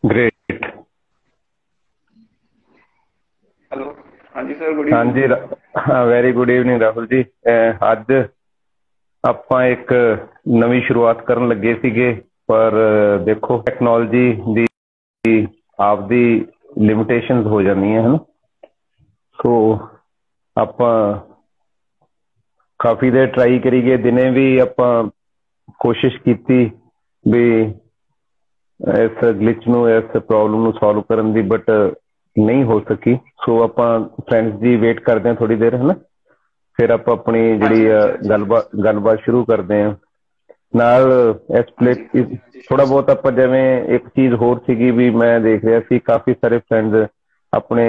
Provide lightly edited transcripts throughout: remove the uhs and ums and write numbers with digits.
Great. Hello. हाँ जी sir, good हाँ evening. जी, हाँ very good evening Rahul ji. ਅੱਜ ਆਪਾਂ ਇੱਕ ਨਵੀਂ ਸ਼ੁਰੂਆਤ ਕਰਨ ਲੱਗੇ ਸੀਗੇ, ਪਰ ਦੇਖੋ ਟੈਕਨੋਲੋਜੀ ਦੀ ਆਪਦੀ ਲਿਮਿਟੇਸ਼ਨਸ ਹੋ ਜਾਂਦੀਆਂ ਹਨ। ਸੋ ਆਪਾਂ ਕਾਫੀ ਦੇਰ ਟਰਾਈ ਕਰੀ ਗਏ, ਦਿਨੇ ਵੀ ਆਪਾਂ ਕੋਸ਼ਿਸ਼ ਕੀਤੀ ਵੀ ਇਸ ਗਲਿਚ ਨੂੰ, ਇਸ ਪ੍ਰੋਬਲਮ ਨੂੰ ਸੋਲਵ ਕਰਨ ਦੀ, ਬਟ ਨਹੀਂ ਹੋ ਸਕੀ। ਸੋ ਆਪਾਂ ਫਰੈਂਡਸ ਦੀ ਵੇਟ ਕਰਦੇ ਹਾਂ ਥੋੜੀ ਦੇਰ, ਹੈ ਨਾ, ਫਿਰ ਆਪਾਂ ਆਪਣੀ हाँ ਜਿਹੜੀ जी, हाँ जी, हाँ जी, ਗੱਲਬਾਤ ਸ਼ੁਰੂ ਕਰਦੇ ਹਾਂ। ਨਾਲ ਇਸ हाँ जी, ਪਲੇਟ हाँ जी, हाँ जी, श्योर ਥੋੜਾ सर। ਬਹੁਤ ਆਪਾਂ, ਜਿਵੇਂ ਇੱਕ ਚੀਜ਼ ਹੋਰ ਸੀਗੀ ਵੀ ਮੈਂ ਦੇਖ ਰਿਹਾ ਸੀ ਕਾਫੀ ਸਾਰੇ ਫਰੈਂਡਸ ਆਪਣੇ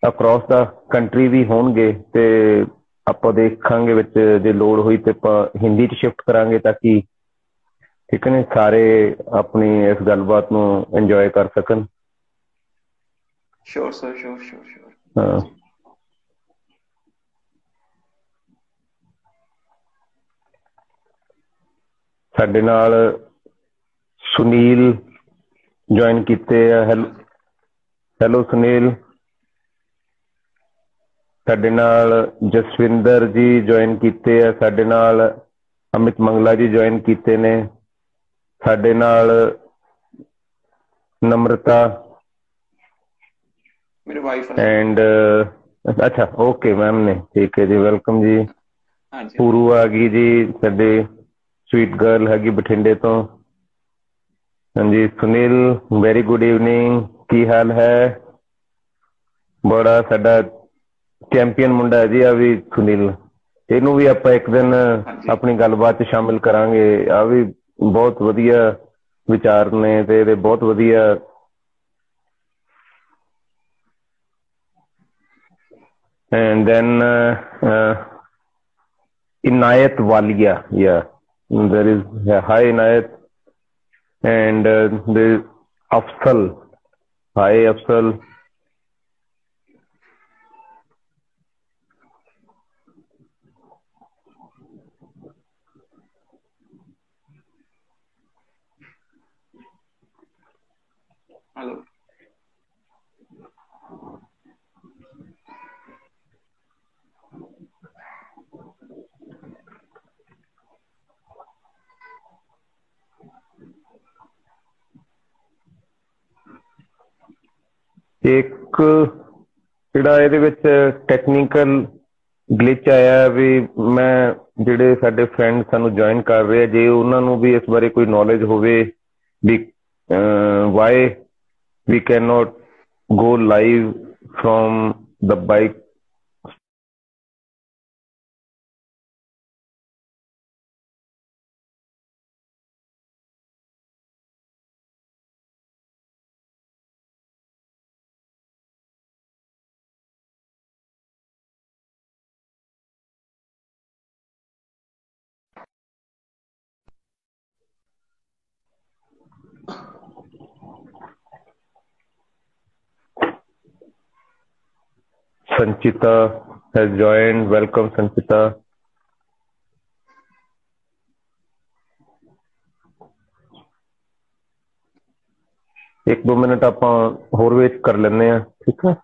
ਅਕ੍ਰੋਸ ਦਾ ਕੰਟਰੀ ਵੀ ਹੋਣਗੇ, ਤੇ ਆਪਾਂ ਦੇਖਾਂਗੇ ਵਿੱਚ ਜੇ ਲੋੜ ਹੋਈ ਤੇ ਆਪਾਂ ਹਿੰਦੀ 'ਚ ਸ਼ਿਫਟ ਕਰਾਂਗੇ ਤਾਂ ਕਿ ਠੀਕ ਨੇ ਸਾਰੇ ਆਪਣੀ ਇਸ ਗੱਲਬਾਤ ਨੂੰ ਇੰਜੋਏ ਕਰ ਸਕਣ। Sure sir, sure sure sure. हाँ ਹਾਂ, जी। ਸਾਡੇ ਨਾਲ ਸੁਨੀਲ ਜੁਆਇਨ ਕੀਤੇ ਆ। ਹੈਲੋ हाँ जी। ਹੈਲੋ ਸੁਨੀਲ। ਸਾਡੇ ਨਾਲ ਜਸਵਿੰਦਰ ਜੀ ਜੁਆਇਨ ਕੀਤੇ ਆ। ਸਾਡੇ ਨਾਲ ਅਮਿਤ ਮੰਗਲਾ ਜੀ ਜੁਆਇਨ ਕੀਤੇ ਨੇ। ਸਾਡੇ ਨਾਲ ਨਮਰਤਾ मेरे वाइफ है। ਐਂਡ ਅੱਛਾ ਓਕੇ ਮੈਮ ਨੇ, ਠੀਕ ਹੈ ਜੀ, ਵੈਲਕਮ ਜੀ। हाँ जी, हाँ ਪੂਰੂ जी। ਆ ਗਈ ਜੀ, ਸਾਡੇ ਸਵੀਟ ਗਰਲ ਹੈਗੀ ਬਠਿੰਡੇ ਤੋਂ। ਹਾਂਜੀ ਸੁਨੀਲ, ਵੈਰੀ ਗੁੱਡ ਈਵਨਿੰਗ, ਕੀ ਹਾਲ ਹੈ? ਬੜਾ ਸਾਡਾ ਚੈਂਪੀਅਨ ਮੁੰਡਾ ਹੈ ਜੀ ਆ ਵੀ ਸੁਨੀਲ। ਇਹਨੂੰ ਵੀ ਆਪਾਂ ਇੱਕ ਦਿਨ हाँ जी। ਆਪਣੀ ਗੱਲਬਾਤ 'ਚ ਸ਼ਾਮਿਲ ਕਰਾਂਗੇ। ਆ ਵੀ ਬਹੁਤ ਵਧੀਆ ਵਿਚਾਰ ਨੇ ਤੇ ਇਹਦੇ ਬਹੁਤ ਵਧੀਆ। ਐਂਡ ਦੈਨ ਇਨਾਇਤ ਵਾਲੀਆ, ਯਾ there is hi Inayat, and there is Afsal. Hi Afsal. Hello. ਇੱਕ ਜਿਹੜਾ ਇਹਦੇ ਵਿੱਚ ਟੈਕਨੀਕਲ ਗਲਿਚ ਆਇਆ ਵੀ, ਮੈਂ ਜਿਹੜੇ ਸਾਡੇ ਫਰੈਂਡ ਸਾਨੂੰ ਜੁਆਇਨ ਕਰ ਰਹੇ ਆ, ਜੇ ਉਹਨਾਂ ਨੂੰ ਵੀ ਇਸ ਬਾਰੇ ਕੋਈ ਨੌਲੇਜ ਹੋਵੇ ਵੀ why we can not go live from the bike. Sanchita has joined. Welcome Sanchita. एक दो मिनट ਆਪਾਂ ਹੋਰ ਵੇਟ ਕਰ ਲੈਂਦੇ ਆ, ਠੀਕ ਹੈ।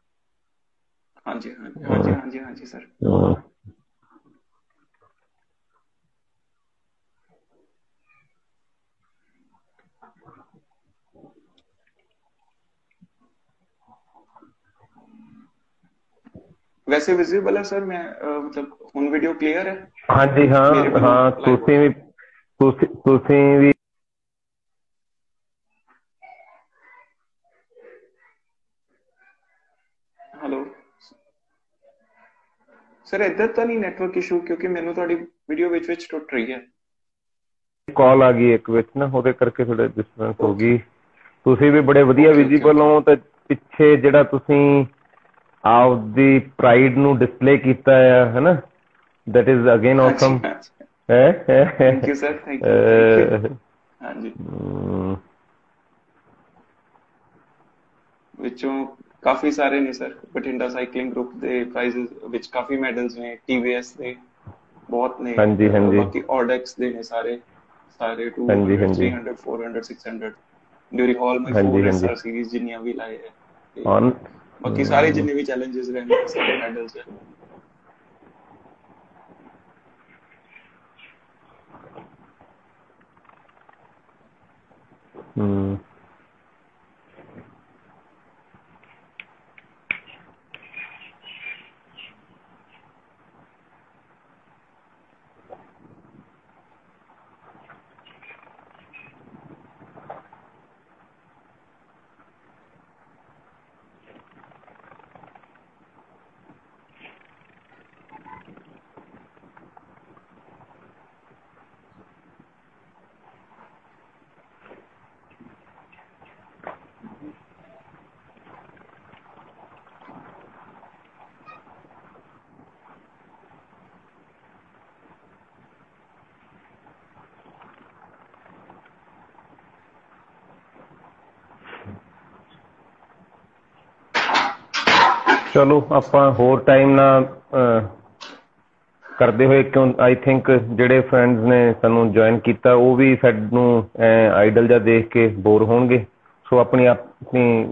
हाँ जी, हाँ जी, हाँ जी, हाँ जी, हाँ जी सर। वैसे विजिबल है सर, मैं मतलब हुन वीडियो क्लियर है ਹਾਂਜੀ मेरे ਹਾਂ वालों ਹਾਂ, लाइव? ਤੁਸੀਂ ਵੀ हेलो सर, इधर तो नहीं नेटवर्क इशू, क्योंकि मैंने थोड़ी वीडियो विच टुट रही है। ਕਾਲ ਆ ਗਈ ਇੱਕ ਵਿੱਚ ਨਾ, ਉਹਦੇ ਕਰਕੇ ਥੋੜਾ ਡਿਸਟਰਬੈਂਸ ਹੋ ओके ਗਈ। ਤੁਸੀਂ ਵੀ ਬੜੇ ਵਧੀਆ ओके ओके ਵਿਜ਼ੀਬਲ ओके। ਹੋ, ਤੇ ਪਿੱਛੇ ਜਿਹੜਾ ਤੁਸੀਂ ਆਪਦੀ ਪ੍ਰਾਈਡ ਨੂੰ ਡਿਸਪਲੇ ਕੀਤਾ ਆ, ਹੈਨਾ, that is again हाँ जी, awesome. हाँ जी। Thank you sir, thank you, thank you. uh, हाँ जी। mm, ਵਿੱਚੋਂ ਕਾਫੀ ਸਾਰੇ ਨੇ ਸਰ, ਬਠਿੰਡਾ ਸਾਈਕਲਿੰਗ ਗਰੁੱਪ ਦੇ ਪ੍ਰਾਈਜ਼ਸ ਵਿੱਚ ਕਾਫੀ ਮੈਡਲਸ ਨੇ, ਟੀਵੀਐਸ ਦੇ ਬਹੁਤ ਨੇ, ਹਾਂਜੀ ਹਾਂਜੀ ਬਾਕੀ ਔਡੈਕਸ ਦੇ ਨੇ ਸਾਰੇ ਸਾਰੇ ਹਾਂਜੀ 200 ਹਾਂਜੀ 300 400 600। ਡਿਊਰਿੰਗ ਆਲ ਮਾਈ ਹਾਂਜੀ 4 ਹਾਂਜੀ SR ਸੀਰੀਜ਼ ਜਿੰਨੀਆਂ ਵੀ ਲਾਏ ਹੈ, ਤੇ ਔਨ ਬਾਕੀ ਸਾਰੇ ਜਿੰਨੇ ਵੀ ਚੈਲੰਜਸ ਰਹੇ ਨੇ ਸਾਰੇ ਮੈਡਲਸ ਹੈ। ਹਮ ਚਲੋ ਆਪਾਂ ਹੋਰ ਟਾਈਮ ਨਾਲ ਕਰਦੇ ਹੋਏ, ਕਿਉਂ ਆਈ ਥਿੰਕ ਜਿਹੜੇ ਫਰੈਂਡਸ ਨੇ ਸਾਨੂੰ ਜੁਆਇਨ ਕੀਤਾ ਉਹ ਵੀ ਸਾਨੂੰ ਆਈਡਲ ਜਿਹਾ ਦੇਖ ਕੇ ਬੋਰ ਹੋਣਗੇ। ਸੋ ਆਪਣੀ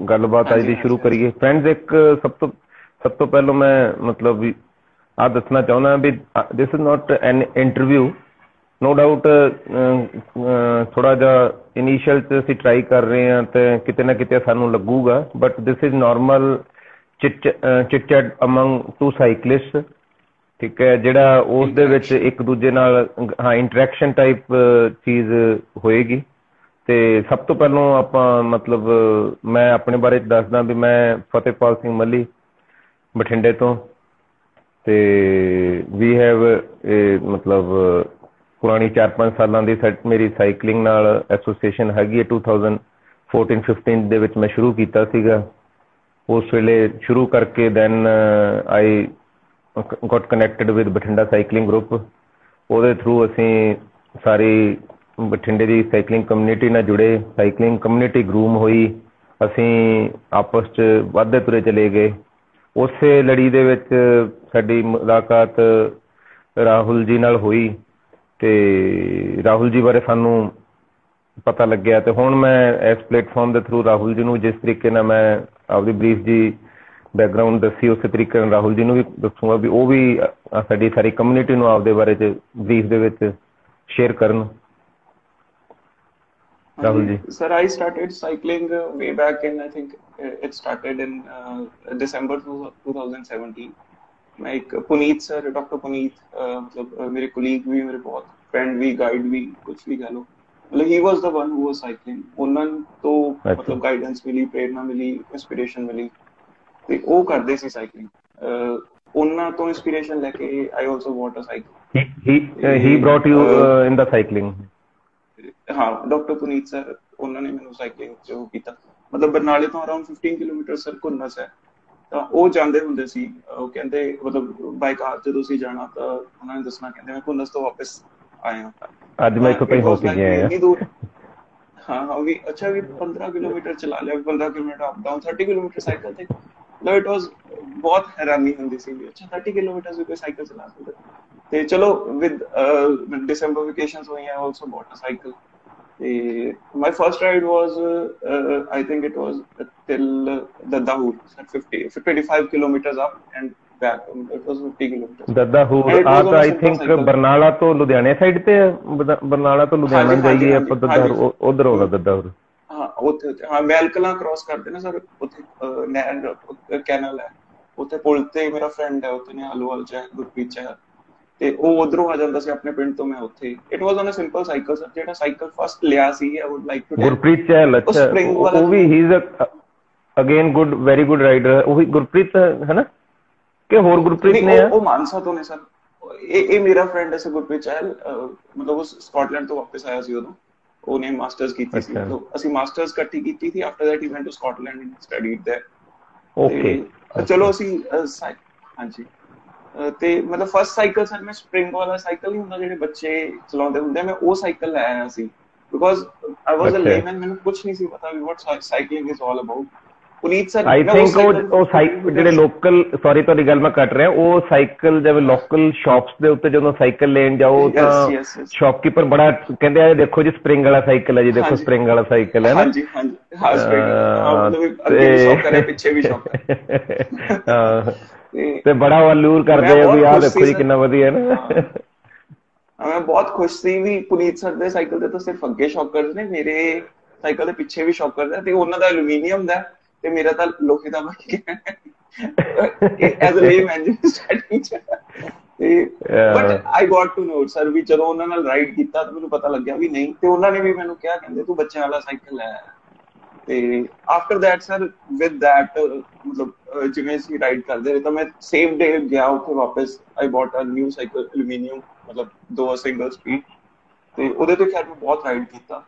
ਗੱਲਬਾਤ ਅੱਜ ਦੀ ਸ਼ੁਰੂ ਕਰੀਏ। ਫਰੈਂਡਸ, ਇੱਕ ਸਭ ਤੋਂ ਪਹਿਲਾਂ ਮੈਂ ਮਤਲਬ ਵੀ ਆਹ ਦੱਸਣਾ ਚਾਹੁੰਦਾ ਵੀ this is not an interview. No doubt ਥੋੜ੍ਹਾ ਜਿਹਾ ਇਨੀਸ਼ੀਅਲ 'ਚ ਅਸੀਂ ਟਰਾਈ ਕਰ ਰਹੇ ਹਾਂ ਅਤੇ ਕਿਤੇ ਨਾ ਕਿਤੇ ਸਾਨੂੰ ਲੱਗੂਗਾ, but this is normal chit chat among two cyclist. ਠੀਕ ਹੈ, ਜਿਹੜਾ ਉਸ ਦੇ ਵਿੱਚ ਇੱਕ ਦੂਜੇ ਨਾਲ ਹਾਂ ਇੰਟਰੈਕਸ਼ਨ ਟਾਈਪ ਚੀਜ਼ ਹੋਏਗੀ। ਅਤੇ ਸਭ ਤੋਂ ਪਹਿਲਾਂ ਆਪਾਂ ਮਤਲਬ ਮੈਂ ਆਪਣੇ ਬਾਰੇ ਦੱਸਦਾ ਵੀ ਮੈਂ ਫਤਿਹਪਾਲ ਸਿੰਘ ਮੱਲੀ ਬਠਿੰਡੇ ਤੋਂ, ਅਤੇ ਵੀ ਹੈਵ ਮਤਲਬ ਪੁਰਾਣੀ 4-5 ਸਾਲਾਂ ਦੀ ਮੇਰੀ ਸਾਈਕਲਿੰਗ ਨਾਲ ਐਸੋਸੀਏਸ਼ਨ ਹੈਗੀ ਹੈ। 2014-15 ਦੇ ਵਿੱਚ ਮੈਂ ਸ਼ੁਰੂ ਕੀਤਾ ਸੀਗਾ। ਉਸ ਵੇਲੇ ਸ਼ੁਰੂ ਕਰਕੇ then I got connected with Bathinda cycling group. ਉਹਦੇ ਥਰੂ ਅਸੀਂ ਸਾਰੀ ਬਠਿੰਡੇ ਦੀ ਸਾਈਕਲਿੰਗ ਕਮਿਊਨਿਟੀ ਨਾਲ ਜੁੜੇ, ਸਾਈਕਲਿੰਗ ਕਮਿਊਨਿਟੀ ਗਰੂਮ ਹੋਈ, ਅਸੀਂ ਆਪਸ 'ਚ ਵੱਧਦੇ ਤੁਰੇ ਚਲੇ ਗਏ। ਉਸੇ ਲੜੀ ਦੇ ਵਿੱਚ ਸਾਡੀ ਮੁਲਾਕਾਤ ਰਾਹੁਲ ਜੀ ਨਾਲ ਹੋਈ ਅਤੇ ਰਾਹੁਲ ਜੀ ਬਾਰੇ ਸਾਨੂੰ ਪਤਾ ਲੱਗਿਆ, ਅਤੇ ਹੁਣ ਮੈਂ ਇਸ ਪਲੇਟਫਾਰਮ ਦੇ ਥਰੂ ਰਾਹੁਲ ਜੀ ਨੂੰ ਜਿਸ ਤਰੀਕੇ ਨਾਲ ਮੈਂ ਆਪਦੀ ਬਰੀਫ ਜੀ ਬੈਕਗਰਾਊਂਡ ਦੱਸੀ, ਉਸੇ ਤਰੀਕੇ ਨਾਲ ਰਾਹੁਲ ਜੀ ਨੂੰ ਵੀ ਦੱਸੂਗਾ ਵੀ ਉਹ ਵੀ ਸਾਡੀ ਸਾਰੀ ਕਮਿਊਨਿਟੀ ਨੂੰ ਆਪਦੇ ਬਾਰੇ 'ਚ ਬਰੀਫ ਦੇ ਵਿੱਚ ਸ਼ੇਅਰ ਕਰਨ। Rahul ji. Sir, I started cycling way back in, I think it started in December 2017. मैं एक पुनीत सर, डॉक्टर पुनीत, मतलब मेरे कोलीग भी, मेरे बहुत फ्रेंड भी, गाइड भी, कुछ भी कह लो, मतलब he was the one who was cycling. उन्होंने तो मतलब गाइडेंस मिली, प्रेरणा मिली, इंस्पिरेशन मिली, ਤੇ ਉਹ ਕਰਦੇ ਸੀ ਸਾਈਕਲਿੰਗ। ਉਹਨਾਂ ਤੋਂ ਇੰਸਪੀਰੇਸ਼ਨ ਲੈ ਕੇ I also want a cycle. He brought you in the cycling. ਹਾਂ, ਡਾਕਟਰ ਪੁਨੀਤ ਸਰ, ਉਹਨਾਂ ਨੇ ਮੈਨੂੰ ਸਾਈਕਲਿੰਗ 'ਚ ਉਹ ਕੀਤਾ। ਮਤਲਬ ਬਰਨਾਲੇ ਤੋਂ ਅਰਾਊਂਡ 15 ਕਿਲੋਮੀਟਰ ਸਰ ਘੁੰਨਸ ਹੈ, ਤਾਂ ਉਹ ਜਾਂਦੇ ਹੁੰਦੇ ਸੀ। ਉਹ ਕਹਿੰਦੇ ਮਤਲਬ ਬਾਈ ਕਾਰ ਜਦੋਂ ਅਸੀਂ ਜਾਣਾ ਤਾਂ ਉਹਨਾਂ ਨੇ ਦੱਸਣਾ, ਕਹਿੰਦੇ ਮੈਂ ਘੁੰਨਸ ਤੋਂ ਵਾਪਸ ਆਇਆ, ਅੱਜ ਮੈਂ ਇੱਥੋਂ ਤਾਈਂ ਹੋ ਕੇ ਗਿਆ ਇੰਨੀ ਦੂਰ। ਹਾਂ ਵੀ ਅੱਛਾ ਵੀ 15 ਕਿਲੋਮੀਟਰ ਚਲਾ ਲਿਆ, 15 kilometre up down, 30 kilometre cycle ਤੇ। ਮਤਲਬ ਇਟ ਵਾਜ਼ ਬਹੁਤ ਹੈਰਾਨੀ ਹੁੰਦੀ ਸੀ ਵੀ ਅੱਛਾ 30 ਕਿਲੋਮੀਟਰ ਵੀ ਕੋਈ ਸਾਈਕਲ ਚਲਾ ਸਕਦਾ। ਤੇ ਚਲੋ ਵਿਦ ਡਿਸੰਬਰ ਵੇਕੇਸ਼ਨਸ ਹੋਈਆਂ, ਆਲਸੋ ਬੌਟ ਅ ਸਾਈਕਲ। ਤੇ my first ride was I think it was till Dadahur, 25 kilometres up and back. It was 50 kilometers. Dadahur ਆ ਤਾਂ ਆਈ ਥਿੰਕ ਬਰਨਾਲਾ ਤੋਂ ਲੁਧਿਆਣੇ ਸਾਈਡ ਤੇ, ਬਰਨਾਲਾ ਤੋਂ ਲੁਧਿਆਣਾ ਜਾਈਏ ਆਪਾਂ ਦੱਦਾ ਹੂਰ, ਉਧਰ ਹੋਗਾ ਦੱਦਾ ਹੂਰ। ਹਾਂ ਉੱਥੇ ਹਾਂ, ਮੈਲ ਕਲਾਂ ਕ੍ਰੋਸ ਕਰਦੇ ਨਾ ਸਰ, ਉੱਥੇ ਨਹਿਰ ਕੈਨਲ ਹੈ, ਉੱਥੇ ਪੁਲ ਤੇ ਮੇਰਾ ਫਰੈਂਡ ਹੈ, ਉੱਥੇ ਨਿਹਾਲੂਵਾਲ ਚ ਹੈ, ਗੁਰਪ੍ਰੀਤ ਚ ਹੈ, ਤੇ ਉਹ ਉਧਰੋਂ ਆ ਜਾਂਦਾ ਸੀ ਆਪਣੇ ਪਿੰਡ ਤੋਂ। ਮੈਂ ਉੱਥੇ it was on a simple cycle sir, ਜਿਹੜਾ ਸਾਈਕਲ ਫਸਟ ਲਿਆ ਸੀ। I would like to Gurpreet Chahal. ਅੱਛਾ, ਉਹ ਵੀ he is again good, very good rider. ਉਹੀ ਗੁਰਪ੍ਰੀਤ ਹੈ ਨਾ ਕਿ ਹੋਰ ਗੁਰਪ੍ਰੀਤ ਨੇ? ਉਹ ਮਾਨਸਾ ਤੋਂ ਨੇ ਸਰ। ਇਹ ਮੇਰਾ ਫਰੈਂਡ ਹੈ ਗੁਰਪ੍ਰੀਤ ਚਹਿਲ, ਮਤਲਬ ਉਹ ਸਕਾਟਲੈਂਡ ਤੋਂ ਵਾਪਸ ਆਇਆ ਸੀ ਉਦੋਂ। ਉਹਨੇ ਮਾਸਟਰਸ ਕੀਤੀ ਸੀ, ਮਤਲਬ ਅਸੀਂ ਮਾਸਟਰਸ ਇਕੱਠੀ ਕੀਤੀ ਸੀ। After that he went to Scotland and studied there. ਤੇ ਚਲੋ ਅਸੀਂ ਹਾਂਜੀ, ਤੇ ਮਤਲਬ ਫਸਟ ਸਾਈਕਲ ਸਰ ਮੈਂ ਸਪ੍ਰਿੰਗ ਵਾਲਾ ਸਾਈਕਲ ਨਹੀਂ ਹੁੰਦਾ ਜਿਹੜੇ ਬੱਚੇ ਚਲਾਉਂਦੇ ਹੁੰਦੇ, ਮੈਂ ਉਹ ਸਾਈਕਲ ਲੈ ਆਇਆ ਸੀ। Because I was a layman, ਮੈਨੂੰ ਕੁਛ ਨਹੀਂ ਸੀ ਪਤਾ ਵੀ what cycling is all about. Puneet sir I ਮੈਂ ਥਿੰਕ ਸਾਈਕਲ ਉਹ ਜਿਹੜੇ ਲੋਕਲ, ਸੌਰੀ ਤੁਹਾਡੀ ਗੱਲ ਮੈਂ ਕੱਟ ਰਿਹਾ, ਉਹ ਸਾਈਕਲ ਜਿਵੇਂ ਲੋਕਲ ਸ਼ਾਪਸ ਦੇ ਉੱਤੇ ਜਦੋਂ ਸਾਈਕਲ ਲੈਣ ਜਾਓ ਤਾਂ ਸ਼ਾਪਕੀਪਰ ਬੜਾ ਕਹਿੰਦੇ ਆ ਦੇਖੋ ਜੀ ਸਪਰਿੰਗ ਵਾਲਾ ਸਾਈਕਲ ਹੈ ਜੀ, ਦੇਖੋ ਸਪਰਿੰਗ ਵਾਲਾ ਸਾਈਕਲ ਹੈ ਨਾ। ਹਾਂਜੀ ਹਾਂਜੀ ਹਾਂ ਸਪਰਿੰਗ ਮਤਲਬ ਅੱਗੇ ਵੀ ਸ਼ੌਕ ਹੈ ਪਿੱਛੇ ਵੀ ਸ਼ੌਕ ਹੈ ਤੇ ਬੜਾ ਉਹ ਅਲੂਰ ਕਰਦੇ ਆ ਵੀ ਆਹ ਦੇਖੋ ਜੀ ਕਿੰਨਾ ਵਧੀਆ ਨਾ। ਮੈਂ ਬਹੁਤ ਖੁਸ਼ ਸੀ ਵੀ ਪੁਨੀਤ ਸਰ ਦੇ ਸਾਈਕਲ ਦੇ ਤਾਂ ਸਿਰਫ ਅੱਗੇ ਸ਼ੌਕਰਸ ਨੇ, ਮੇਰੇ ਸਾਈਕਲ ਦੇ ਪਿੱਛੇ ਵੀ ਸ਼ੌਕਰਸ ਹੈ, ਤੇ ਉਹਨਾਂ ਦਾ ਐਲੂਮੀਨੀਅਮ ਦਾ ਤੇ ਮੇਰਾ ਤਾਂ ਲੋਹੇ ਦਾ ਬਣ ਗਿਆ ਐਜ਼ ਅ ਲੇਮੈਨ ਸਟਾਰਟਿੰਗ ਚ। But I got to know sir ਵੀ ਜਦੋਂ ਉਹਨਾਂ ਨਾਲ ਰਾਈਡ ਕੀਤਾ ਤਾਂ ਮੈਨੂੰ ਪਤਾ ਲੱਗਿਆ ਵੀ ਨਹੀਂ, ਤੇ ਉਹਨਾਂ ਨੇ ਵੀ ਮੈਨੂੰ ਕਿਹਾ ਕਹਿੰਦੇ ਤੂੰ ਬੱਚਿਆਂ ਵਾਲਾ ਸਾਈਕਲ ਹੈ। ਤੇ after that sir with that ਮਤਲਬ ਜਿਵੇਂ ਅਸੀਂ ਰਾਈਡ ਕਰਦੇ ਰਹੇ ਤਾਂ ਮੈਂ ਸੇਮ ਡੇ ਗਿਆ ਉੱਥੇ ਵਾਪਸ, I bought a new cycle aluminium, ਮਤਲਬ 2 ਸਿੰਗਲ ਸਪੀਡ, ਤੇ ਉਹਦੇ ਤੇ ਖੈਰ ਮੈਂ ਬਹੁਤ ਰਾਈਡ ਕੀਤਾ।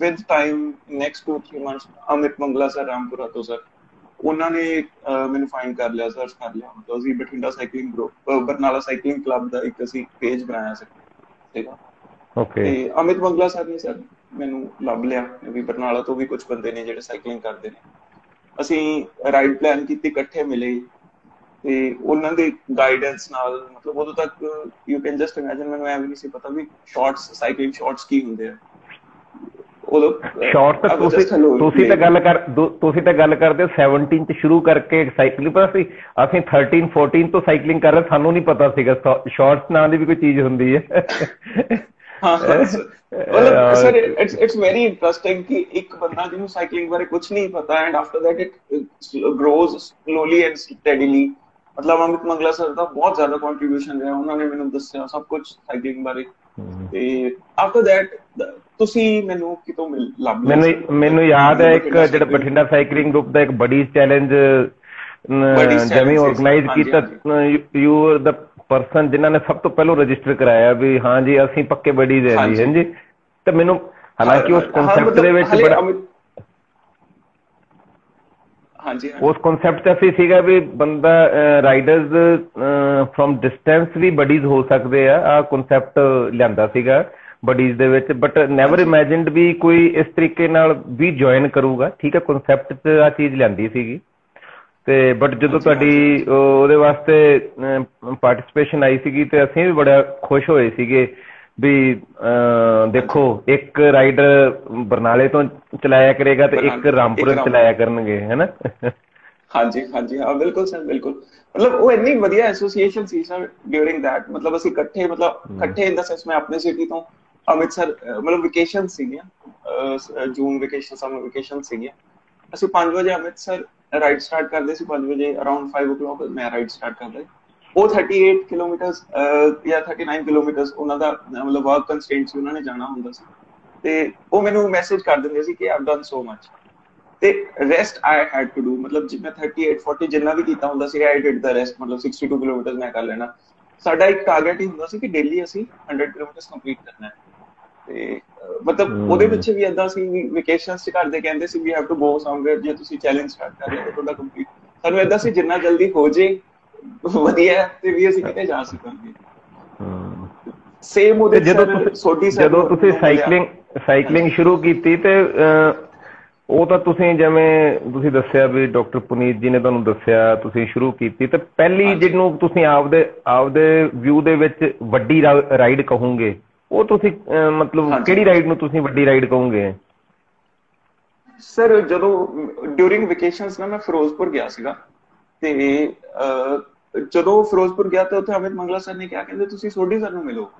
With time next 2-3 months Amit Mangla sir Rampura ਤੋਂ ਸਰ, ਉਹਨਾਂ ਨੇ ਮੈਨੂੰ ਫਾਈਂਡ ਕਰ ਲਿਆ, ਸਰਚ ਕਰ ਲਿਆ, ਮਤਲਬ ਅਸੀਂ Bathinda cycling group, Barnala cycling club ਦਾ ਇੱਕ ਅਸੀਂ ਪੇਜ ਬਣਾਇਆ ਸੀ, ਠੀਕ ਆ। ਤੇ ਅਮਿਤ ਮੰਗਲਾ ਸਰ ਨੇ ਸਰ ਮੈਨੂੰ ਲੱਭ ਲਿਆ ਵੀ ਬਰਨਾਲਾ ਤੋਂ ਵੀ ਕੁਝ ਬੰਦੇ ਨੇ ਜਿਹੜੇ ਸਾਈਕਲਿੰਗ ਕਰਦੇ ਨੇ, ਅਸੀਂ ਰਾਈਡ ਪਲਾਨ ਕੀਤੀ, ਇਕੱਠੇ ਮਿਲੇ, ਤੇ ਉਹਨਾਂ ਦੇ ਗਾਈਡੈਂਸ ਨਾਲ ਮਤਲਬ ਉਦੋਂ ਤੱਕ ਯੂ ਕੈਨ ਜਸਟ ਇਮੇਜਿਨ ਮੈਨੂੰ ਐਵੇਂ ਨਹੀਂ ਸੀ ਪਤਾ ਵੀ ਸ਼ਾਰਟਸ, ਸਾਈਕਲਿੰਗ ਸ਼ਾਰਟਸ ਕੀ ਹੁੰਦੇ ਆ। ਤੁਸੀਂ ਤਾਂ ਗੱਲ ਕਰਦੇ ਹੋ 17 ਚ ਸ਼ੁਰੂ ਕਰਕੇ ਸਾਈਕਲਿੰਗ, ਪਰ ਅਸੀਂ 13-14 ਤੋਂ ਸਾਈਕਲਿੰਗ ਕਰ ਰਹੇ, ਸਾਨੂੰ ਨਹੀਂ ਪਤਾ ਸੀਗਾ ਸ਼ਾਰਟਸ ਨਾਂ ਦੀ ਵੀ ਕੋਈ ਚੀਜ਼ ਹੁੰਦੀ ਹੈ। ਮਤਲਬ ਸਰ ਇਟਸ ਵੈਰੀ ਇੰਟਰਸਟਿੰਗ ਕਿ ਇੱਕ ਬੰਦਾ ਜਿਹਨੂੰ ਸਾਈਕਲਿੰਗ ਬਾਰੇ ਕੁਝ ਨਹੀਂ ਪਤਾ and after that it grows slowly and steadily. ਮਤਲਬ ਅਮਿਤ ਮੰਗਲਾ ਸਰ ਦਾ ਬਹੁਤ ਜ਼ਿਆਦਾ ਕੰਟਰੀਬਿਊਸ਼ਨ ਰਿਹਾ, ਉਹਨਾਂ ਨੇ ਮੈਨੂੰ ਦੱਸਿਆ ਸਭ ਕੁਝ ਸਾਈਕਲਿੰਗ ਬਾਰੇ। ਤੇ ਆਫਟਰ ਦੈਟ ਤੁਸੀਂ ਮੈਨੂੰ ਕਿਤੋਂ ਲੱਭ ਲਿਆ? ਮੈਨੂੰ ਯਾਦ ਹੈ ਇੱਕ ਜਿਹੜਾ ਬਠਿੰਡਾ ਸਾਈਕਲਿੰਗ ਗਰੁੱਪ ਦਾ ਇੱਕ ਬਡੀਜ਼ ਚੈਲੰਜ ਜਿਵੇਂ ਆਰਗੇਨਾਈਜ਼ ਕੀਤਾ, ਯੂ ਆਰ ਦਾ ਪਰਸਨ ਜਿਨ੍ਹਾਂ ਨੇ ਸਭ ਤੋਂ ਪਹਿਲਾਂ ਰਜਿਸਟਰ ਕਰਾਇਆ ਵੀ ਹਾਂ ਜੀ ਅਸੀਂ ਪੱਕੇ ਬਡੀਜ਼ ਹੈ ਜੀ। ਹਾਂਜੀ, ਤੇ ਮੈਨੂੰ ਹਾਲਾਂਕਿ ਉਸ ਕਨਸੈਪਟ ਦੇ ਵਿੱਚ ਬੜਾ ਉਸ ਕਨਸੈਪਟ 'ਚ ਅਸੀਂ ਸੀਗਾ ਵੀ ਬੰਦਾ ਰਾਈਡਰਸ ਫਰੋਮ ਡਿਸਟੈਂਸ ਵੀ ਬਡੀਜ਼ ਹੋ ਸਕਦੇ ਆ, ਆਹ ਕਨਸੈਪਟ ਲਿਆਂਦਾ ਸੀਗਾ ਬਡੀਜ਼ ਦੇ ਵਿੱਚ, ਬਟ ਨੈਵਰ ਇਮੈਜਿਨਡ ਵੀ ਕੋਈ ਇਸ ਤਰੀਕੇ ਨਾਲ ਵੀ ਜੁਆਇਨ ਕਰੂਗਾ। ਠੀਕ ਹੈ, ਕਨਸੈਪਟ 'ਚ ਆਹ ਚੀਜ਼ ਲਿਆਂਦੀ ਸੀਗੀ, ਤੇ ਬਟ ਜਦੋਂ ਤੁਹਾਡੀ ਉਹਦੇ ਵਾਸਤੇ ਪਾਰਟੀਸਪੇਸ਼ਨ ਆਈ ਸੀਗੀ ਤੇ ਅਸੀਂ ਵੀ ਬੜਾ ਖੁਸ਼ ਹੋਏ ਸੀਗੇ ਵੀ ਦੇਖੋ ਇੱਕ ਰਾਈਡਰ ਬਰਨਾਲੇ ਤੋਂ ਚਲਾਇਆ ਕਰੇਗਾ ਤੇ ਇੱਕ ਰਾਮਪੁਰ ਚਲਾਇਆ ਕਰਨਗੇ, ਹੈਨਾ। ਹਾਂਜੀ ਹਾਂਜੀ ਹਾਂ ਬਿਲਕੁਲ ਸਰ, ਬਿਲਕੁਲ। ਮਤਲਬ ਉਹ ਇੰਨੀ ਵਧੀਆ association C sir during that, ਮਤਲਬ ਅਸੀਂ ਇਕੱਠੇ ਇਨ ਦਾ ਸੈਂਸ ਮੈਂ ਆਪਣੇ ਸਿਟੀ ਤੋਂ ਅੰਮ੍ਰਿਤਸਰ, ਮਤਲਬ ਵੇਕੇਸ਼ਨ ਸੀਗੀਆਂ, ਜੂਨ ਵੇਕੇਸ਼ਨ, ਸਮਰ ਵੇਕੇਸ਼ਨ ਸੀਗੀਆਂ, ਅਸੀਂ 5 ਵਜੇ ਅੰਮ੍ਰਿਤਸਰ ਰਾਈਡ ਸਟਾਰਟ ਕਰਦੇ ਸੀ, 5 ਵਜੇ ਅਰਾਊਂਡ 5 o'clock ਮੈਂ ਰਾਈਡ ਸਟਾਰਟ ਕਰਦਾ। ਉਹ 38 ਕਿਲੋਮੀਟਰ ਜਾਂ 39 ਕਿਲੋਮੀਟਰ ਉਹਨਾਂ ਦਾ ਮਤਲਬ ਵਰਕ ਕੰਸਟ੍ਰੇਂਟ ਸੀ, ਉਹਨਾਂ ਨੇ ਜਾਣਾ ਹੁੰਦਾ ਸੀ, ਤੇ ਉਹ ਮੈਨੂੰ ਮੈਸੇਜ ਕਰ ਦਿੰਦੇ ਸੀ ਕਿ ਆਈਵ ਡਨ ਸੋ ਮਚ, ਤੇ rest I had to do. ਮਤਲਬ ਜਿਵੇਂ 38-40 ਜਿੰਨਾ ਵੀ ਕੀਤਾ ਹੁੰਦਾ ਸੀ, ਆਈ ਡਿਡ ਦਾ ਰੈਸਟ, ਮਤਲਬ 62 ਕਿਲੋਮੀਟਰ ਮੈਂ ਕਰ ਲੈਣਾ। ਸਾਡਾ ਇੱਕ ਟਾਰਗੇਟ ਹੀ ਹੁੰਦਾ ਸੀ ਕਿ ਡੇਲੀ ਅਸੀਂ 100 ਕਿਲੋਮੀਟਰ ਕੰਪਲੀਟ ਕਰਨਾ ਹੈ। ਤੇ ਮਤਲਬ ਉਹਦੇ ਵਿੱਚ ਵੀ ਏਦਾਂ ਸੀ, ਵੇਕੇਸ਼ਨਸ 'ਚ ਕਰਦੇ ਕਹਿੰਦੇ ਸੀ ਵੀ ਹੈਵ ਟੂ ਗੋ ਸਮਵੇਅਰ, ਜੇ ਤੁਸੀਂ ਚੈਲੰਜ ਸਟਾਰਟ ਕਰ ਲਿਆ ਤੁਹਾਡਾ ਕੰਪਲੀਟ। ਸਾਨੂੰ ਏਦਾਂ ਸੀ ਜਿੰਨਾ ਜਲਦੀ ਹੋ ਜੇ ਵਧੀਆ, ਤੇ ਵੀ ਅਸੀਂ ਕਿਤੇ ਜਾ ਸਕਾਂਗੇ। ਸੇਮ ਉਹਦੇ ਜਦੋਂ ਤੁਸੀਂ ਸਾਈਕਲਿੰਗ ਸ਼ੁਰੂ ਕੀਤੀ ਤੇ ਉਹ ਤਾਂ ਤੁਸੀਂ ਜਿਵੇਂ ਤੁਸੀਂ ਦੱਸਿਆ ਵੀ ਡਾਕਟਰ ਪੁਨੀਤ ਜੀ ਨੇ ਤੁਹਾਨੂੰ ਦੱਸਿਆ ਤੁਸੀਂ ਸ਼ੁਰੂ ਕੀਤੀ, ਤੇ ਪਹਿਲੀ ਜਿਹਨੂੰ ਤੁਸੀਂ ਆਪਦੇ ਵਿਊ ਦੇ ਵਿੱਚ ਵੱਡੀ ਰਾਈਡ ਕਹੋਗੇ ਉਹ ਤੁਸੀਂ ਮਤਲਬ ਕਿਹੜੀ ਰਾਈਡ ਨੂੰ ਤੁਸੀਂ ਵੱਡੀ ਰਾਈਡ ਕਹੋਗੇ? ਸਰ ਜਦੋਂ ਡਿਊਰਿੰਗ ਵੇਕੇਸ਼ਨਸ ਨਾ ਮੈਂ ਫਿਰੋਜ਼ਪੁਰ ਗਿਆ ਸੀਗਾ, ਤੇ ਜਦੋਂ ਫਿਰੋਜ਼ਪੁਰ ਗਿਆ ਤੇ ਉੱਥੇ ਅਮਿਤ ਮੰਗਲਾ ਸਰ ਨੇ ਕਿਹਾ ਕਹਿੰਦੇ ਤੁਸੀਂ ਸੋਢੀ ਸਰ ਨੂੰ ਮਿਲੋ।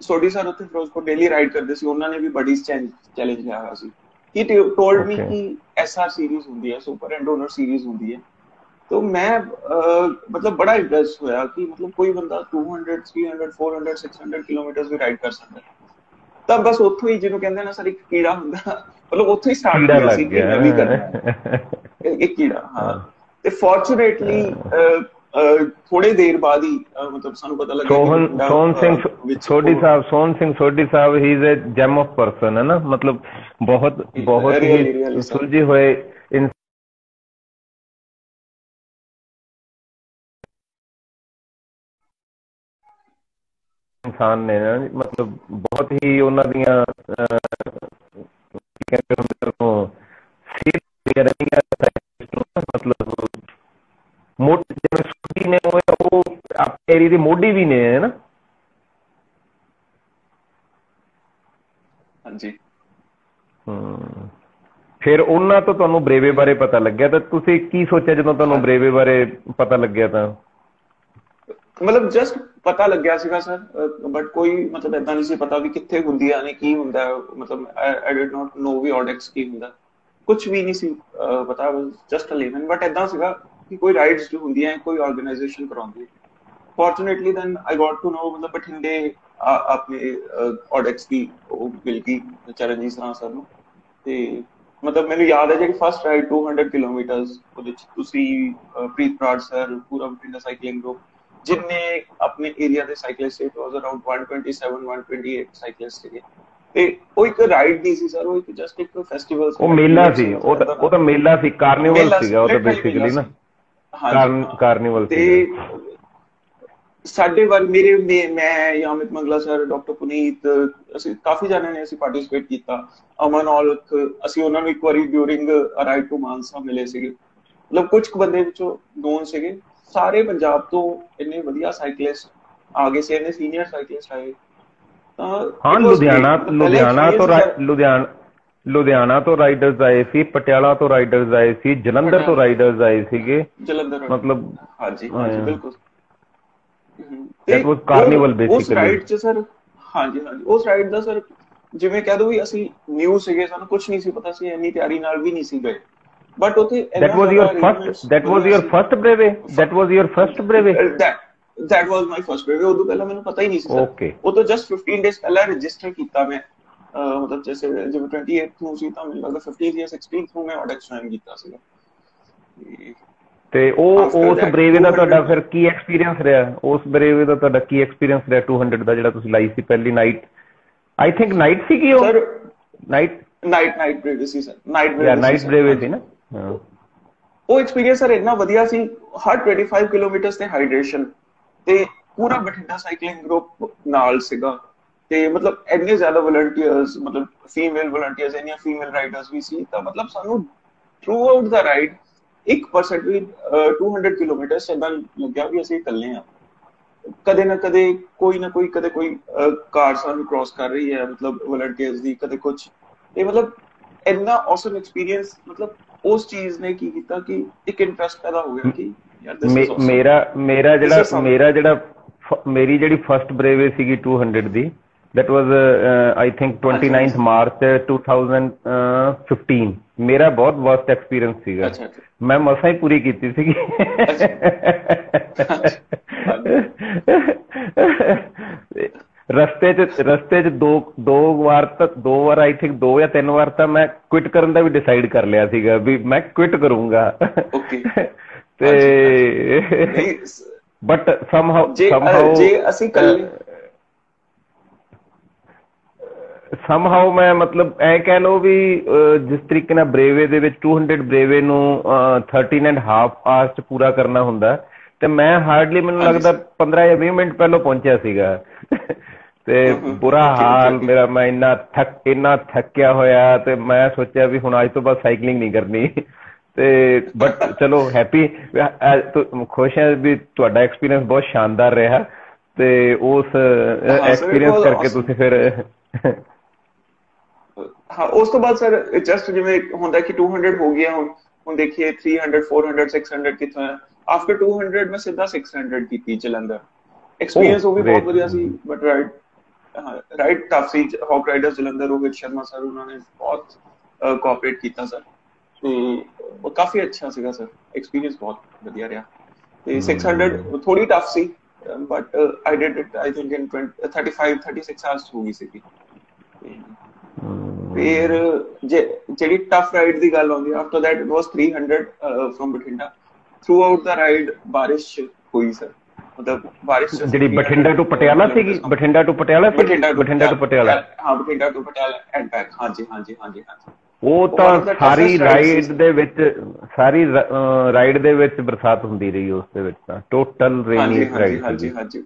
ਸੋਢੀ ਸਰ ਉੱਥੇ ਫਿਰੋਜ਼ਪੁਰ ਡੇਲੀ ਰਾਈਡ ਕਰਦੇ ਸੀ, ਉਹਨਾਂ ਨੇ ਵੀ ਬਡੀਜ਼ ਚੈਲੰਜ ਲਿਆ ਹੋਇਆ ਸੀ। He told me कि SR सीरीज ਹੁੰਦੀ ਹੈ, ਸੁਪਰ ਐਂਡ ਡੋਨਰ ਸੀਰੀਜ਼ ਹੁੰਦੀ ਹੈ। तो मैं मतलब बड़ा इंटरेस्ट होया कि मतलब कोई बंदा 200 300 400 600 किलोमीटर भी राइड कर सकता है। ਤਾਂ ਬਸ ਉੱਥੋਂ ਹੀ ਜਿਹਨੂੰ ਕਹਿੰਦੇ ਨਾ ਸਰ ਇੱਕ ਕੀੜਾ ਹੁੰਦਾ, ਮਤਲਬ ਉੱਥੋਂ ਹੀ ਸਟਾਰਟ ਹੋਇਆ ਸੀ ਕਿ ਮੈਂ ਵੀ ਕਰਨਾ ਹੈ ਇੱਕ ਕੀੜਾ। ਹਾਂ, ਤੇ ਫੋਰਚੂਨੇਟਲੀ ਥੋੜੇ ਦੇਰ ਬਾਅਦ ਹੀ ਮਤਲਬ ਸਾਨੂੰ ਪਤਾ ਲੱਗਾ ਕਿ Sohan Singh Sodhi Sahib he is a gem of person, ਹੈ ਨਾ, ਮਤਲਬ ਬਹੁਤ ਹੀ ਸੁਲਝੇ ਹੋਏ ਇਨਸਾਨ ਨੇ, ਮਤਲਬ ਬਹੁਤ ਹੀ ਉਹਨਾਂ ਦੀਆਂ ਏਰੀਏ ਦੇ ਮੋਢੀ ਵੀ ਨੇ, ਹੈ ਨਾ? ਹਾਂਜੀ। ਫਿਰ ਉਹਨਾਂ ਤੋਂ ਤੁਹਾਨੂੰ ਬਰੇਵੇ ਬਾਰੇ ਪਤਾ ਲੱਗਿਆ, ਤਾਂ ਤੁਸੀਂ ਕੀ ਸੋਚਿਆ ਜਦੋਂ ਤੁਹਾਨੂੰ ਬਰੇਵੇ ਬਾਰੇ ਪਤਾ ਲੱਗਿਆ? ਤਾਂ ਮਤਲਬ ਜਸਟ ਪਤਾ ਲੱਗਿਆ ਸੀਗਾ ਸਰ, ਬਟ ਕੋਈ ਮਤਲਬ ਏਦਾਂ ਨਹੀਂ ਸੀ ਪਤਾ ਵੀ ਕਿੱਥੇ ਹੁੰਦੀਆਂ ਨੇ, ਕੀ ਹੁੰਦਾ, ਮਤਲਬ ਆਈ ਡਿਡ ਨਾਟ ਨੋ ਵੀ ਆਰਡੈਕਸ ਕੀ ਹੁੰਦਾ, ਕੁਝ ਵੀ ਨਹੀਂ ਸੀ ਪਤਾ, ਜਸਟ ਅ ਬਟ ਏਦਾਂ ਸੀਗਾ ਕਿ ਕੋਈ ਰਾਈਡਸ ਜੋ ਹੁੰਦੀਆਂ ਕੋਈ ਆਰਗੇਨਾਈਜੇਸ਼ਨ ਕਰਾਉਂਦੀ। Fortunately then I got to know, मतलब बठिंडे आपने ऑडेक्स की मिल गई चरणजीत सरां सर ਨੂੰ। ਤੇ ਮਤਲਬ ਮੈਨੂੰ ਯਾਦ ਹੈ ਜਿਹੜੀ ਫਸਟ ਰਾਈਡ 200 ਕਿਲੋਮੀਟਰਸ, ਉਹਦੇ ਚ ਤੁਸੀਂ ਪ੍ਰੀਤ ਬਰਾੜ ਸਰ, ਪੂਰਾ ਬਠਿੰਡਾ ਸਾਈਕਲਿੰਗ ਗਰੁੱਪ, ਜਿੰਨੇ ਆਪਣੇ ਏਰੀਆ ਦੇ cyclist, it was around 127 128 cyclist ਸੀਗੇ। ਤੇ ਉਹ ਇੱਕ ਰਾਈਡ ਨਹੀਂ ਸੀ ਸਰ, ਉਹ ਇੱਕ ਜਸਟ ਇੱਕ ਫੈਸਟੀਵਲ ਸੀ, ਉਹ ਮੇਲਾ ਸੀ, ਉਹ ਤਾਂ ਮੇਲਾ ਸੀ, ਕਾਰਨੀਵਲ ਸੀਗਾ ਉਹ ਤਾਂ ਬੇਸਿਕਲੀ ਨਾ, ਕਾਰਨੀਵਲ ਤੇ ਸਾਡੇ ਵੱਲ ਮੇਰੇ ਮੈਂ ਜਾਂ ਅਮਿਤ ਮੰਗਲਾ ਸਰ, ਡਾਕਟਰ ਪੁਨੀਤ, ਅਸੀਂ ਕਾਫੀ ਜਣੇ ਨੇ ਅਸੀਂ ਪਾਰਟਿਸਿਪੇਟ ਕੀਤਾ। ਅਮਨ ਔਲਖ, ਅਸੀਂ ਉਹਨਾਂ ਨੂੰ ਇੱਕ ਵਾਰੀ ਡਿਊਰਿੰਗ ਰਾਈਡ ਟੂ ਮਾਨਸਾ ਮਿਲੇ ਸੀਗੇ। ਮਤਲਬ ਕੁਝ ਕੁ ਬੰਦੇ ਵਿੱਚੋਂ ਨੋਨ ਸੀਗੇ। ਸਾਰੇ ਪੰਜਾਬ ਤੋਂ ਇੰਨੇ ਵਧੀਆ ਸਾਈਕਲਿਸਟ ਆ ਗਏ ਸੀ, ਇੰਨੇ ਸੀਨੀਅਰ ਸਾਈਕਲਿਸਟ ਆਏ। ਹਾਂ, ਲੁਧਿਆਣਾ ਤੋਂ ਰਾਈਡਰਸ ਆਏ ਸੀ, ਪਟਿਆਲਾ ਤੋਂ ਰਾਈਡਰਸ ਆਏ ਸੀ, ਜਲੰਧਰ ਤੋਂ ਰਾਈਡਰਸ ਆਏ ਸੀਗੇ, ਮਤਲਬ ਹਾਂਜੀ ਹਾਂਜੀ ਬਿਲਕੁਲ। ਉਸ ਰਾਈਡ ਚ ਸਰ, ਹਾਂਜੀ ਹਾਂਜੀ, ਉਸ ਰਾਈਡ ਦਾ ਸਰ ਜਿਵੇਂ ਕਹਿ ਦੋ ਵੀ ਅਸੀਂ ਨਿਊ ਸੀਗੇ, ਸਾਨੂੰ ਕੁਝ ਨਹੀਂ ਸੀ ਪਤਾ, ਸੀ ਇੰਨੀ ਤਿਆਰੀ ਨਾਲ ਵੀ ਨਹੀਂ ਸੀ ਗਏ, ਬਟ ਉੱਥੇ that was your first breve? that was my first breve। ਉਦੋਂ ਪਹਿਲਾਂ ਮੈਨੂੰ ਪਤਾ ਹੀ ਨਹੀਂ ਸੀ ਸਰ, ਉਹ ਤੋਂ ਜਸਟ 15 ਡੇਜ਼ ਪਹਿਲਾਂ ਰਜਿਸਟਰ ਕੀਤਾ ਮੈਂ, ਮਤਲਬ ਜੈਸੇ ਜਿਵੇਂ 28 ਨੂੰ ਸੀ ਤਾਂ ਮੈਨੂੰ ਲੱਗਦਾ 15 ਜਾਂ 16 ਨੂੰ ਮੈਂ ਆਡੈਕਸ ਜੁਆਇਨ ਕੀਤਾ ਸੀਗਾ। ਤੇ ਉਸ ਬਰੇਵੇ ਦਾ ਤੁਹਾਡਾ ਫਿਰ ਕੀ ਐਕਸਪੀਰੀਅੰਸ ਰਿਹਾ? ਉਸ ਬਰੇਵੇ ਦਾ ਤੁਹਾਡਾ ਕੀ ਐਕਸਪੀਰੀਅੰਸ ਰਿਹਾ 200 ਦਾ, ਜਿਹੜਾ ਤੁਸੀਂ ਲਾਈ ਸੀ ਪਹਿਲੀ ਨਾਈਟ? ਆਈ ਥਿੰਕ ਨਾਈਟ ਸੀਗੀ ਉਹ, ਨਾਈਟ ਬਰੇਵੇ ਸੀ ਸਰ, ਨਾਈਟ ਬਰੇਵੇ ਸੀ ਨਾ। ਉਹ ਐਕਸਪੀਰੀਅੰਸ ਸਰ ਇੰਨਾ ਵਧੀਆ ਸੀ, ਹਰ 25 ਕਿਲੋਮੀਟਰ ਤੇ ਹਾਈਡਰੇਸ਼ਨ, ਤੇ ਪੂਰਾ ਬਠਿੰਡਾ ਸਾਈਕਲਿੰਗ ਗਰੁੱਪ ਨਾਲ ਸੀਗਾ, ਤੇ ਮਤਲਬ ਇੰਨੇ ਜ਼ਿਆਦਾ ਵਲੰਟੀਅਰਸ, ਮਤਲਬ ਫੀਮੇਲ ਵਲੰਟੀਅਰਸ, ਇੰਨੀਆਂ ਫੀਮੇਲ ਰਾਈਡਰਸ ਵੀ ਸੀ। ਤਾਂ ਮਤਲਬ ਸਾਨੂੰ ਥਰੂ ਆਊਟ ਦਾ ਰਾਈਡ 1% ਵੀ 200 ਕਿਲੋਮੀਟਰ ਏਦਾਂ ਲੱਗਿਆ ਵੀ ਅਸੀਂ ਇਕੱਲੇ ਹਾਂ। ਕਦੇ ਨਾ ਕਦੇ ਕਦੇ ਕੋਈ ਕਾਰ ਸਾਨੂੰ ਕ੍ਰਾਸ ਕਰ ਰਹੀ ਹੈ, ਮਤਲਬ ਵਲੰਟੀਅਰਸ ਦੀ, ਕਦੇ ਕੁਝ। ਇਹ ਮਤਲਬ ਇੰਨਾ ਔਸਮ ਐਕਸਪੀਰੀਅੰਸ, ਮਤਲਬ ਉਸ ਚੀਜ਼ ਨੇ ਕੀ ਕੀਤਾ ਕਿ ਇੱਕ ਇੰਟਰਸਟ ਪੈਦਾ ਹੋ ਗਿਆ ਕਿ ਯਾਰ ਮੇਰੀ ਜਿਹੜੀ ਫਸਟ ਬਰੇਵੇ ਸੀਗੀ 200 ਦੀ, that was I think 29th March 2015। ਮੇਰਾ ਬਹੁਤ ਵਰਸਟ ਐਕਸਪੀਰੀਅੰਸ ਸੀਗਾ, ਮੈਂ ਮਸਾਂ ਹੀ ਪੂਰੀ ਕੀਤੀ ਸੀਗੀ। ਰਸਤੇ ਚ ਦੋ ਵਾਰ ਆਈ ਥਿੰਕ 2 ਜਾਂ 3 ਵਾਰ ਤਾਂ ਮੈਂ ਕੁਇਟ ਕਰਨ ਦਾ ਵੀ ਡਿਸਾਈਡ ਕਰ ਲਿਆ ਸੀਗਾ ਵੀ ਮੈਂ ਕੁਇਟ ਕਰੂੰਗਾ। ਤੇ ਬਟ ਸਮਹਾਉ ਮੈਂ ਮਤਲਬ ਐ ਕਹਿ ਲਓ ਵੀ ਜਿਸ ਤਰੀਕੇ ਨਾਲ ਬਰੇਵੇ ਦੇ ਵਿੱਚ 200 ਬਰੇਵੇ ਨੂੰ 13.5 ਆਵਰਸ ਚ ਪੂਰਾ ਕਰਨਾ ਹੁੰਦਾ, ਤੇ ਮੈਂ ਹਾਰਡਲੀ ਮੈਨੂੰ ਲੱਗਦਾ 15 ਜਾਂ 20 ਮਿੰਟ ਪਹਿਲਾਂ ਪਹੁੰਚਿਆ ਸੀਗਾ। ਤੇ ਬੁਰਾ ਹਾਲ ਮੇਰਾ, ਮੈਂ ਇੰਨਾ ਥੱਕਿਆ ਹੋਇਆ, ਤੇ ਮੈਂ ਸੋਚਿਆ ਵੀ ਹੁਣ ਅੱਜ ਤੋਂ ਬਾਅਦ ਸਾਈਕਲਿੰਗ ਨਹੀਂ ਕਰਨੀ। ਤੇ ਬਟ ਚਲੋ ਹੈਪੀ, ਖੁਸ਼ ਹਾਂ ਵੀ ਤੁਹਾਡਾ ਐਕਸਪੀਰੀਅੰਸ ਬਹੁਤ ਸ਼ਾਨਦਾਰ ਰਿਹਾ, ਤੇ ਉਸ ਐਕਸਪੀਰੀਅੰਸ ਕਰਕੇ ਤੁਸੀਂ ਫਿਰ ਹਾਂ ਉਸ ਤੋਂ ਬਾਅਦ ਸਰ ਜਸਟ ਜਿਵੇਂ ਹੁੰਦਾ ਕਿ 200 ਹੋ ਗਿਆ, ਹੁਣ ਦੇਖੀਏ 300 400 600 ਕਿੱਥੋਂ ਹੈ। ਆਫਟਰ 200 ਮੈਂ ਸਿੱਧਾ 600 ਕੀਤੀ ਜਲੰਧਰ। ਐਕਸਪੀਰੀਅੰਸ ਉਹ ਵੀ ਬਹੁਤ ਵਧੀਆ ਸੀ, ਬਟ ਰਾਈਡ ਟਫ ਸੀ। Hawk riders Jalandhar, Rohit Sharma sir, ਉਹਨਾਂ ਨੇ ਬਹੁਤ ਕੋਆਪਰੇਟ ਕੀਤਾ ਸਰ, ਤੇ ਉਹ ਕਾਫੀ ਅੱਛਾ ਸੀਗਾ ਸਰ, ਐਕਸਪੀਰੀਅੰਸ ਬਹੁਤ ਵਧੀਆ ਰਿਹਾ। ਤੇ 600 ਥੋੜੀ tough C, but I did it I think in 35 36 hours ਹੋ ਗਈ ਸੀਗੀ। ਫਿਰ ਜਿਹੜੀ ਟਫ ਰਾਈਡ ਦੀ ਗੱਲ ਆਉਂਦੀ, after that it was 300 from Bathinda. Through out the ride ਬਾਰਿਸ਼ ਹੋਈ ਸਰ, ਮਤਲਬ ਬਾਰਿਸ਼ ਜਿਹੜੀ ਬਠਿੰਡਾ ਟੂ ਪਟਿਆਲਾ ਸੀਗੀ, Bathinda to Patiala and back. ਹਾਂਜੀ ਹਾਂਜੀ ਹਾਂਜੀ ਹਾਂਜੀ। ਉਹ ਤਾਂ ਸਾਰੀ ਰਾਈਡ ਦੇ ਵਿੱਚ ਬਰਸਾਤ ਹੁੰਦੀ ਰਹੀ, ਉਸ ਦੇ ਵਿੱਚ ਤਾਂ ਟੋਟਲ ਰੇਨੀ ਰਾਈਡ। ਹਾਂਜੀ ਹਾਂਜੀ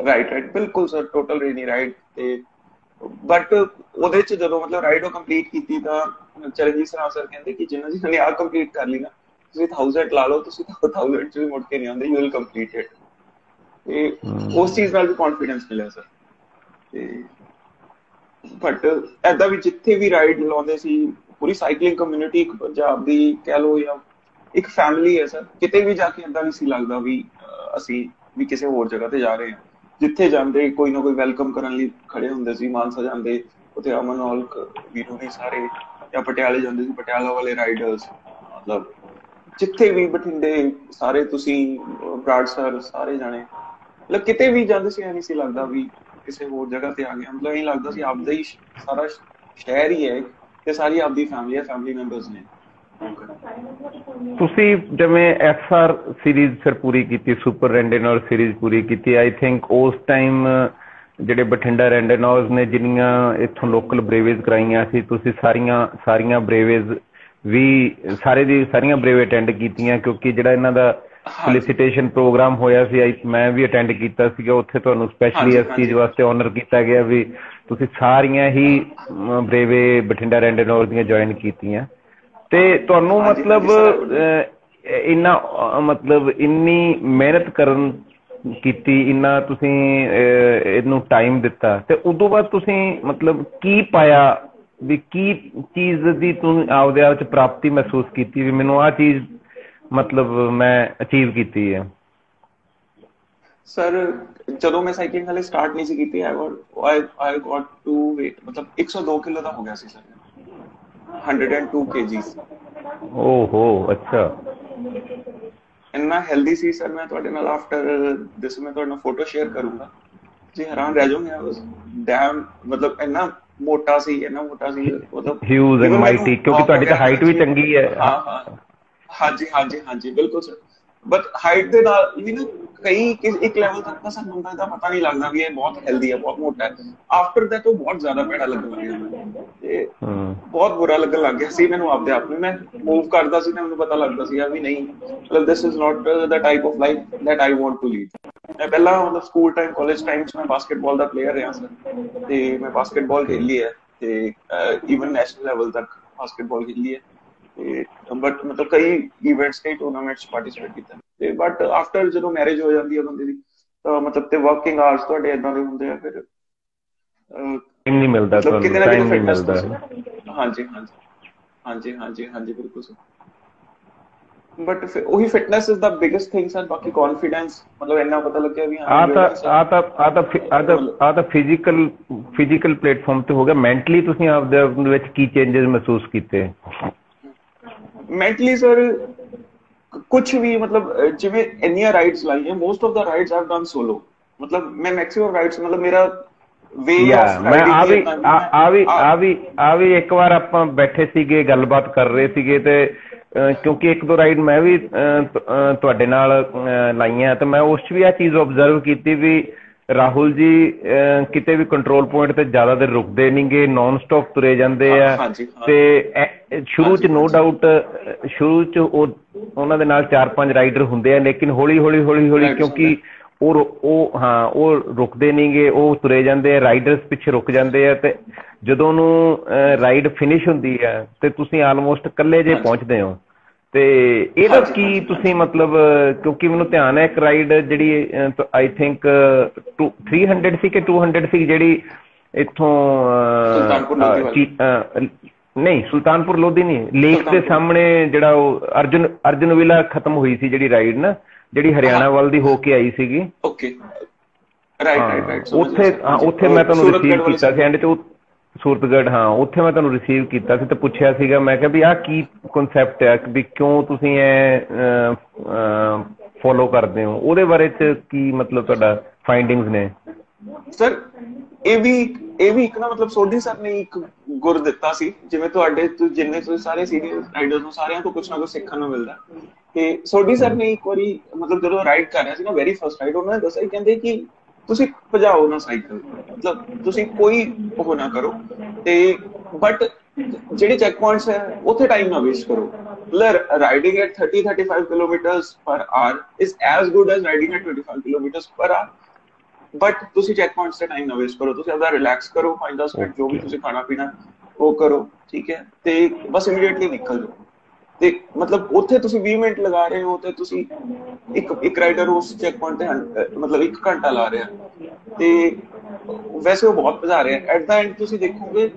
ਰਾਈਟ ਬਿਲਕੁਲ ਸਰ, ਟੋਟਲ ਰੇਨੀ ਰਾਈਡ। ਤੇ ਬਟ ਉਹਦੇ ਚ ਜਦੋਂ ਮਤਲਬ ਰਾਈਡ ਉਹ ਕੰਪਲੀਟ ਕੀਤੀ, ਤਾਂ ਚਰਨਜੀਤ ਸਰ ਕਹਿੰਦੇ ਕਿ ਜਿਹਨਾਂ ਨੇ ਆਹ ਕੰਪਲੀਟ ਕਰ ਲਈ ਨਾ, ਤੁਸੀਂ 1000 ਲਾ ਲਓ, ਤੁਸੀਂ 1000 ਚ ਵੀ ਮੁੜ ਕੇ ਨਹੀਂ ਆਉਂਦੇ, ਯੂ ਵਿਲ ਕੰਪਲੀਟ ਇਟ। ਤੇ ਉਸ ਚੀਜ਼ ਨਾਲ ਵੀ ਕੌਨਫੀਡੈਂਸ ਮਿਲਿਆ ਸਰ। ਤੇ ਬਟ ਏਦਾਂ ਵੀ ਜਿੱਥੇ ਵੀ ਰਾਈਡ ਲਾਉਂਦੇ ਸੀ, ਪੂਰੀ ਸਾਈਕਲਿੰਗ ਕਮਿਊਨਿਟੀ ਇੱਕ ਪੰਜਾਬ ਦੀ ਕਹਿ ਲਓ ਜਾਂ ਇੱਕ ਫੈਮਿਲੀ ਹੈ ਸਰ। ਕਿਤੇ ਵੀ ਜਾ ਕੇ ਏਦਾਂ ਨਹੀਂ ਸੀ ਲੱਗਦਾ ਵੀ ਅਸੀਂ ਵੀ ਕਿਸੇ ਹੋਰ ਜਗ੍ਹਾ ਤੇ ਜਾ ਰਹੇ ਹਾਂ। ਜਿੱਥੇ ਜਾਂਦੇ ਕੋਈ ਨਾ ਕੋਈ ਵੈਲਕਮ ਕਰਨ ਲਈ ਖੜੇ ਹੁੰਦੇ ਸੀ। ਮਾਨਸਾ ਜਾਂਦੇ ਉੱਥੇ ਅਮਨ ਔਲਖ ਵੀਰੂ ਵੀ ਸਾਰੇ, ਜਾਂ ਪਟਿਆਲੇ ਜਾਂਦੇ ਸੀ ਪਟਿਆਲਾ ਵਾਲੇ ਰਾਈਡਰਸ, ਮਤਲਬ ਜਿੱਥੇ ਵੀ ਬਠਿੰਡੇ ਸਾਰੇ, ਤੁਸੀਂ ਬਰਾੜ ਸਰ ਸਾਰੇ ਜਾਣੇ, ਮਤਲਬ ਕਿਤੇ ਵੀ ਜਾਂਦੇ ਸੀ ਐ ਨਹੀਂ ਸੀ ਲੱਗਦਾ ਵੀ ਕਿਸੇ ਹੋਰ ਜਗ੍ਹਾ ਤੇ ਆ ਗਿਆ। ਮਤਲਬ ਇਹ ਲੱਗਦਾ ਸੀ ਆਪਦਾ ਹੀ ਸਾਰਾ ਸ਼ਹਿਰ ਹੀ ਹੈ ਤੇ ਸਾਰੀ ਆਪਦੀ ਫੈਮਿਲੀ ਹੈ, ਫੈਮਿਲੀ ਮੈਂਬਰਸ ਨੇ। ਤੁਸੀਂ ਜਿਵੇਂ SR ਸੀਰੀਜ਼ ਫਿਰ ਪੂਰੀ ਕੀਤੀ, ਸੁਪਰ ਰੈਂਡੇਨੌਰ ਸੀਰੀਜ਼ ਪੂਰੀ ਕੀਤੀ, ਆਈ ਥਿੰਕ ਉਸ ਟਾਈਮ ਜਿਹੜੇ ਬਠਿੰਡਾ ਰੈਂਡੇਨੌਰਸ ਨੇ ਜਿੰਨੀਆਂ ਇੱਥੋਂ ਲੋਕਲ ਬਰੇਵੇਜ਼ ਕਰਾਈਆਂ ਸੀ, ਤੁਸੀਂ ਸਾਰੀਆਂ ਬਰੇਵੇਜ਼ ਵੀ ਸਾਰੀਆਂ ਬਰੇਵੇ ਅਟੈਂਡ ਕੀਤੀਆਂ, ਕਿਉਂਕਿ ਜਿਹੜਾ ਇਹਨਾਂ ਦਾ ਫੈਲੀਸੀਟੇਸ਼ਨ ਪ੍ਰੋਗਰਾਮ ਹੋਇਆ ਸੀ ਮੈਂ ਵੀ ਅਟੈਂਡ ਕੀਤਾ ਸੀਗਾ। ਉੱਥੇ ਤੁਹਾਨੂੰ ਸਪੈਸ਼ਲੀ ਇਸ ਚੀਜ਼ ਵਾਸਤੇ ਆਨਰ ਕੀਤਾ ਗਿਆ ਵੀ ਤੁਸੀਂ ਸਾਰੀਆਂ ਹੀ ਬਰੇਵੇ ਬਠਿੰਡਾ ਰੈਂਡੇਨੌਰ ਦੀਆਂ ਜੁਆਇਨ ਕੀਤੀਆਂ। ਤੇ ਤੁਹਾਨੂੰ ਮਤਲਬ ਇੰਨੀ ਮਿਹਨਤ ਕਰਨ ਕੀਤੀ, ਇੰਨਾ ਤੁਸੀਂ ਇਹਨੂੰ ਟਾਈਮ ਦਿੱਤਾ, ਤੇ ਉਦੋਂ ਬਾਅਦ ਤੁਸੀਂ ਮਤਲਬ ਕੀ ਪਾਇਆ ਵੀ ਕੀ ਚੀਜ਼ ਦੀ ਤੁਸੀਂ ਆਪਦੇ ਆਪ 'ਚ ਪ੍ਰਾਪਤੀ ਮਹਿਸੂਸ ਕੀਤੀ ਵੀ ਮੈਨੂੰ ਆਹ ਚੀਜ਼ ਮਤਲਬ ਮੈਂ ਅਚੀਵ ਕੀਤੀ ਹੈ? ਸਰ ਜਦੋਂ ਮੈਂ ਸਾਈਕਲਿੰਗ ਹਾਲੇ ਸਟਾਰਟ ਨਹੀਂ ਸੀ ਕੀਤੀ, I got to weight ਮਤਲਬ 102 ਕਿਲੋ ਦਾ ਹੋ ਗਿਆ ਸੀ ਸਰ, 102 kgs। ਓਹੋ, ਅੱਛਾ। ਇੰਨਾ ਹੈਲਦੀ ਸੀ ਸਰ। ਮੈਂ ਤੁਹਾਡੇ ਨਾਲ ਆਫਟਰ ਦਿਸ ਮੈਂ ਤੁਹਾਡੇ ਨਾਲ ਫੋਟੋ ਸ਼ੇਅਰ ਕਰੂੰਗਾ, ਤੁਸੀਂ ਹੈਰਾਨ ਰਹਿ ਜਾਓਗੇ। ਡੈਮ ਮਤਲਬ ਇੰਨਾ ਮੋਟਾ ਸੀ ਮਤਲਬ ਹਿਊਜ ਐਂਡ ਮਾਈਟੀ, ਕਿਉਂਕਿ ਤੁਹਾਡੀ ਤਾਂ ਹਾਈਟ ਵੀ ਚੰਗੀ ਹੈ। ਹਾਂਜੀ ਬਿਲਕੁਲ ਸਰ। ਬਟ ਹਾਈਟ ਦੇ ਨਾਲ ਵੀ ਨਾ ਇੱਕ ਲੈਵਲ ਤੱਕ ਤਾਂ ਸਾਨੂੰ ਇਹਦਾ ਪਤਾ ਨਹੀਂ ਲੱਗਦਾ ਵੀ ਇਹ ਬਹੁਤ ਹੈਲਦੀ ਹੈ, ਬਹੁਤ ਮੋਟਾ ਹੈ। ਆਫਟਰ ਦੈਟ ਉਹ ਬਹੁਤ ਜ਼ਿਆਦਾ ਭੈੜਾ ਲੱਗਣ ਲੱਗ ਗਿਆ ਤੇ ਬਹੁਤ ਬੁਰਾ ਲੱਗਣ ਲੱਗ ਗਿਆ ਸੀ ਮੈਨੂੰ ਆਪਦੇ ਆਪ ਨੂੰ। ਮੈਂ ਮੂਵ ਕਰਦਾ ਸੀ ਤਾਂ ਮੈਨੂੰ ਪਤਾ ਲੱਗਦਾ ਸੀ ਵੀ ਨਹੀਂ, ਮਤਲਬ this is not the type of life that I want to lead. ਮੈਂ ਪਹਿਲਾਂ ਮਤਲਬ ਸਕੂਲ ਟਾਈਮ, ਕਾਲਜ ਟਾਈਮ 'ਚ ਮੈਂ ਬਾਸਕਟਬਾਲ ਦਾ ਪਲੇਅਰ ਰਿਹਾ ਸਰ, ਤੇ ਮੈਂ ਬਾਸਕਟਬਾਲ ਖੇਲੀ ਹੈ ਤੇ ਈਵਨ ਨੈਸ਼ਨਲ ਲੈਵਲ ਤੱਕ ਬਾਸਕਟਬਾਲ ਖੇਲੀ ਹੈ। ਤੇ ਬਟ ਮਤਲਬ ਕਈ ਇਵੈਂਟਸ, ਕਈ ਟੂਰਨਾਮੈਂਟਸ ਪਾਰਟਿਸਿਪੇਟ ਕੀਤਾ ਤੇ ਬਟ ਆਫਟਰ ਜਦੋਂ ਮੈਰਿਜ ਹੋ ਜਾਂਦੀ ਹੈ ਬੰਦੇ ਦੀ ਤਾਂ ਮਤਲਬ ਤੇ ਵਰਕਿੰਗ ਆਵਰਸ ਤੁਹਾਡੇ ਏਦਾਂ ਦੇ ਹੁੰਦੇ ਆ, ਫਿਰ ਟਾਈਮ ਨਹੀਂ ਮਿਲਦਾ, ਮਤਲਬ ਕਿਤੇ ਨਾ ਟਾਈਮ ਕਿਤੇ ਨਹੀਂ ਫਿਟਨੈਸ ਮਿਲਦਾ। ਹਾਂਜੀ ਬਿਲਕੁਲ ਸਰ। ਬਟ ਉਹੀ fitness is the biggest thing sir. ਬਾਕੀ ਕੌਨਫੀਡੈਂਸ ਮਤਲਬ ਇੰਨਾ ਪਤਾ ਲੱਗਿਆ ਵੀ ਆ ਤਾਂ ਫਿਜ਼ੀਕਲ ਪਲੇਟਫਾਰਮ ਤੇ ਹੋ ਗਿਆ। ਮੈਂਟਲੀ ਤੁਸੀਂ ਆਪਦੇ ਵਿੱਚ ਕੀ ਚੇਂਜਸ ਮਹਿਸੂਸ ਕੀਤੇ? ਮੈਂਟਲੀ ਸਰ ਕੁਛ ਵੀ, ਮਤਲਬ ਜਿਵੇਂ ਇੰਨੀਆਂ ਰਾਈਡਸ ਲਾਈਆਂ, most of the rides I've done solo. ਮਤਲਬ ਮੈਂ ਮੈਕਸਿਮਮ ਰਾਈਡਸ, ਮਤਲਬ ਮੇਰਾ ਵੇ ਆਫ ਰਾਈਡਿੰਗ ਵੀ ਇੱਕ ਵਾਰ ਆਪਾਂ ਬੈਠੇ ਸੀਗੇ, ਗੱਲਬਾਤ ਕਰ ਰਹੇ ਸੀਗੇ, ਤੇ ਕਿਉਂਕਿ ਇੱਕ ਦੋ ਰਾਈਡ ਮੈਂ ਵੀ ਤੁਹਾਡੇ ਨਾਲ ਲਾਈਆਂ, ਤੇ ਮੈਂ ਉਸ 'ਚ ਵੀ ਆਹ ਚੀਜ਼ ਓਬਜ਼ਰਵ ਕੀਤੀ ਵੀ ਰਾਹੁਲ ਜੀ ਕਿਤੇ ਵੀ ਕੰਟਰੋਲ ਪੁਆਇੰਟ ਤੇ ਜ਼ਿਆਦਾ ਦੇਰ ਰੁਕਦੇ ਨਹੀਂ ਗੇ, ਨੋਨ ਸਟਾਪ ਤੁਰੇ ਜਾਂਦੇ ਆ। ਤੇ ਸ਼ੁਰੂ 'ਚ ਨੋ ਡਾਊਟ ਸ਼ੁਰੂ 'ਚ ਉਹਨਾਂ ਦੇ ਨਾਲ 4-5 ਰਾਈਡਰ ਹੁੰਦੇ ਆ, ਲੇਕਿਨ ਹੌਲੀ ਹੌਲੀ ਕਿਉਂਕਿ ਉਹ ਰੁਕਦੇ ਨਹੀਂ ਗੇ, ਉਹ ਤੁਰੇ ਜਾਂਦੇ ਆ, ਰਾਈਡਰਸ ਪਿੱਛੇ ਰੁਕ ਜਾਂਦੇ ਆ, ਤੇ ਜਦੋਂ ਉਹਨੂੰ ਰਾਈਡ ਫਿਨਿਸ਼ ਹੁੰਦੀ ਹੈ ਤੇ ਤੁਸੀਂ ਆਲਮੋਸਟ ਇਕੱਲੇ ਜੇ ਪਹੁੰਚਦੇ ਹੋ। ਤੇ ਇਹਦਾ ਕੀ ਤੁਸੀਂ ਮਤਲਬ, ਕਿਉਂਕਿ ਮੈਨੂੰ ਧਿਆਨ ਹੈ ਇੱਕ ਰਾਈਡ ਜਿਹੜੀ ਆਈ ਥਿੰਕ 300 ਸੀ ਕਿ 200 ਸੀ, ਜਿਹੜੀ ਇੱਥੋਂ ਨਹੀਂ ਸੁਲਤਾਨਪੁਰ ਲੋਧੀ ਨਹੀਂ, ਲੇਕ ਦੇ ਸਾਹਮਣੇ ਜਿਹੜਾ ਉਹ ਅਰਜੁਨ ਵਿਲਾ ਖਤਮ ਹੋਈ ਸੀ ਜਿਹੜੀ ਰਾਈਡ ਨਾ, ਜਿਹੜੀ ਹਰਿਆਣਾ ਵੱਲ ਦੀ ਹੋ ਕੇ ਆਈ ਸੀਗੀ। ਉੱਥੇ ਮੈਂ ਤੁਹਾਨੂੰ ਰਿਸੀਵ ਕੀਤਾ ਸੀ ਐਂਡ 'ਚ, ਸੂਰਤਗੜ੍ਹ। ਹਾਂ, ਉੱਥੇ ਮੈਂ ਤੁਹਾਨੂੰ ਰਿਸੀਵ ਕੀਤਾ ਸੀ ਤੇ ਪੁੱਛਿਆ ਸੀਗਾ, ਮੈਂ ਕਿਹਾ ਵੀ ਆਹ ਕੀ ਕਨਸੈਪਟ ਹੈ ਵੀ ਕਿਉਂ ਤੁਸੀਂ ਇਹ ਫੋਲੋ ਕਰਦੇ ਹੋ? ਉਹਦੇ ਬਾਰੇ 'ਚ ਕੀ ਮਤਲਬ ਤੁਹਾਡਾ ਫਾਈਂਡਿੰਗਸ ਨੇ? ਸਰ ਇਹ ਵੀ ਇੱਕ ਨਾ ਮਤਲਬ ਸੋਢੀ ਸਰ ਨੇ ਇੱਕ ਗੁਰ ਦਿੱਤਾ ਸੀ, ਜਿਵੇਂ ਤੁਹਾਡੇ ਜਿੰਨੇ ਤੁਸੀਂ ਸਾਰੇ ਸੀਨੀਅਰ ਰਾਈਡਰਸ ਨੂੰ ਸਾਰਿਆਂ ਤੋਂ ਕੁਛ ਨਾ ਕੁਛ ਸਿੱਖਣ ਨੂੰ ਮਿਲਦਾ। ਤੇ ਸੋਢੀ ਸਰ ਨੇ ਇੱਕ ਵਾਰੀ ਮਤਲਬ ਜਦੋਂ ਰਾਈਡ ਕਰ ਰਿਹਾ ਸੀ ਨਾ, ਵੈਰੀ ਫਸਟ ਰਾਈਡ, ਉਹਨਾਂ ਨੇ ਦੱਸਿਆ, ਕਹਿੰਦੇ ਕਿ ਤੁਸੀਂ ਭਜਾਓ ਨਾ ਸਾਈਕਲ, ਮਤਲਬ ਤੁਸੀਂ ਕੋਈ ਉਹ ਨਾ ਕਰੋ, ਤੇ ਬਟ ਜਿਹੜੇ ਚੈੱਕ ਪੁਆਇੰਟਸ ਹੈ ਉੱਥੇ ਟਾਈਮ ਨਾ ਵੇਸਟ ਕਰੋ। Riding at 30-35 kilometres per hour is as good as riding at 25 kilometres per hour, but ਤੁਸੀਂ ਚੈੱਕ ਪੁਆਇੰਟਸ ਤੇ ਟਾਈਮ ਨਾ ਵੇਸਟ ਕਰੋ। ਤੁਸੀਂ ਆਪਦਾ ਰਿਲੈਕਸ ਕਰੋ, 5-10 ਮਿੰਟ ਜੋ ਵੀ ਤੁਸੀਂ ਖਾਣਾ ਪੀਣਾ ਉਹ ਕਰੋ, ਠੀਕ ਹੈ, ਤੇ ਬਸ ਇਮੀਡੀਏਟਲੀ ਨਿਕਲ ਜਾਓ। ਤੇ ਮਤਲਬ ਉੱਥੇ ਤੁਸੀਂ 20 ਮਿੰਟ ਲਗਾ ਰਹੇ ਹੋ ਤੇ ਤੁਸੀਂ ਇੱਕ ਰਾਈਡਰ ਉਸ ਚੈੱਕ ਪੁਆਇੰਟ ਤੇ ਮਤਲਬ 1 ਘੰਟਾ ਲਾ ਰਿਹਾ ਤੇ ਵੈਸੇ ਉਹ ਬਹੁਤ ਭਜਾ ਰਿਹਾ। ਐਟ ਦਾ ਐਂਡ ਤੁਸੀਂ ਦੇਖੋਗੇ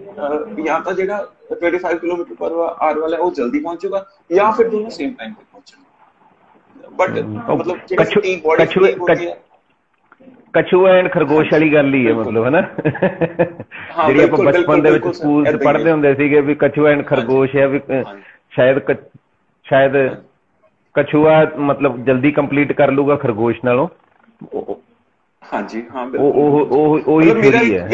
ਜਾਂ ਤਾਂ ਜਿਹੜਾ 25 ਕਿਲੋਮੀਟਰ ਪਰ ਆਰ ਵਾਲਾ ਉਹ ਜਲਦੀ ਪਹੁੰਚੂਗਾ ਜਾਂ ਫਿਰ ਦੋਨੋਂ ਸੇਮ ਟਾਈਮ ਤੇ ਪਹੁੰਚਣਗੇ। ਬਟ ਮਤਲਬ ਜਿਹੜੀ ਫਟੀਗ ਬੋਡੀ ਫਟੀਗ ਹੁੰਦੀ ਹੈ ਕਛੂਆ ਐਂਡ ਖਰਗੋਸ਼ ਵਾਲੀ ਗੱਲ ਹੀ ਹੈ ਮਤਲਬ, ਹਨਾ ਜਿਹੜੀ ਆਪਾਂ ਬਚਪਨ ਦੇ ਵਿੱਚ ਸਕੂਲ ਚ ਪੜ੍ਹਦੇ ਹੁੰਦੇ ਸੀਗੇ ਵੀ ਕਛੂਆ ਐਂਡ ਖਰਗੋਸ਼ ਹੈ ਵੀ ਸ਼ਾਇਦ ਕਛੂਆ ਮਤਲਬ ਜਲਦੀ ਕੰਪਲੀਟ ਕਰ ਲੂਗਾ ਖਰਗੋਸ਼ ਨਾਲੋਂ। ਹਾਂਜੀ ਹਾਂ ਉਹੀ ਥਿਊਰੀ ਹੈ।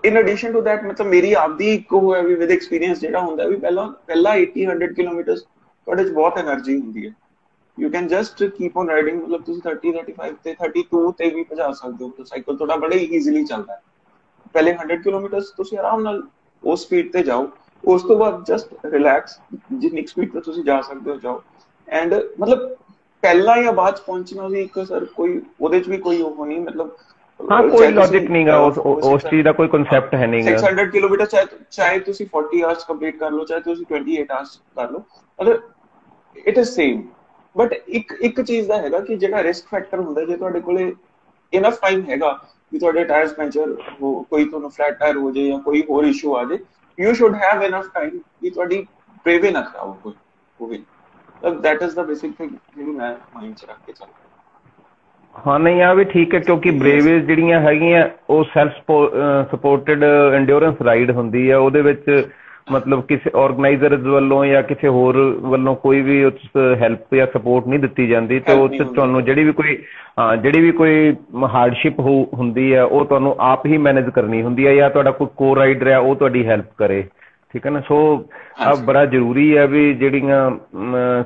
ਇਨ ਐਡੀਸ਼ਨ ਟੂ ਦੈਟ ਮਤਲਬ ਮੇਰੀ ਆਪਦੀ ਇੱਕ ਉਹ ਹੈ ਵੀ ਵਿਦ ਐਕਸਪੀਰੀਅੰਸ ਜਿਹੜਾ ਹੁੰਦਾ ਵੀ ਪਹਿਲਾਂ 80-100 ਕਿਲੋਮੀਟਰ ਤੁਹਾਡੇ ਚ ਬਹੁਤ એનર્ਜੀ ਹੁੰਦੀ ਹੈ। You can just keep on riding, ਮਤਲਬ ਤੁਸੀਂ 30-35 ਤੇ 32 ਤੇ ਵੀ ਭਜਾ ਸਕਦੇ ਹੋ। ਸਾਈਕਲ ਤੁਹਾਡਾ ਬੜੇ ਈਜ਼ੀਲੀ ਚੱਲਦਾ ਹੈ। ਪਹਿਲੇ 100 ਕਿਲੋਮੀਟਰ ਤੁਸੀਂ ਆਰਾਮ ਨਾਲ ਉਸ ਸਪੀਡ ਤੇ ਜਾਓ, ਉਸ ਤੋਂ ਬਾਅਦ ਜਸਟ ਰਿਲੈਕਸ, ਜਿੰਨੀ ਸਪੀਡ ਤੇ ਤੁਸੀਂ ਜਾ ਸਕਦੇ ਹੋ ਜਾਓ। ਐਂਡ ਮਤਲਬ ਪਹਿਲਾਂ ਜਾਂ ਬਾਅਦ ਚ ਪਹੁੰਚਣਾ ਵੀ ਇੱਕ ਸਰ ਕੋਈ ਉਹਦੇ ਚ ਵੀ ਕੋਈ ਉਹ ਨਹੀਂ, ਮਤਲਬ ਹਾਂ ਕੋਈ ਲੌਜਿਕ ਨਹੀਂਗਾ ਉਸ ਚੀਜ਼ ਦਾ, ਕੋਈ ਕਨਸੈਪਟ ਹੈ ਨਹੀਂਗਾ। 600 ਕਿਲੋਮੀਟਰ ਚਾਹੇ ਤੁਸੀਂ 40 ਆਵਰਸ ਕੰਪਲੀਟ ਕਰ ਲਓ, ਚਾਹੇ ਤੁਸੀਂ 28 ਆਵਰਸ ਕਰ ਲਓ, ਮਤਲਬ ਇਟ ਇਜ਼ ਸੇਮ। ਬਟ ਇੱਕ ਚੀਜ਼ ਦਾ ਹੈਗਾ ਕਿ ਜਿਹੜਾ ਰਿਸਕ ਫੈਕਟਰ ਹੁੰਦਾ, ਜੇ ਤੁਹਾਡੇ ਕੋਲੇ ਇਨਫ ਟਾਈਮ ਹੈਗਾ ਵੀ ਤੁਹਾਡੇ ਟਾਇਰਸ ਪੈਂਚਰ ਹੋ, ਕੋਈ ਤੁਹਾਨੂੰ ਫਲੈਟ ਟਾਇਰ ਹੋ ਜਾਏ ਜਾਂ ਕੋਈ ਹੋਰ ਇਸ਼ੂ ਆ ਜਾਏ, you should have enough time ਕਿ ਤੁਹਾਡੀ ਬ੍ਰੇਵੇ ਨਾ ਖਰਾਬ ਹੋਵੇ। That is the basic thing ਜਿਹੜੀ ਮੈਂ ਮਾਈਂਡ ਚ ਰੱਖ ਕੇ ਚੱਲਦਾ। ਹਾਂ ਨਹੀਂ ਆ ਵੀ ਠੀਕ ਹੈ, ਕਿਉਂਕਿ ਬ੍ਰੇਵੇਜ਼ ਜਿਹੜੀਆਂ ਹੈਗੀਆਂ ਉਹ ਸੈਲਫ ਸਪੋਰਟਡ ਇੰਡਿਓਰੈਂਸ ਰਾਈਡ ਹੁੰਦੀ ਹੈ। ਉਹਦੇ ਵਿੱਚ ਮਤਲਬ ਕਿਸੇ ਔਰਗਨਾਈਜ਼ਰਸ ਵੱਲੋਂ ਜਾਂ ਕਿਸੇ ਹੋਰ ਵੱਲੋਂ ਕੋਈ ਵੀ ਉਸ ਹੈਲਪ ਜਾਂ ਸਪੋਰਟ ਨਹੀਂ ਦਿੱਤੀ ਜਾਂਦੀ, ਤੇ ਉਸ ਤੁਹਾਨੂੰ ਜਿਹੜੀ ਵੀ ਕੋਈ ਹਾਰਡਸ਼ਿਪ ਹੁੰਦੀ ਹੈ ਉਹ ਤੁਹਾਨੂੰ ਆਪ ਹੀ ਮੈਨੇਜ ਕਰਨੀ ਹੁੰਦੀ ਹੈ, ਜਾਂ ਤੁਹਾਡਾ ਕੋਈ ਕੋ ਰਾਈਡਰ ਹੈ ਉਹ ਤੁਹਾਡੀ ਹੈਲਪ ਕਰੇ। ਠੀਕ ਹੈ ਨਾ। ਸੋ ਆ ਬੜਾ ਜ਼ਰੂਰੀ ਹੈ ਵੀ ਜਿਹੜੀਆਂ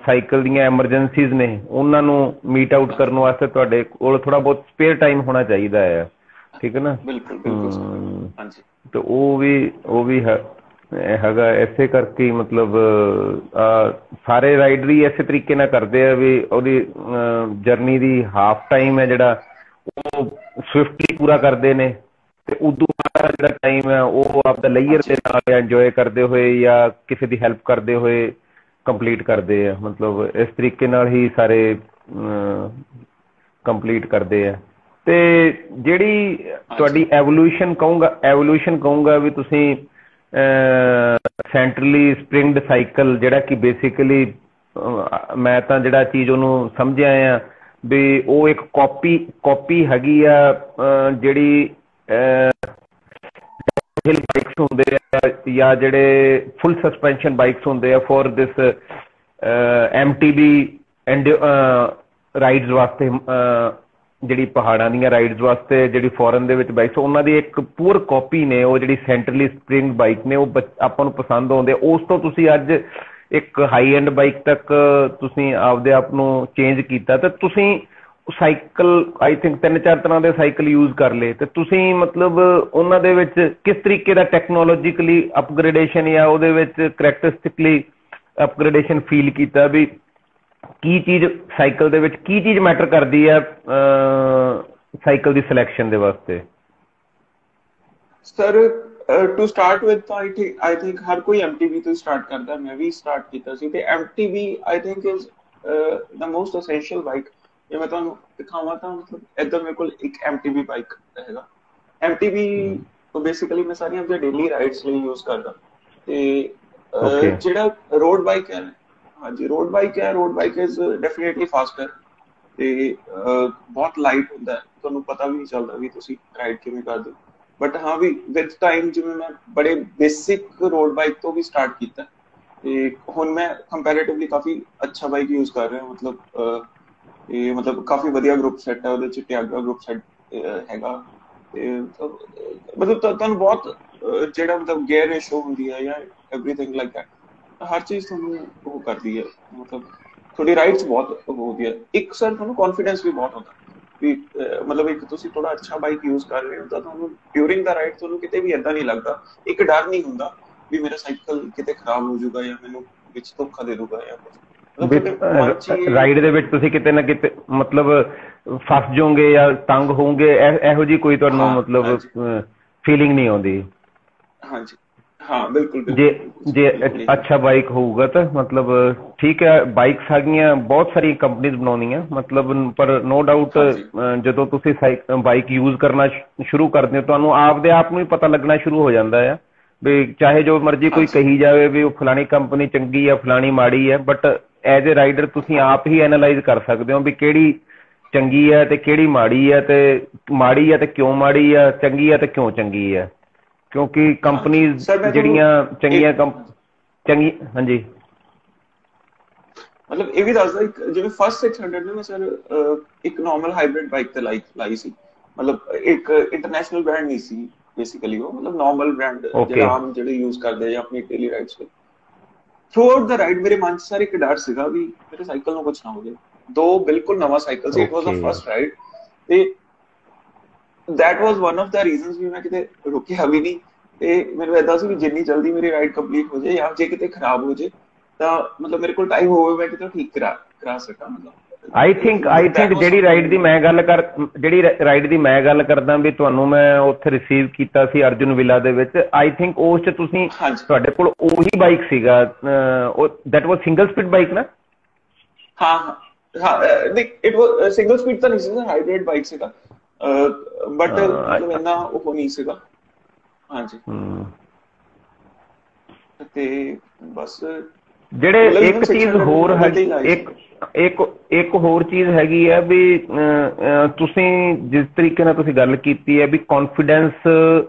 ਸਾਈਕਲ ਦੀਆਂ ਐਮਰਜੈਂਸੀਜ਼ ਨੇ ਉਹਨਾਂ ਨੂੰ ਮੀਟ ਆਊਟ ਕਰਨ ਵਾਸਤੇ ਤੁਹਾਡੇ ਕੋਲ ਥੋੜਾ ਬਹੁਤ ਸਪੇਅਰ ਟਾਈਮ ਹੋਣਾ ਚਾਹੀਦਾ ਹੈ। ਠੀਕ ਹੈ ਨਾ। ਤੇ ਉਹ ਵੀ ਹੈਗਾ। ਇਸੇ ਕਰਕੇ ਮਤਲਬ ਸਾਰੇ ਰਾਈਡਰ ਹੀ ਇਸੇ ਤਰੀਕੇ ਨਾਲ ਕਰਦੇ ਆ ਵੀ ਉਹਦੀ ਜਰਨੀ ਦੀ ਹਾਫ ਟਾਈਮ ਹੈ ਜਿਹੜਾ ਉਹ ਸਵਿਫਟਲੀ ਪੂਰਾ ਕਰਦੇ ਨੇ, ਤੇ ਉਦੋਂ ਬਾਅਦ ਜਿਹੜਾ ਟਾਈਮ ਹੈ ਉਹ ਆਪਦਾ ਲੇਅਰ ਦੇ ਨਾਲ ਇੰਜੋਏ ਕਰਦੇ ਹੋਏ ਜਾਂ ਕਿਸੇ ਦੀ ਹੈਲਪ ਕਰਦੇ ਹੋਏ ਕੰਪਲੀਟ ਕਰਦੇ ਆ। ਮਤਲਬ ਇਸ ਤਰੀਕੇ ਨਾਲ ਹੀ ਸਾਰੇ ਕੰਪਲੀਟ ਕਰਦੇ ਆ। ਤੇ ਜਿਹੜੀ ਤੁਹਾਡੀ ਐਵੋਲੂਸ਼ਨ ਕਹੂੰਗਾ ਵੀ ਤੁਸੀਂ ਸੈਂਟਰਲੀ ਸਪਰਿੰਗਡ ਸਾਈਕਲ, ਜਿਹੜਾ ਕਿ ਬੇਸਿਕਲੀ ਮੈਂ ਤਾਂ ਜਿਹੜਾ ਚੀਜ਼ ਉਹਨੂੰ ਸਮਝਿਆ ਆ ਵੀ ਉਹ ਇੱਕ ਕਾਪੀ ਹੈਗੀ ਆ ਜਿਹੜੀ ਹਿਲ ਬਾਈਕਸ ਹੁੰਦੇ ਆ ਜਾਂ ਜਿਹੜੇ ਫੁੱਲ ਸਸਪੈਂਸ਼ਨ ਬਾਈਕਸ ਹੁੰਦੇ ਆ ਫॉर ਦਿਸ MTB ਰਾਈਡਸ ਵਾਸਤੇ, ਜਿਹੜੀ ਪਹਾੜਾਂ ਦੀਆਂ ਰਾਈਡਸ ਵਾਸਤੇ ਜਿਹੜੀ ਫੋਰਨ ਦੇ ਵਿੱਚ ਬਾਈਕਸ, ਉਹਨਾਂ ਦੀ ਇੱਕ ਪੂਰ ਕਾਪੀ ਨੇ ਉਹ ਜਿਹੜੀ ਸੈਂਟਰਲੀ ਸਪਰਿੰਗ ਬਾਈਕ ਨੇ। ਉਹ ਆਪਾਂ ਨੂੰ ਪਸੰਦ ਆਉਂਦੇ। ਉਸ ਤੋਂ ਤੁਸੀਂ ਅੱਜ ਇੱਕ ਹਾਈ ਐਂਡ ਬਾਈਕ ਤੱਕ ਤੁਸੀਂ ਆਪਦੇ ਆਪ ਨੂੰ ਚੇਂਜ ਕੀਤਾ, ਤੇ ਤੁਸੀਂ ਸਾਈਕਲ ਆਈ ਥਿੰਕ 3-4 ਤਰ੍ਹਾਂ ਦੇ ਸਾਈਕਲ ਯੂਜ਼ ਕਰ ਲਏ, ਤੇ ਤੁਸੀਂ ਮਤਲਬ ਉਹਨਾਂ ਦੇ ਵਿੱਚ ਕਿਸ ਤਰੀਕੇ ਦਾ ਟੈਕਨੋਲੋਜੀਕਲੀ ਅਪਗ੍ਰੇਡੇਸ਼ਨ ਜਾਂ ਉਹਦੇ ਵਿੱਚ ਕਰੈਕਟਰਿਸਟਿਕਲੀ ਅਪਗ੍ਰੇਡੇਸ਼ਨ ਫੀਲ ਕੀਤਾ ਵੀ ਕੀ ਚੀਜ਼ ਸਾਈਕਲ ਦੇ ਵਿੱਚ ਕੀ ਚੀਜ਼ ਮੈਟਰ ਕਰਦੀ ਹੈ ਸਾਈਕਲ ਦੀ ਸਿਲੈਕਸ਼ਨ ਦੇ ਵਾਸਤੇ? Sir to start with I think ਹਰ ਕੋਈ MTB ਤੋਂ ਸਟਾਰਟ ਕਰਦਾ। ਮੈਂ ਵੀ ਸਟਾਰਟ ਕੀਤਾ ਸੀ, ਤੇ MTB I think is the most essential bike. ਜੇ ਮੈਂ ਤੁਹਾਨੂੰ ਦਿਖਾਵਾਂ ਤਾਂ ਮਤਲਬ ਇੱਧਰ ਮੇਰੇ ਕੋਲ ਇੱਕ MTB ਬਾਈਕ ਹੈਗਾ। MTB ਤੋਂ ਬੇਸਿਕਲੀ ਮੈਂ ਸਾਰੀਆਂ ਆਪਣੀਆਂ ਡੇਲੀ ਰਾਈਡਸ ਲਈ ਯੂਜ਼ ਕਰਦਾ। ਤੇ ਜਿਹੜਾ ਰੋਡ ਬਾਈਕ ਹੈ, ਹਾਂਜੀ road bike is definitely foster ਤੇ ਬਹੁਤ ਲਾਈਟ ਹੁੰਦਾ, ਤੁਹਾਨੂੰ ਪਤਾ ਵੀ ਨਹੀਂ ਚੱਲਦਾ ਵੀ ਤੁਸੀਂ ਰਾਈਡ ਕਿਵੇਂ ਕਰਦੇ ਹੋ। ਬਟ ਹਾਂ ਵੀ ਵਿਦ ਟਾਈਮ ਜਿਵੇਂ ਮੈਂ ਬੜੇ ਬੇਸਿਕ ਰੋਡ ਬਾਈਕ ਤੋਂ ਵੀ ਸਟਾਰਟ ਕੀਤਾ, ਤੇ ਹੁਣ ਮੈਂ ਕੰਪੈਰੇਟਿਵਲੀ ਕਾਫੀ ਅੱਛਾ ਬਾਈਕ ਯੂਜ਼ ਕਰ ਰਿਹਾ। ਮਤਲਬ ਕਾਫੀ ਵਧੀਆ ਗਰੁੱਪ ਸੈੱਟ ਹੈ ਉਹਦੇ ਚ, ਟਿਆਗਾ ਗਰੁੱਪ ਸੈੱਟ ਹੈਗਾ। ਤੇ ਮਤਲਬ ਤੁਹਾਨੂੰ ਬਹੁਤ ਜਿਹੜਾ ਮਤਲਬ ਗੇਅਰ ਰੇਸ਼ੋ ਹੁੰਦੀ ਹੈ ਜਾਂ ਐਵਰੀਥਿੰਗ ਲਾਈਕ ਦੈਟ, ਹਰ ਚੀਜ਼ ਤੁਹਾਨੂੰ ਉਹ ਕਰਦੀ ਹੈ। ਮਤਲਬ ਤੁਹਾਡੀ ਰਾਈਡਸ ਬਹੁਤ ਹੁੰਦੀ ਹੈ। ਇੱਕ ਸਰ ਤੁਹਾਨੂੰ ਕੌਨਫੀਡੈਂਸ ਵੀ ਬਹੁਤ ਹੁੰਦਾ ਵੀ ਮਤਲਬ ਇੱਕ ਤੁਸੀਂ ਥੋੜਾ ਅੱਛਾ ਬਾਈਕ ਯੂਜ਼ ਕਰ ਰਹੇ ਹੋ ਤਾਂ ਤੁਹਾਨੂੰ ਡਿਊਰਿੰਗ ਦਾ ਰਾਈਡ ਤੁਹਾਨੂੰ ਕਿਤੇ ਵੀ ਏਦਾਂ ਨਹੀਂ ਲੱਗਦਾ, ਇੱਕ ਡਰ ਨਹੀਂ ਹੁੰਦਾ ਵੀ ਮੇਰਾ ਸਾਈਕਲ ਕਿਤੇ ਖਰਾਬ ਹੋ ਜਾਊਗਾ ਜਾਂ ਮੈਨੂੰ ਵਿੱਚ ਧੋਖਾ ਦੇ ਦੂਗਾ ਜਾਂ ਕੁਝ। ਰਾਈਡ ਦੇ ਵਿੱਚ ਤੁਸੀਂ ਕਿਤੇ ਨਾ ਕਿਤੇ ਮਤਲਬ ਫਸ ਜਾਓਗੇ ਜਾਂ ਤੰਗ ਹੋਵੋਗੇ, ਇਹੋ ਜਿਹੀ ਕੋਈ ਤੁਹਾਨੂੰ ਮਤਲਬ ਫੀਲਿੰਗ ਨਹੀਂ ਆਉਂਦੀ? ਹਾਂਜੀ हाँ बिल्कुल ਜੇ बिल्कुल बिल्कुल ਜੇ सर, बिल्कुल यही है। ਅੱਛਾ ਬਾਈਕ ਹੋਊਗਾ ਤਾਂ ਮਤਲਬ ਠੀਕ ਹੈ। ਬਾਈਕਸ ਹੈਗੀਆਂ ਬਹੁਤ ਸਾਰੀਆਂ ਕੰਪਨੀਆਂ ਬਣਾਉਂਦੀਆਂ ਮਤਲਬ, ਪਰ ਨੋ ਡਾਊਟ हाँ जी। ਜਦੋਂ ਤੁਸੀਂ ਬਾਈਕ ਯੂਜ਼ ਕਰਨਾ ਸ਼ੁਰੂ ਕਰਦੇ ਹੋ ਤੁਹਾਨੂੰ ਆਪਦੇ ਆਪ ਨੂੰ ਹੀ ਪਤਾ ਲੱਗਣਾ ਸ਼ੁਰੂ ਹੋ ਜਾਂਦਾ ਆ ਵੀ ਚਾਹੇ ਜੋ ਮਰਜ਼ੀ हाँ ਕੋਈ जी। ਕਹੀ ਜਾਵੇ ਵੀ ਉਹ ਫਲਾਣੀ ਕੰਪਨੀ ਚੰਗੀ ਆ ਫਲਾਣੀ ਮਾੜੀ ਹੈ, ਬਟ ਐਜ਼ ਏ ਰਾਈਡਰ ਤੁਸੀਂ हाँ ਆਪ ਹੀ ਐਨਾਲਾਈਜ਼ ਕਰ ਸਕਦੇ ਹੋ ਵੀ ਕਿਹੜੀ ਚੰਗੀ ਹੈ ਤੇ ਕਿਹੜੀ ਮਾੜੀ ਹੈ, ਤੇ ਮਾੜੀ ਹੈ ਤੇ ਕਿਉਂ ਮਾੜੀ ਆ, ਚੰਗੀ ਹੈ ਤੇ ਕਿਉਂ ਚੰਗੀ ਹੈ। ਕਿਉਂਕਿ हाँ जी ਕੰਪਨੀਜ਼ सर, मैं थोनू ਜਿਹੜੀਆਂ ਚੰਗੀਆਂ एक हाँ जी, ਚੰਗੀ ਹਾਂਜੀ मतलब ਇਹ ਵੀ ਦੱਸਦਾ ਇੱਕ ਜਿਵੇਂ ਫਸਟ 600 ਨੇ ਮੈਂ ਸਰ ਇੱਕ ਨਾਰਮਲ ਹਾਈਬ੍ਰਿਡ ਬਾਈਕ ਤੇ ਲਾਈ ਸੀ। ਮਤਲਬ ਇੱਕ ਇੰਟਰਨੈਸ਼ਨਲ ਬ੍ਰਾਂਡ ਨਹੀਂ ਸੀ ਬੇਸਿਕਲੀ, ਉਹ ਮਤਲਬ ਨਾਰਮਲ ਬ੍ਰਾਂਡ ਓਕੇ ਜਿਹੜਾ ਆਮ ਜਿਹੜੇ ਯੂਜ਼ ਕਰਦੇ ਜਾਂ ਆਪਣੀ ਡੇਲੀ ਰਾਈਡਸ ਵਿੱਚ। ਥਰੂ ਆਊਟ ਦਾ ਰਾਈਡ ਮੇਰੇ ਮਨ 'ਚ ਸਰ ਇੱਕ ਡਰ ਸੀਗਾ ਵੀ ਮੇਰੇ ਸਾਈਕਲ ਨੂੰ ਕੁਛ ਨਾ ਹੋ ਜਾਏ। ਦੋ ਬਿਲਕੁਲ ਨਵਾਂ cycle C, it was the okay first ride, ਤੇ that was one of the reasons ਵੀ ਮੈਂ ਕਿਤੇ ਰੁਕਿਆ ਵੀ ਨਹੀਂ। ਤੇ ਮੈਨੂੰ ਏਦਾਂ ਸੀ ਵੀ ਜਿੰਨੀ ਜਲਦੀ ਮੇਰੀ ਰਾਈਡ ਕੰਪਲੀਟ ਹੋ ਜਾਏ, ਜਾਂ ਜੇ ਕਿਤੇ ਖਰਾਬ ਹੋ ਜਾਏ ਤਾਂ ਮਤਲਬ ਮੇਰੇ ਕੋਲ ਟਾਈਮ ਹੋਵੇ ਮੈਂ ਕਿਤੇ ਠੀਕ ਕਰਾ ਸਕਾਂ ਆਈ ਥਿੰਕ that was ਜਿਹੜੀ ਰਾਈਡ something। ਦੀ ਮੈਂ ਗੱਲ ਕਰ ਜਿਹੜੀ ਰਾਈਡ ਦੀ ਮੈਂ ਗੱਲ ਕਰਦਾ ਵੀ ਤੁਹਾਨੂੰ ਮੈਂ ਉੱਥੇ ਰਿਸੀਵ ਕੀਤਾ ਸੀ ਅਰਜੁਨ ਵਿਲਾ ਦੇ ਵਿੱਚ, ਆਈ ਥਿੰਕ ਉਸ 'ਚ ਤੁਸੀਂ ਹਾਂਜੀ ਤੁਹਾਡੇ ਕੋਲ ਉਹੀ ਬਾਈਕ ਸੀਗਾ, ਉਹ that was single speed bike ਨਾ? ਹਾਂ ਹਾਂ ਹਾਂ, ਦੇਖ ਇਟ ਵਾਸ ਸਿੰਗਲ ਸਪੀਡ ਤਾਂ ਨਹੀਂ ਸੀ ਸਰ, ਹਾਈਬ੍ਰਿਡ ਬਾਈਕ ਸੀਗਾ, ਬਟ ਮਤਲਬ ਇੰਨਾ ਉਹ ਨਹੀਂ ਸੀਗਾ। ਹਾਂਜੀ ਹਮ, ਤੇ ਬਸ ਜਿਹੜੇ ਮਤਲਬ ਇੱਕ ਇਵਨ ਚੀਜ਼ 600 ਹੋਰ ਉਹਦੇ ਤੇ ਹੀ ਹੈਗੀ, ਲਾਈ ਸੀ। ਇੱਕ ਇੱਕ ਇੱਕ ਹੋਰ ਚੀਜ਼ ਹੈਗੀ ਹੈ ਵੀ ਤੁਸੀਂ ਜਿਸ ਤਰੀਕੇ ਨਾਲ ਤੁਸੀਂ ਗੱਲ ਕੀਤੀ ਹੈ ਵੀ ਕੌਨਫੀਡੈਂਸ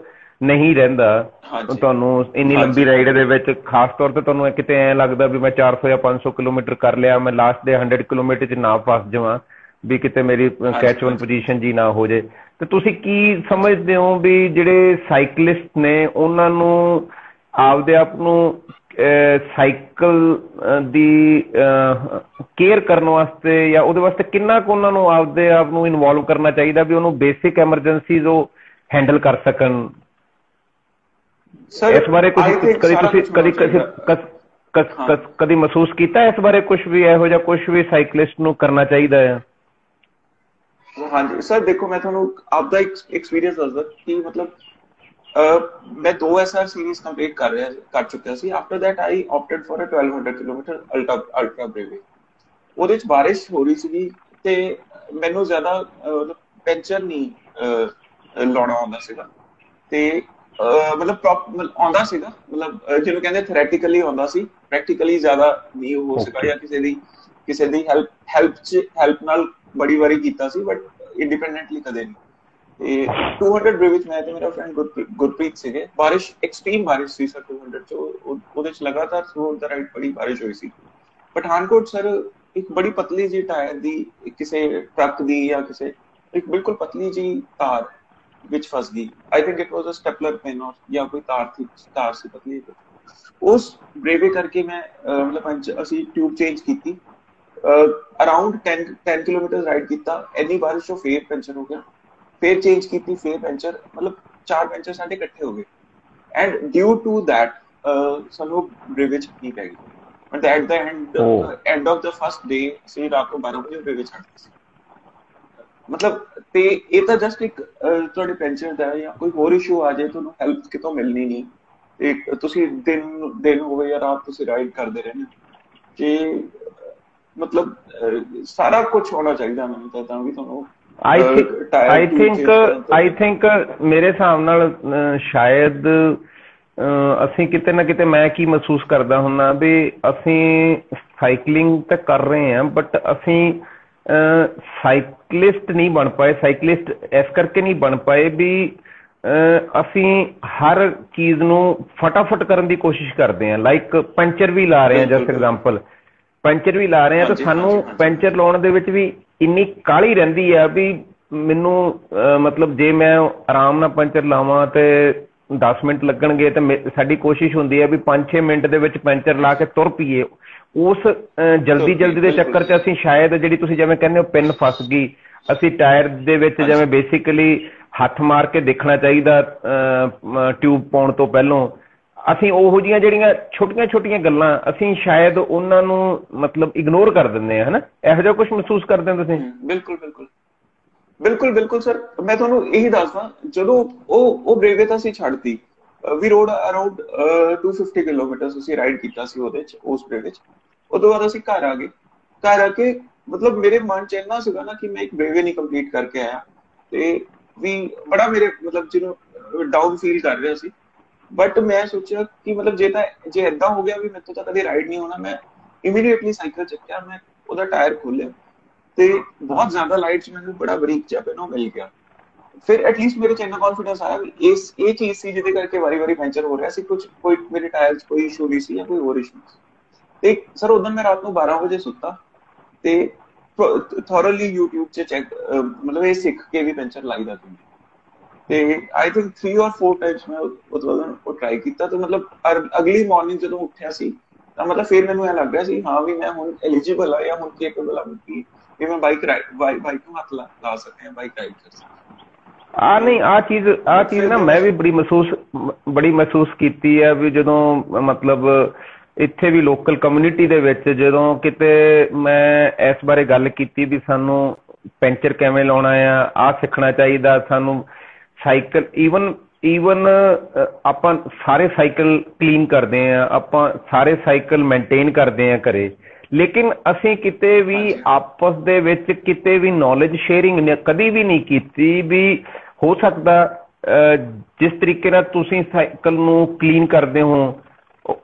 ਨਹੀਂ ਰਹਿੰਦਾ ਹਾਂਜੀ ਤੁਹਾਨੂੰ ਇੰਨੀ ਲੰਬੀ ਹਾਂਜੀ ਰਾਈਡ ਦੇ ਵਿੱਚ, ਖਾਸ ਤੌਰ ਤੇ ਤੁਹਾਨੂੰ ਕਿਤੇ ਐਂ ਲੱਗਦਾ ਵੀ ਮੈਂ 400 ਜਾਂ 500 ਕਿਲੋਮੀਟਰ ਕਰ ਲਿਆ, ਮੈਂ ਲਾਸਟ ਦੇ 100 ਕਿਲੋਮੀਟਰ 'ਚ ਨਾ ਫਸ ਜਾਵਾਂ ਵੀ ਕਿਤੇ ਮੇਰੀ ਹਾਂਜੀ ਕੈਚ ਵਨ ਹਾਂਜੀ ਪੋਜੀਸ਼ਨ ਜੀ ਨਾ ਹੋ ਜੇ। ਤੇ ਤੁਸੀਂ ਕੀ ਸਮਝਦੇ ਹੋ ਵੀ ਜਿਹੜੇ ਸਾਈਕਲਿਸਟ ਨੇ ਉਹਨਾਂ ਨੂੰ ਆਪਦੇ ਆਪ ਨੂੰ ਸਾਈਕਲ ਦੀ ਕੇਅਰ ਕਰਨ ਵਾਸਤੇ ਜਾਂ ਉਹਦੇ ਵਾਸਤੇ ਕਿੰਨਾ ਕੁ ਉਹਨਾਂ ਨੂੰ ਆਪਦੇ ਆਪ ਨੂੰ ਇਨਵੋਲਵ ਕਰਨਾ ਚਾਹੀਦਾ ਵੀ ਉਹਨੂੰ ਬੇਸਿਕ ਐਮਰਜੈਂਸੀਜ਼ ਉਹ ਹੈਂਡਲ ਕਰ ਸਕਣ? ਸਰ ਇਸ ਬਾਰੇ ਕੁਝ ਆਈ ਥਿੰਕ ਕਦੀ ਸਾਰਾ ਤੁਸੀਂ ਕੁਝ ਹੋਣਾ ਚਾਹੀਦਾ। ਹਾਂ ਕਦੀ ਮਹਿਸੂਸ ਕੀਤਾ ਇਸ ਬਾਰੇ ਕੁਝ ਵੀ ਇਹੋ ਜਿਹਾ ਕੁਝ ਵੀ ਸਾਈਕਲਿਸਟ ਨੂੰ ਕਰਨਾ ਚਾਹੀਦਾ ਆ? ਹਾਂਜੀ ਸਰ, ਦੇਖੋ ਮੈਂ ਤੁਹਾਨੂੰ ਆਪਦਾ ਐਕਸਪੀਰੀਅੰਸ ਦੱਸਦਾ ਕਿ ਮਤਲਬ ਮੈਂ 2 SR ਸੀਰੀਜ਼ ਕੰਪਲੀਟ ਕਰ ਚੁੱਕਿਆ ਸੀ। After that I opted for a 1200 kilometre ultra brevet. ਉਹਦੇ ਚ ਬਾਰਿਸ਼ ਹੋ ਰਹੀ ਸੀਗੀ ਤੇ ਮੈਨੂੰ ਜ਼ਿਆਦਾ ਪੈਂਚਰ ਨਹੀਂ ਲਾਉਣਾ ਆਉਂਦਾ ਸੀਗਾ, ਤੇ ਮਤਲਬ ਆਉਂਦਾ ਸੀਗਾ, ਮਤਲਬ ਜਿਹਨੂੰ ਕਹਿੰਦੇ ਥਿਓਰੈਟੀਕਲੀ ਆਉਂਦਾ ਸੀ, ਪ੍ਰੈਕਟੀਕਲੀ ਜ਼ਿਆਦਾ ਨਹੀਂ ਹੋ ਸਕਿਆ, ਓਕੇ ਜਾਂ ਕਿਸੇ ਦੀ ਹੈਲਪ ਨਾਲ ਬੜੀ ਵਾਰੀ ਕੀਤਾ ਸੀ, ਬਟ ਇੰਡੀਪੈਂਡੈਂਟਲੀ ਕਦੇ ਨਹੀਂ। ਤੇ 200 ਦੇ ਵਿੱਚ ਮੈਂ ਤੇ ਮੇਰਾ ਫਰੈਂਡ ਗੁਰਪ੍ਰੀਤ ਸੀਗੇ। ਬਾਰਿਸ਼ ਐਕਸਟ੍ਰੀਮ ਬਾਰਿਸ਼ ਸੀ ਸਰ 200 ਚ, ਉਹਦੇ ਚ ਲਗਾਤਾਰ ਥਰੂ ਦਾ ਰਾਈਡ ਬੜੀ ਬਾਰਿਸ਼ ਹੋਈ ਸੀ। ਪਠਾਨਕੋਟ ਸਰ ਇੱਕ ਬੜੀ ਪਤਲੀ ਜੀ ਟਾਇਰ ਦੀ ਕਿਸੇ ਟਰੱਕ ਦੀ ਜਾਂ ਕਿਸੇ ਇੱਕ ਬਿਲਕੁਲ ਪਤਲੀ ਜੀ ਤਾਰ ਵਿੱਚ ਫਸ ਗਈ। I think it was a stapler pin or ਜਾਂ ਕੋਈ ਤਾਰ ਸੀ ਪਤਲੀ। ਉਸ ਬ੍ਰੇਵੇ ਕਰਕੇ ਮੈਂ ਮਤਲਬ ਅਸੀਂ ਟਿਊਬ ਚੇਂਜ ਕੀਤੀ, ਅਰਾਊਂਡ 10 ਕਿਲੋਮੀਟਰ ਰਾਈਡ ਕੀਤਾ, ਇੰਨੀ ਬਾਰਿਸ਼ ਚੋਂ ਫੇਰ ਪੈਂਚਰ ਹੋ ਗਿਆ, ਫੇਰ ਚੇਂਜ ਕੀਤੀ, ਫੇਰ ਪੈਂਚਰ, ਮਤਲਬ 4 ਪੈਂਚਰ ਸਾਡੇ ਇਕੱਠੇ ਹੋ ਗਏ। ਐਂਡ ਡਿਊ ਟੂ ਦੈਟ ਸਾਨੂੰ ਬ੍ਰੇਵੇ ਛੱਡਣੀ ਪੈ ਗਈ। But at the end of the first day ਅਸੀਂ ਰਾਤ ਨੂੰ 12 ਵਜੇ ਬ੍ਰੇਵੇ ਛੱਡਤੀ ਸੀ। ਮਤਲਬ ਤੇ ਇਹ ਤਾਂ ਜਸਟ ਇੱਕ ਤੁਹਾਡੇ ਪੈਂਚਰ ਦਾ ਜਾਂ ਕੋਈ ਹੋਰ ਇਸ਼ੂ ਆ ਜਾਏ, ਤੁਹਾਨੂੰ ਹੈਲਪ ਕਿਤੋਂ ਮਿਲਣੀ ਨਹੀਂ, ਤੇ ਤੁਸੀਂ ਦਿਨ ਹੋਵੇ ਜਾਂ ਰਾਤ ਤੁਸੀਂ ਰਾਈਡ ਕਰਦੇ ਰਹਿਣਾ, ਕਿ ਮਤਲਬ ਸਾਰਾ ਕੁਝ ਹੋਣਾ ਚਾਹੀਦਾ ਮੈਨੂੰ ਤਾਂ ਵੀ ਤੁਹਾਨੂੰ ਟਾਇਰ ਟਿਊਬ ਚੇਂਜ ਕਰਨ ਤੋਂ। ਆਈ ਥਿੰਕ ਮੇਰੇ ਹਿਸਾਬ ਨਾਲ ਸ਼ਾਇਦ ਅਸੀਂ ਕਿਤੇ ਨਾ ਕਿਤੇ, ਮੈਂ ਕੀ ਮਹਿਸੂਸ ਕਰਦਾ ਹੁੰਦਾ ਵੀ ਅਸੀਂ ਸਾਈਕਲਿੰਗ ਤਾਂ ਕਰ ਰਹੇ ਹਾਂ ਬਟ ਅਸੀਂ ਸਾਈਕਲਿਸਟ ਨਹੀਂ ਬਣ ਪਾਏ। ਸਾਈਕਲਿਸਟ ਇਸ ਕਰਕੇ ਨਹੀਂ ਬਣ ਪਾਏ ਵੀ ਅਸੀਂ ਹਰ ਚੀਜ਼ ਨੂੰ ਫਟਾਫਟ ਕਰਨ ਦੀ ਕੋਸ਼ਿਸ਼ ਕਰਦੇ ਹਾਂ। ਲਾਈਕ ਪੰਚਰ ਵੀ ਲਾ ਰਹੇ ਹਾਂ, ਜਸਟ ਐਗਜ਼ਾਮਪਲ ਪੰਚਰ ਵੀ ਲਾ ਰਹੇ ਹਾਂ, ਤਾਂ ਸਾਨੂੰ ਪੈਂਚਰ ਲਾਉਣ ਦੇ ਵਿੱਚ ਵੀ ਇੰਨੀ ਕਾਹਲੀ ਰਹਿੰਦੀ ਆ ਵੀ ਮੈਨੂੰ ਮਤਲਬ ਜੇ ਮੈਂ ਆਰਾਮ ਨਾਲ ਪੰਚਰ ਲਾਵਾਂ ਤੇ 10 ਮਿੰਟ ਲੱਗਣਗੇ, ਤੇ ਸਾਡੀ ਕੋਸ਼ਿਸ਼ ਹੁੰਦੀ ਹੈ ਵੀ 5-6 ਮਿੰਟ ਦੇ ਵਿੱਚ ਪੈਂਚਰ ਲਾ ਕੇ ਤੁਰ ਪਈਏ। ਉਸ ਜਲਦੀ ਦੇ ਚੱਕਰ 'ਚ ਅਸੀਂ ਸ਼ਾਇਦ, ਜਿਹੜੀ ਤੁਸੀਂ ਜਿਵੇਂ ਕਹਿੰਦੇ ਹੋ ਪਿੰਨ ਫਸ ਗਈ, ਅਸੀਂ ਟਾਇਰ ਦੇ ਵਿੱਚ ਜਿਵੇਂ ਬੇਸਿਕਲੀ ਹੱਥ ਮਾਰ ਕੇ ਦੇਖਣਾ ਚਾਹੀਦਾ ਟਿਊਬ ਪਾਉਣ ਤੋਂ ਪਹਿਲੋਂ, ਅਸੀਂ ਉਹੋ ਜਿਹੀਆਂ ਜਿਹੜੀਆਂ ਛੋਟੀਆਂ ਗੱਲਾਂ ਅਸੀਂ ਸ਼ਾਇਦ ਉਹਨਾਂ ਨੂੰ ਮਤਲਬ ਇਗਨੋਰ ਕਰ ਦਿੰਦੇ ਹਾਂ, ਹਨਾ? ਇਹੋ ਜਿਹਾ ਕੁਝ ਮਹਿਸੂਸ ਕਰਦੇ ਹੋ ਤੁਸੀਂ? ਬਿਲਕੁਲ ਸਰ, ਮੈਂ ਤੁਹਾਨੂੰ ਇਹੀ ਦੱਸਦਾ, ਜਦੋਂ ਉਹ ਬ੍ਰੇਵੇ ਤਾਂ ਅਸੀਂ ਛੱਡਤੀ, ਵੀ ਰੋਡ ਅਰਾਊਂਡ 250 ਕਿਲੋਮੀਟਰ ਅਸੀਂ ਰਾਈਡ ਕੀਤਾ ਸੀ ਉਹਦੇ ਚ, ਉਸ ਡੇ ਵਿੱਚ। ਉਦੋਂ ਬਾਅਦ ਅਸੀਂ ਘਰ ਆ ਗਏ। ਘਰ ਆ ਕੇ ਮਤਲਬ ਮੇਰੇ ਮਨ ਚ ਇੰਨਾ ਸੀਗਾ ਨਾ ਕਿ ਮੈਂ ਇੱਕ ਬ੍ਰੇਵੇ ਨਹੀਂ ਕੰਪਲੀਟ ਕਰਕੇ ਆਇਆ, ਤੇ ਵੀ ਬੜਾ ਮੇਰੇ ਮਤਲਬ ਜਿਹਨੂੰ ਡਾਊਨ ਫੀਲ ਕਰ ਰਿਹਾ ਸੀ। ਬਟ ਮੈਂ ਸੋਚਿਆ ਕਿ ਮਤਲਬ ਜੇ ਏਦਾਂ ਹੋ ਗਿਆ ਵੀ ਮੇਰੇ ਤੋਂ ਤਾਂ ਕਦੇ ਰਾਈਡ ਨਹੀਂ ਹੋਣਾ, ਮੈਂ ਇਮੀਡੀਏਟਲੀ ਸਾਈਕਲ ਚੱਕਿਆ, ਮੈਂ ਉਹਦਾ ਟਾਇਰ ਖੋਲਿਆ ਤੇ ਬਹੁਤ ਜ਼ਿਆਦਾ ਲਾਈਟ ਚ ਮੈਨੂੰ ਬੜਾ ਬਰੀਕ ਜਿਹਾ ਪੈਨੋ ਮਿਲ ਗਿਆ। ਫਿਰ ਐਟਲੀਸਟ ਮੇਰੇ ਚ ਇੰਨਾ ਕੌਨਫੀਡੈਂਸ ਆਇਆ ਵੀ ਇਹ ਚੀਜ਼ ਸੀ ਜਿਹਦੇ ਕਰਕੇ ਵਾਰੀ ਪੈਂਚਰ ਹੋ ਰਿਹਾ ਸੀ, ਕੋਈ ਮੇਰੇ ਟਾਇਰ ਚ ਕੋਈ ਇਸ਼ੂ ਨਹੀਂ ਸੀ ਜਾਂ ਕੋਈ ਹੋਰ ਇਸ਼ੂ ਸੀ। ਤੇ ਸਰ ਉਦੋਂ ਮੈਂ ਰਾਤ ਨੂੰ 12 ਵਜੇ ਸੁੱਤਾ ਤੇ ਥੋਰਲੀ YouTube 'ਚ ਚੈੱਕ ਮਤਲਬ ਇਹ ਸਿੱਖ ਕੇ ਵੀ ਪੈਂਚਰ ਲਾਈਦਾ ਸੀ। ਤੇ ਆਈ ਥਿੰਕ 3 or 4 ਟਾਈਮਸ ਮੈਂ ਉਹ ਟਰਾਈ ਕੀਤਾ। ਤੇ ਮਤਲਬ ਅਗਲੀ ਮਾਰਨਿੰਗ ਜਦੋਂ ਉੱਠਿਆ ਸੀ ਤਾਂ ਮਤਲਬ ਫਿਰ ਮੈਨੂੰ ਇਹ ਲੱਗ ਰਿਹਾ ਸੀ ਹਾਂ ਵੀ ਮੈਂ ਹੁਣ ਐਲੀਜੀਬਲ ਆ ਜਾਂ ਹੁਣ ਕੇਪੇਬਲ ਆ ਕਿ ਮੈਂ ਬਾਈਕ ਨੂੰ ਹੱਥ ਲਾ ਸਕਾਂ, ਬਾਈਕ ਰਾਈਡ ਕਰ ਸਕਾਂ। ਨਹੀਂ ਆਹ ਚੀਜ਼ ਨਾ ਮੈਂ ਵੀ ਬੜੀ ਮਹਿਸੂਸ ਕੀਤੀ ਹੈ ਵੀ ਜਦੋਂ ਮਤਲਬ ਇੱਥੇ ਵੀ ਲੋਕਲ ਕਮਿਊਨਿਟੀ ਦੇ ਵਿੱਚ ਜਦੋਂ ਕਿਤੇ ਮੈਂ ਇਸ ਬਾਰੇ ਗੱਲ ਕੀਤੀ ਵੀ ਸਾਨੂੰ ਪੈਂਚਰ ਕਿਵੇਂ ਲਾਉਣਾ ਆ, ਆਹ ਸਿੱਖਣਾ ਚਾਹੀਦਾ ਸਾਨੂੰ। ਸਾਈਕਲ ਈਵਨ ਆਪਾਂ ਸਾਰੇ ਸਾਈਕਲ ਕਲੀਨ ਕਰਦੇ ਆ, ਆਪਾਂ ਸਾਰੇ ਸਾਈਕਲ ਮੇਨਟੇਨ ਕਰਦੇ ਆ ਘਰੇ, ਲੇਕਿਨ ਅਸੀਂ ਕਿਤੇ ਵੀ ਆਪਸ ਦੇ ਵਿੱਚ ਕਿਤੇ ਵੀ ਨੌਲੇਜ ਸ਼ੇਅਰਿੰਗ ਕਦੀ ਵੀ ਨਹੀਂ ਕੀਤੀ। ਵੀ ਹੋ ਸਕਦਾ ਜਿਸ ਤਰੀਕੇ ਨਾਲ ਤੁਸੀਂ ਸਾਈਕਲ ਨੂੰ ਕਲੀਨ ਕਰਦੇ ਹੋ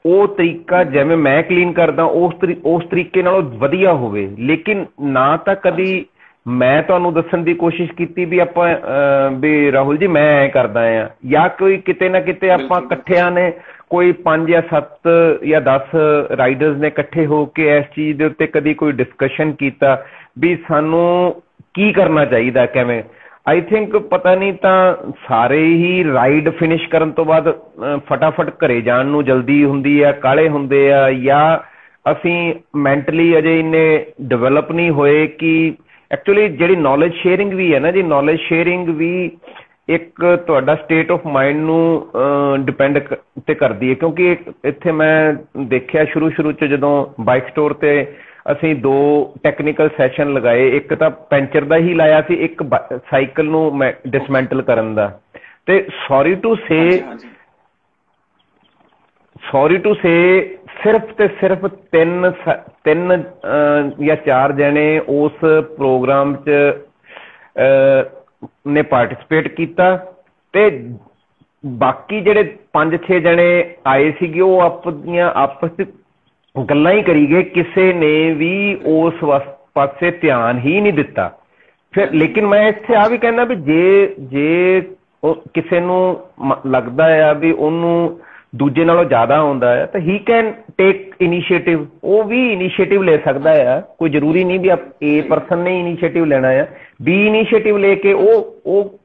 ਉਹ ਤਰੀਕਾ ਜਿਵੇਂ ਮੈਂ ਕਲੀਨ ਕਰਦਾ ਉਸ ਤਰੀਕੇ ਨਾਲੋਂ ਵਧੀਆ ਹੋਵੇ, ਲੇਕਿਨ ਨਾ ਤਾਂ ਕਦੀ ਮੈਂ ਤੁਹਾਨੂੰ ਦੱਸਣ ਦੀ ਕੋਸ਼ਿਸ਼ ਕੀਤੀ ਵੀ ਆਪਾਂ ਵੀ ਰਾਹੁਲ ਜੀ ਮੈਂ ਐਂ ਕਰਦਾ ਆ, ਜਾਂ ਕੋਈ ਕਿਤੇ ਨਾ ਕਿਤੇ ਆਪਾਂ ਇਕੱਠਿਆਂ ਨੇ ਕੋਈ 5 ਜਾਂ 7 ਜਾਂ 10 ਰਾਈਡਰਸ ਨੇ ਇਕੱਠੇ ਹੋ ਕੇ ਇਸ ਚੀਜ਼ ਦੇ ਉੱਤੇ ਕਦੀ ਕੋਈ ਡਿਸਕਸ਼ਨ ਕੀਤਾ ਵੀ ਸਾਨੂੰ ਕੀ ਕਰਨਾ ਚਾਹੀਦਾ ਕਿਵੇਂ। ਆਈ ਥਿੰਕ ਪਤਾ ਨਹੀਂ ਤਾਂ ਸਾਰੇ ਹੀ ਰਾਈਡ ਫਿਨਿਸ਼ ਕਰਨ ਤੋਂ ਬਾਅਦ ਫਟਾਫਟ ਘਰੇ ਜਾਣ ਨੂੰ ਜਲਦੀ ਹੁੰਦੀ ਆ, ਕਾਹਲੇ ਹੁੰਦੇ ਆ, ਜਾਂ ਅਸੀਂ ਮੈਂਟਲੀ ਅਜੇ ਇੰਨੇ ਡਿਵੈਲਪ ਨਹੀਂ ਹੋਏ ਕਿ ਐਕਚੁਅਲੀ ਜਿਹੜੀ ਨੌਲੇਜ ਸ਼ੇਅਰਿੰਗ ਵੀ ਹੈ ਨਾ ਜੀ, ਨੌਲੇਜ ਸ਼ੇਅਰਿੰਗ ਵੀ ਇੱਕ ਤੁਹਾਡਾ ਸਟੇਟ ਆਫ ਮਾਈਂਡ ਨੂੰ ਡਿਪੈਂਡ ਤੇ ਕਰਦੀ ਹੈ। ਕਿਉਂਕਿ ਇੱਥੇ ਮੈਂ ਦੇਖਿਆ ਸ਼ੁਰੂ 'ਚ ਜਦੋਂ ਬਾਈਕ ਸਟੋਰ ਤੇ ਅਸੀਂ 2 ਟੈਕਨੀਕਲ ਸੈਸ਼ਨ ਲਗਾਏ, ਇੱਕ ਤਾਂ ਪੈਂਚਰ ਦਾ ਹੀ ਲਾਇਆ ਸੀ, ਇੱਕ ਸਾਈਕਲ ਨੂੰ ਡਿਸਮੈਂਟਲ ਕਰਨ ਦਾ। ਤੇ ਸੌਰੀ ਟੂ ਸੇ ਸਿਰਫ ਤੇ ਸਿਰਫ 3 ਜਾਂ 4 ਜਣੇ ਉਸ ਪ੍ਰੋਗਰਾਮ 'ਚ ਨੇ ਪਾਰਟਿਸਿਪੇਟ ਕੀਤਾ ਤੇ ਬਾਕੀ ਜਿਹੜੇ 5-6 ਜਣੇ ਆਏ ਸੀਗੇ ਉਹ ਆਪਸ 'ਚ ਗੱਲਾਂ ਹੀ ਕਰੀ ਗਏ, ਕਿਸੇ ਨੇ ਵੀ ਉਸ ਪਾਸੇ ਧਿਆਨ ਹੀ ਨਹੀਂ ਦਿੱਤਾ। ਫਿਰ ਲੇਕਿਨ ਮੈਂ ਇੱਥੇ ਆ ਵੀ ਕਹਿੰਦਾ ਵੀ ਜੇ ਕਿਸੇ ਨੂੰ ਲੱਗਦਾ ਆ ਵੀ ਉਹਨੂੰ ਦੂਜੇ ਨਾਲੋਂ ਜ਼ਿਆਦਾ ਆਉਂਦਾ ਹੈ ਤਾਂ ਹੀ ਕੈਨ ਟੇਕ ਇਨੀਸ਼ੀਏਟਿਵ, ਉਹ ਵੀ ਇਨੀਸ਼ੀਏਟਿਵ ਲੈ ਸਕਦਾ ਆ। ਕੋਈ ਜ਼ਰੂਰੀ ਨਹੀਂ ਵੀ ਏ ਪਰਸਨ ਨੇ ਇਨੀਸ਼ੀਏਟਿਵ ਲੈਣਾ ਆ, ਬੀ ਇਨੀਸ਼ੀਏਟਿਵ ਲੈ ਕੇ ਉਹ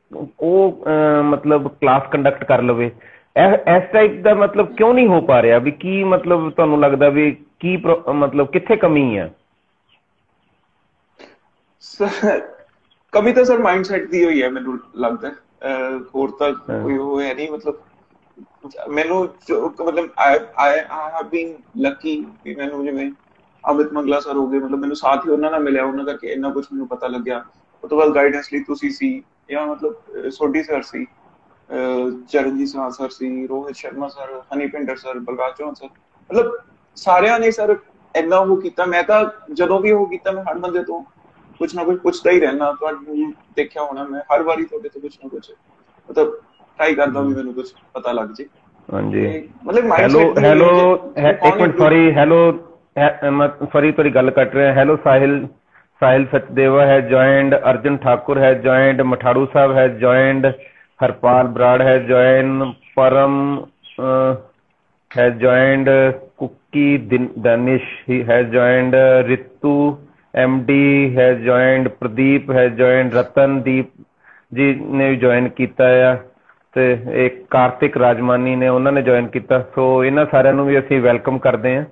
ਮਤਲਬ ਕਲਾਸ ਕੰਡਕਟ ਕਰ ਲਵੇ। ਇਸ ਟਾਈਪ ਦਾ ਮਤਲਬ ਕਿਉਂ ਨਹੀਂ ਹੋ ਪਾ ਰਿਹਾ? ਵੀ ਕੀ ਮਤਲਬ ਤੁਹਾਨੂੰ ਲੱਗਦਾ ਵੀ ਕੀ ਮਤਲਬ ਕਿੱਥੇ ਕਮੀ ਆ? ਕਮੀ ਤਾਂ ਸਰ ਮਾਈਂਡਸੈਟ ਦੀ ਹੋਈ ਹੈ ਮੈਨੂੰ ਲੱਗਦਾ, ਹੋਰ ਤਾਂ ਕੋਈ ਉਹ ਹੈ ਨਹੀਂ। ਮਤਲਬ ਮੈਨੂੰ ਮਤਲਬ ਆਈ ਹੈਵ ਬੀਨ ਲੱਕੀ ਕਿ ਮੈਨੂੰ ਜਿਵੇਂ ਅਮਿਤ ਮੰਗਲਾ ਸਰ ਹੋ ਗਏ, ਮਤਲਬ ਮੈਨੂੰ ਸਾਥ ਹੀ ਉਹਨਾਂ ਨਾਲ ਮਿਲਿਆ, ਉਹਨਾਂ ਕਰਕੇ ਇੰਨਾ ਕੁਛ ਮੈਨੂੰ ਪਤਾ ਲੱਗਿਆ। ਉਹ ਤੋਂ ਬਾਅਦ ਗਾਈਡੈਂਸ ਲਈ ਤੁਸੀਂ ਸੀ, ਜਾਂ ਮਤਲਬ ਸੋਢੀ ਸਰ ਸੀ, ਚਰਨਜੀਤ ਸਰ ਸੀ, ਰੋਹਿਤ ਸ਼ਰਮਾ ਸਰ, ਹਨੀ ਪਿੰਡਰ ਸਰ, ਬਲਰਾਜ ਚੌਹਾਨ ਸਰ, ਮਤਲਬ ਸਾਰਿਆਂ ਨੇ ਸਰ ਇੰਨਾ ਉਹ ਕੀਤਾ। ਮੈਂ ਤਾਂ ਜਦੋਂ ਵੀ ਉਹ ਕੀਤਾ ਮੈਂ ਹਰ ਬੰਦੇ ਤੋਂ ਕੁਛ ਨਾ ਕੁਛ ਪੁੱਛਦਾ ਹੀ ਰਹਿਣਾ। ਤੁਹਾਨੂੰ ਦੇਖਿਆ ਹੋਣਾ ਮੈਂ ਹਰ ਵਾਰੀ ਤੁਹਾਡੇ ਤੋਂ ਕੁਛ ਨਾ ਕੁਛ ਮਤਲਬ ਟਰਾਈ ਕਰਦਾ ਵੀ ਮੈਨੂੰ ਕੁਛ ਪਤਾ ਲੱਗ ਜੇ। ਹਾਂਜੀ ਮਤਲਬ ਹੈਲੋ ਇੱਕ ਮਿੰਟ ਸੌਰੀ ਤੁਹਾਡੀ ਗੱਲ ਕੱਟ ਰਿਹਾ। Hello Sahil Sachdeva has joined, Arjun Thakur has joined, Matharu Sahab has joined, Harpal Brad has joined, Param has joined, Cookie Danish he has joined, Ritu MD has joined, Pradeep has joined, Ratandeep ਜੀ ਨੇ ਵੀ join ਕੀਤਾ ਆ, ਤੇ ਇੱਕ ਕਾਰਤਿਕ ਰਾਜਮਾਨੀ ਨੇ ਉਹਨਾਂ ਨੇ join ਕੀਤਾ। ਸੋ ਇਹਨਾਂ ਸਾਰਿਆਂ ਨੂੰ ਵੀ ਅਸੀਂ ਵੈਲਕਮ ਕਰਦੇ ਹਾਂ।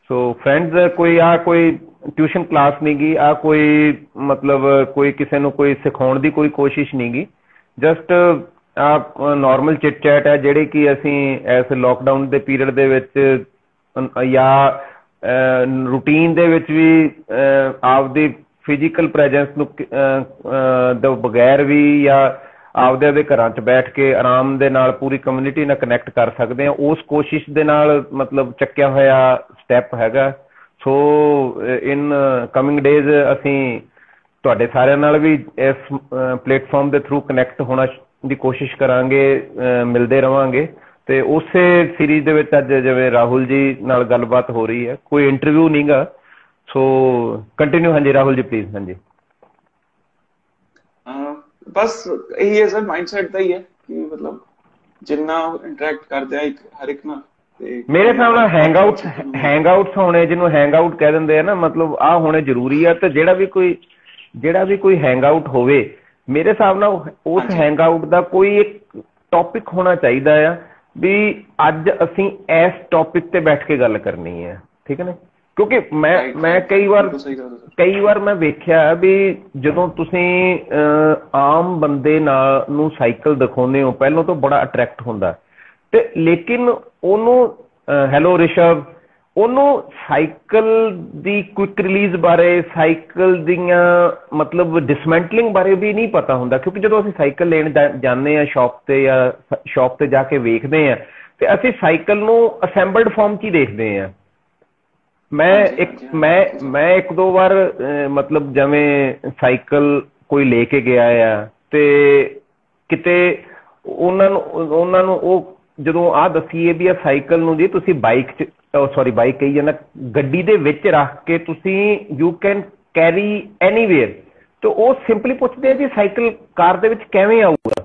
ਸੋ ਫਰੈਂਡਸ ਕੋਈ ਟਿਊਸ਼ਨ ਕਲਾਸ ਨਹੀਂ ਗੀ, ਕੋਈ ਮਤਲਬ ਕੋਈ ਕਿਸੇ ਨੂੰ ਕੋਈ ਸਿਖਾਉਣ ਦੀ ਕੋਈ ਕੋਸ਼ਿਸ਼ ਨਹੀਂ ਗੀ, ਜਸਟ ਨੋਰਮਲ ਚਿਟ ਚੈਟ ਹੈ ਜਿਹੜੀ ਕਿ ਅਸੀਂ ਇਸ ਲੋਕਡਾਊਨ ਦੇ ਪੀਰੀਅਡ ਦੇ ਵਿੱਚ ਜਾਂ ਰੂਟੀਨ ਦੇ ਵਿੱਚ ਵੀ ਆਪਦੀ ਫਿਜ਼ੀਕਲ ਪ੍ਰੈਜੈਂਸ ਨੂੰ ਤੋਂ ਬਗੈਰ ਵੀ ਜਾਂ ਆਪਦੇ ਆਪਦੇ ਘਰਾਂ 'ਚ ਬੈਠ ਕੇ ਆਰਾਮ ਦੇ ਨਾਲ ਪੂਰੀ ਕਮਿਊਨਿਟੀ ਨਾਲ ਕਨੈਕਟ ਕਰ ਸਕਦੇ ਹਾਂ, ਉਸ ਕੋਸ਼ਿਸ਼ ਦੇ ਨਾਲ ਮਤਲਬ ਚੱਕਿਆ ਹੋਇਆ ਸਟੈਪ ਹੈਗਾ। ਸੋ ਇਨ ਕਮਿੰਗ ਡੇਜ਼ ਅਸੀਂ ਤੁਹਾਡੇ ਸਾਰਿਆਂ ਨਾਲ ਵੀ ਇਸ ਪਲੇਟਫਾਰਮ ਦੇ ਥਰੂ ਕਨੈਕਟ ਹੋਣਾ ਦੀ ਕੋਸ਼ਿਸ਼ ਕਰਾਂਗੇ, ਮਿਲਦੇ ਰਵਾਂਗੇ। ਤੇ ਉਸੇ ਸੀਰੀਜ਼ ਦੇ ਵਿੱਚ ਅੱਜ ਜਿਵੇਂ ਰਾਹੁਲ ਜੀ ਨਾਲ ਗੱਲਬਾਤ ਹੋ ਰਹੀ ਹੈ, ਕੋਈ ਇੰਟਰਵਿਊ ਨਹੀਂ ਗਾ। ਸੋ ਕੰਟੀਨਿਊ। ਹਾਂਜੀ ਰਾਹੁਲ ਜੀ ਪਲੀਜ਼। ਹਾਂਜੀ ਬਸ ਇਹੀ ਹੈ ਸਰ, ਮਾਈਂਡਸੈਟ ਦਾ ਹੀ ਹੈ ਕਿ ਮਤਲਬ ਜਿੰਨਾ ਇੰਟਰੈਕਟ ਕਰਦੇ ਆ ਹਰ ਇੱਕ ਨਾਲ। ਮੇਰੇ ਹਿਸਾਬ ਨਾਲ ਹੈਂਗਆਊਟਸ ਹੋਣੇ, ਜਿਹਨੂੰ ਹੈਂਗਆਊਟ ਕਹਿ ਦਿੰਦੇ ਆ ਨਾ, ਮਤਲਬ ਆਹ ਹੋਣੇ ਜ਼ਰੂਰੀ ਆ। ਤੇ ਜਿਹੜਾ ਵੀ ਕੋਈ ਹੈਂਗਆਊਟ ਹੋਵੇ, ਮੇਰੇ ਹਿਸਾਬ ਨਾਲ ਉਸ ਹੈਂਗਆਊਟ ਦਾ ਕੋਈ ਇੱਕ ਟੌਪਿਕ ਹੋਣਾ ਚਾਹੀਦਾ ਆ ਵੀ ਅੱਜ ਅਸੀਂ ਇਸ ਟੌਪਿਕ ਤੇ ਬੈਠ ਕੇ ਗੱਲ ਕਰਨੀ ਹੈ, ਠੀਕ ਹੈ ਨਾ। ਕਿਉਂਕਿ ਮੈਂ ਕਈ ਵਾਰ ਮੈਂ ਵੇਖਿਆ ਵੀ ਜਦੋਂ ਤੁਸੀਂ ਆਮ ਬੰਦੇ ਨੂੰ ਸਾਈਕਲ ਦਿਖਾਉਂਦੇ ਹੋ, ਪਹਿਲਾਂ ਤੋਂ ਬੜਾ ਅਟਰੈਕਟ ਹੁੰਦਾ, ਤੇ ਲੇਕਿਨ ਉਹਨੂੰ ਹੈਲੋ ਰਿਸ਼ਵ, ਉਹਨੂੰ ਸਾਈਕਲ ਦੀ ਕੁਇਕ ਰਿਲੀਜ਼ ਬਾਰੇ, ਸਾਈਕਲ ਦੀਆਂ ਮਤਲਬ ਡਿਸਮੈਂਟਲਿੰਗ ਬਾਰੇ ਵੀ ਨਹੀਂ ਪਤਾ ਹੁੰਦਾ। ਕਿਉਂਕਿ ਜਦੋਂ ਅਸੀਂ ਸਾਈਕਲ ਲੈਣ ਜਾਂਦੇ ਹਾਂ ਸ਼ੌਪ ਤੇ ਜਾਂ ਸ਼ੌਪ ਤੇ ਜਾ ਕੇ ਵੇਖਦੇ ਹਾਂ, ਤੇ ਅਸੀਂ ਸਾਈਕਲ ਨੂੰ ਅਸੈਂਬਲਡ ਫਾਰਮ 'ਚ ਹੀ ਦੇਖਦੇ ਹਾਂ। ਮੈਂ ਇੱਕ ਦੋ ਵਾਰ ਮਤਲਬ ਜਿਵੇਂ ਸਾਈਕਲ ਕੋਈ ਲੈ ਕੇ ਗਿਆ ਆ, ਤੇ ਕਿਤੇ ਉਹਨਾਂ ਨੂੰ ਉਹ ਜਦੋਂ ਆਹ ਦੱਸੀਏ ਵੀ ਆ ਸਾਈਕਲ ਨੂੰ ਜੀ ਤੁਸੀਂ ਬਾਈਕ ਕਹੀ ਜਾਂਦਾ, ਗੱਡੀ ਦੇ ਵਿੱਚ ਰੱਖ ਕੇ ਤੁਸੀਂ ਯੂ ਕੈਨ ਕੈਰੀ ਐਨੀਵੇਅਰ, ਤੇ ਉਹ ਸਿੰਪਲੀ ਪੁੱਛਦੇ ਆ ਜੀ ਸਾਈਕਲ ਕਾਰ ਦੇ ਵਿੱਚ ਕਿਵੇਂ ਆਊਗਾ।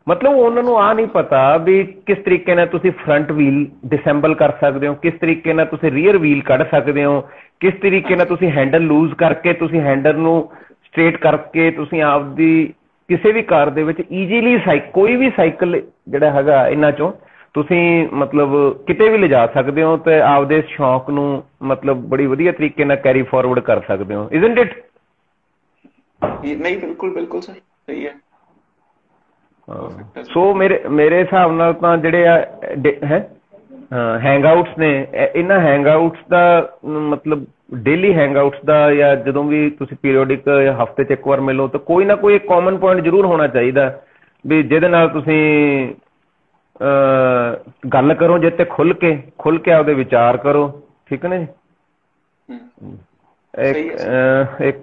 ਮਤਲਬ ਉਹਨਾਂ ਨੂੰ ਆਹ ਨਹੀਂ ਪਤਾ ਵੀ ਕਿਸ ਤਰੀਕੇ ਨਾਲ ਤੁਸੀਂ ਫਰੰਟ ਵੀਲ ਡਿਸੈਂਬਲ ਕਰ ਸਕਦੇ ਹੋ, ਕਿਸ ਤਰੀਕੇ ਨਾਲ ਤੁਸੀਂ ਰੀਅਰ ਵੀਲ ਕੱਢ ਸਕਦੇ ਹੋ, ਕਿਸ ਤਰੀਕੇ ਨਾਲ ਤੁਸੀਂ ਹੈਂਡਲ ਲੂਜ਼ ਕਰਕੇ, ਤੁਸੀਂ ਹੈਂਡਲ ਨੂੰ ਸਟ੍ਰੇਟ ਕਰਕੇ ਤੁਸੀਂ ਆਪਦੀ ਕਿਸੇ ਵੀ ਕਾਰ ਦੇ ਵਿੱਚ ਈਜ਼ੀਲੀ ਕੋਈ ਵੀ ਸਾਈਕਲ ਜਿਹੜਾ ਹੈਗਾ ਇਹਨਾਂ ਚੋਂ ਤੁਸੀਂ ਮਤਲਬ ਕਿਤੇ ਵੀ ਲਿਜਾ ਸਕਦੇ ਹੋ, ਤੇ ਆਪਦੇ ਸ਼ੌਂਕ ਨੂੰ ਮਤਲਬ ਬੜੀ ਵਧੀਆ ਤਰੀਕੇ ਨਾਲ ਕੈਰੀ ਫਾਰਵਰਡ ਕਰ ਸਕਦੇ ਹੋ। Isn't it? ਨਹੀਂ, ਬਿਲਕੁਲ ਸਰ, ਸਹੀ ਹੈ। ਸੋ ਮੇਰੇ ਹਿਸਾਬ ਨਾਲ ਤਾਂ ਜਿਹੜੇ ਆ ਹੈਂਗਆਊਟਸ ਨੇ, ਇਹਨਾਂ ਹੈਂਗਆਊਟਸ ਦਾ ਮਤਲਬ ਡੇਲੀ ਹੈਂਗਆਊਟਸ ਦਾ, ਜਾਂ ਜਦੋਂ ਵੀ ਤੁਸੀਂ ਪੀਰੀਓਡਿਕ ਹਫ਼ਤੇ 'ਚ ਇੱਕ ਵਾਰ ਮਿਲੋ, ਤਾਂ ਕੋਈ ਨਾ ਕੋਈ ਇੱਕ ਕਾਮਨ ਪੁਆਇੰਟ ਜ਼ਰੂਰ ਹੋਣਾ ਚਾਹੀਦਾ ਵੀ ਜਿਹਦੇ ਨਾਲ ਤੁਸੀਂ ਗੱਲ ਕਰੋ, ਜਿਹਦੇ ਤੇ ਖੁੱਲ ਕੇ ਆਪਦੇ ਵਿਚਾਰ ਕਰੋ, ਠੀਕ ਹੈ ਨਾ ਜੀ। ਇੱਕ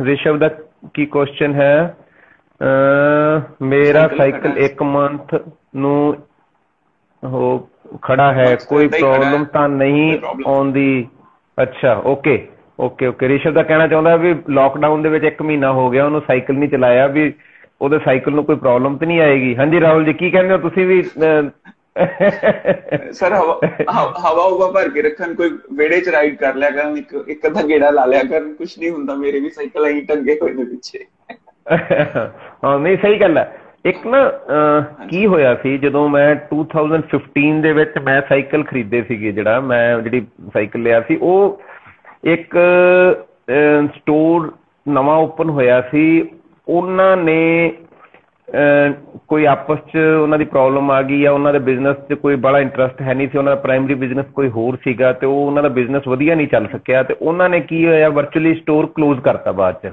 ਰਿਸ਼ਵ ਦਾ ਕੀ ਕੁਐਸਚਨ ਹੈ? ਮੇਰਾ ਸਾਈਕਲ 1 ਮੰਥ ਨੂੰ ਹੋ ਖੜਾ ਹੈ, ਕੋਈ ਪ੍ਰੋਬਲਮ ਤਾਂ ਨਹੀਂ ਆਉਂਦੀ? ਅੱਛਾ, ਓਕੇ। ਰਿਸ਼ਵ ਦਾ ਕਹਿਣਾ ਚਾਹੁੰਦਾ ਵੀ ਲੋਕਡਾਊਨ ਦੇ ਵਿੱਚ 1 ਮਹੀਨਾ ਹੋ ਗਿਆ ਉਹਨੂੰ ਸਾਈਕਲ ਨਹੀਂ ਚਲਾਇਆ, ਵੀ ਉਹਦੇ ਸਾਈਕਲ ਨੂੰ ਕੋਈ ਪ੍ਰੋਬਲਮ ਤਾਂ ਨਹੀਂ ਆਏਗੀ। ਹਾਂਜੀ ਰਾਹੁਲ ਜੀ ਕੀ ਕਹਿੰਦੇ ਹੋ ਤੁਸੀਂ ਵੀ? ਸਰ ਹਵਾ ਭਰ ਕੇ ਰੱਖਣ, ਕੋਈ ਵਿਹੜੇ 'ਚ ਰਾਈਡ ਕਰ ਲਿਆ ਕਰਨ, ਇੱਕ ਅੱਧਾ ਗੇੜਾ ਲਾ ਲਿਆ ਕਰਨ, ਕੁਛ ਨਹੀਂ ਹੁੰਦਾ। ਮੇਰੇ ਵੀ ਸਾਈਕਲ ਐਂ ਟੰਗੇ ਹੋਏ ਨੇ ਪਿੱਛੇ। ਹਾਂ ਨਹੀਂ, ਸਹੀ ਗੱਲ ਹੈ। ਇੱਕ ਨਾ ਕੀ ਹੋਇਆ ਸੀ, ਜਦੋਂ ਮੈਂ 2015 ਦੇ ਵਿੱਚ ਮੈਂ ਸਾਈਕਲ ਖਰੀਦੇ ਸੀਗੇ, ਜਿਹੜੀ ਸਾਈਕਲ ਲਿਆ ਸੀ, ਉਹ ਇੱਕ ਸਟੋਰ ਨਵਾਂ ਓਪਨ ਹੋਇਆ ਸੀ। ਉਹਨਾਂ ਨੇ ਕੋਈ ਆਪਸ 'ਚ ਉਹਨਾਂ ਦੀ ਪ੍ਰੋਬਲਮ ਆ ਗਈ, ਜਾਂ ਉਹਨਾਂ ਦੇ ਬਿਜ਼ਨਸ 'ਚ ਕੋਈ ਬੜਾ ਇੰਟਰਸਟ ਹੈ ਨਹੀਂ ਸੀ, ਉਹਨਾਂ ਦਾ ਪ੍ਰਾਇਮਰੀ ਬਿਜ਼ਨਸ ਕੋਈ ਹੋਰ ਸੀਗਾ, ਤੇ ਉਹ ਉਹਨਾਂ ਦਾ ਬਿਜ਼ਨਸ ਵਧੀਆ ਨਹੀਂ ਚੱਲ ਸਕਿਆ, ਤੇ ਉਹਨਾਂ ਨੇ ਕੀ ਹੋਇਆ, ਵਰਚੁਅਲੀ ਸਟੋਰ ਕਲੋਜ਼ ਕਰਤਾ ਬਾਅਦ 'ਚ।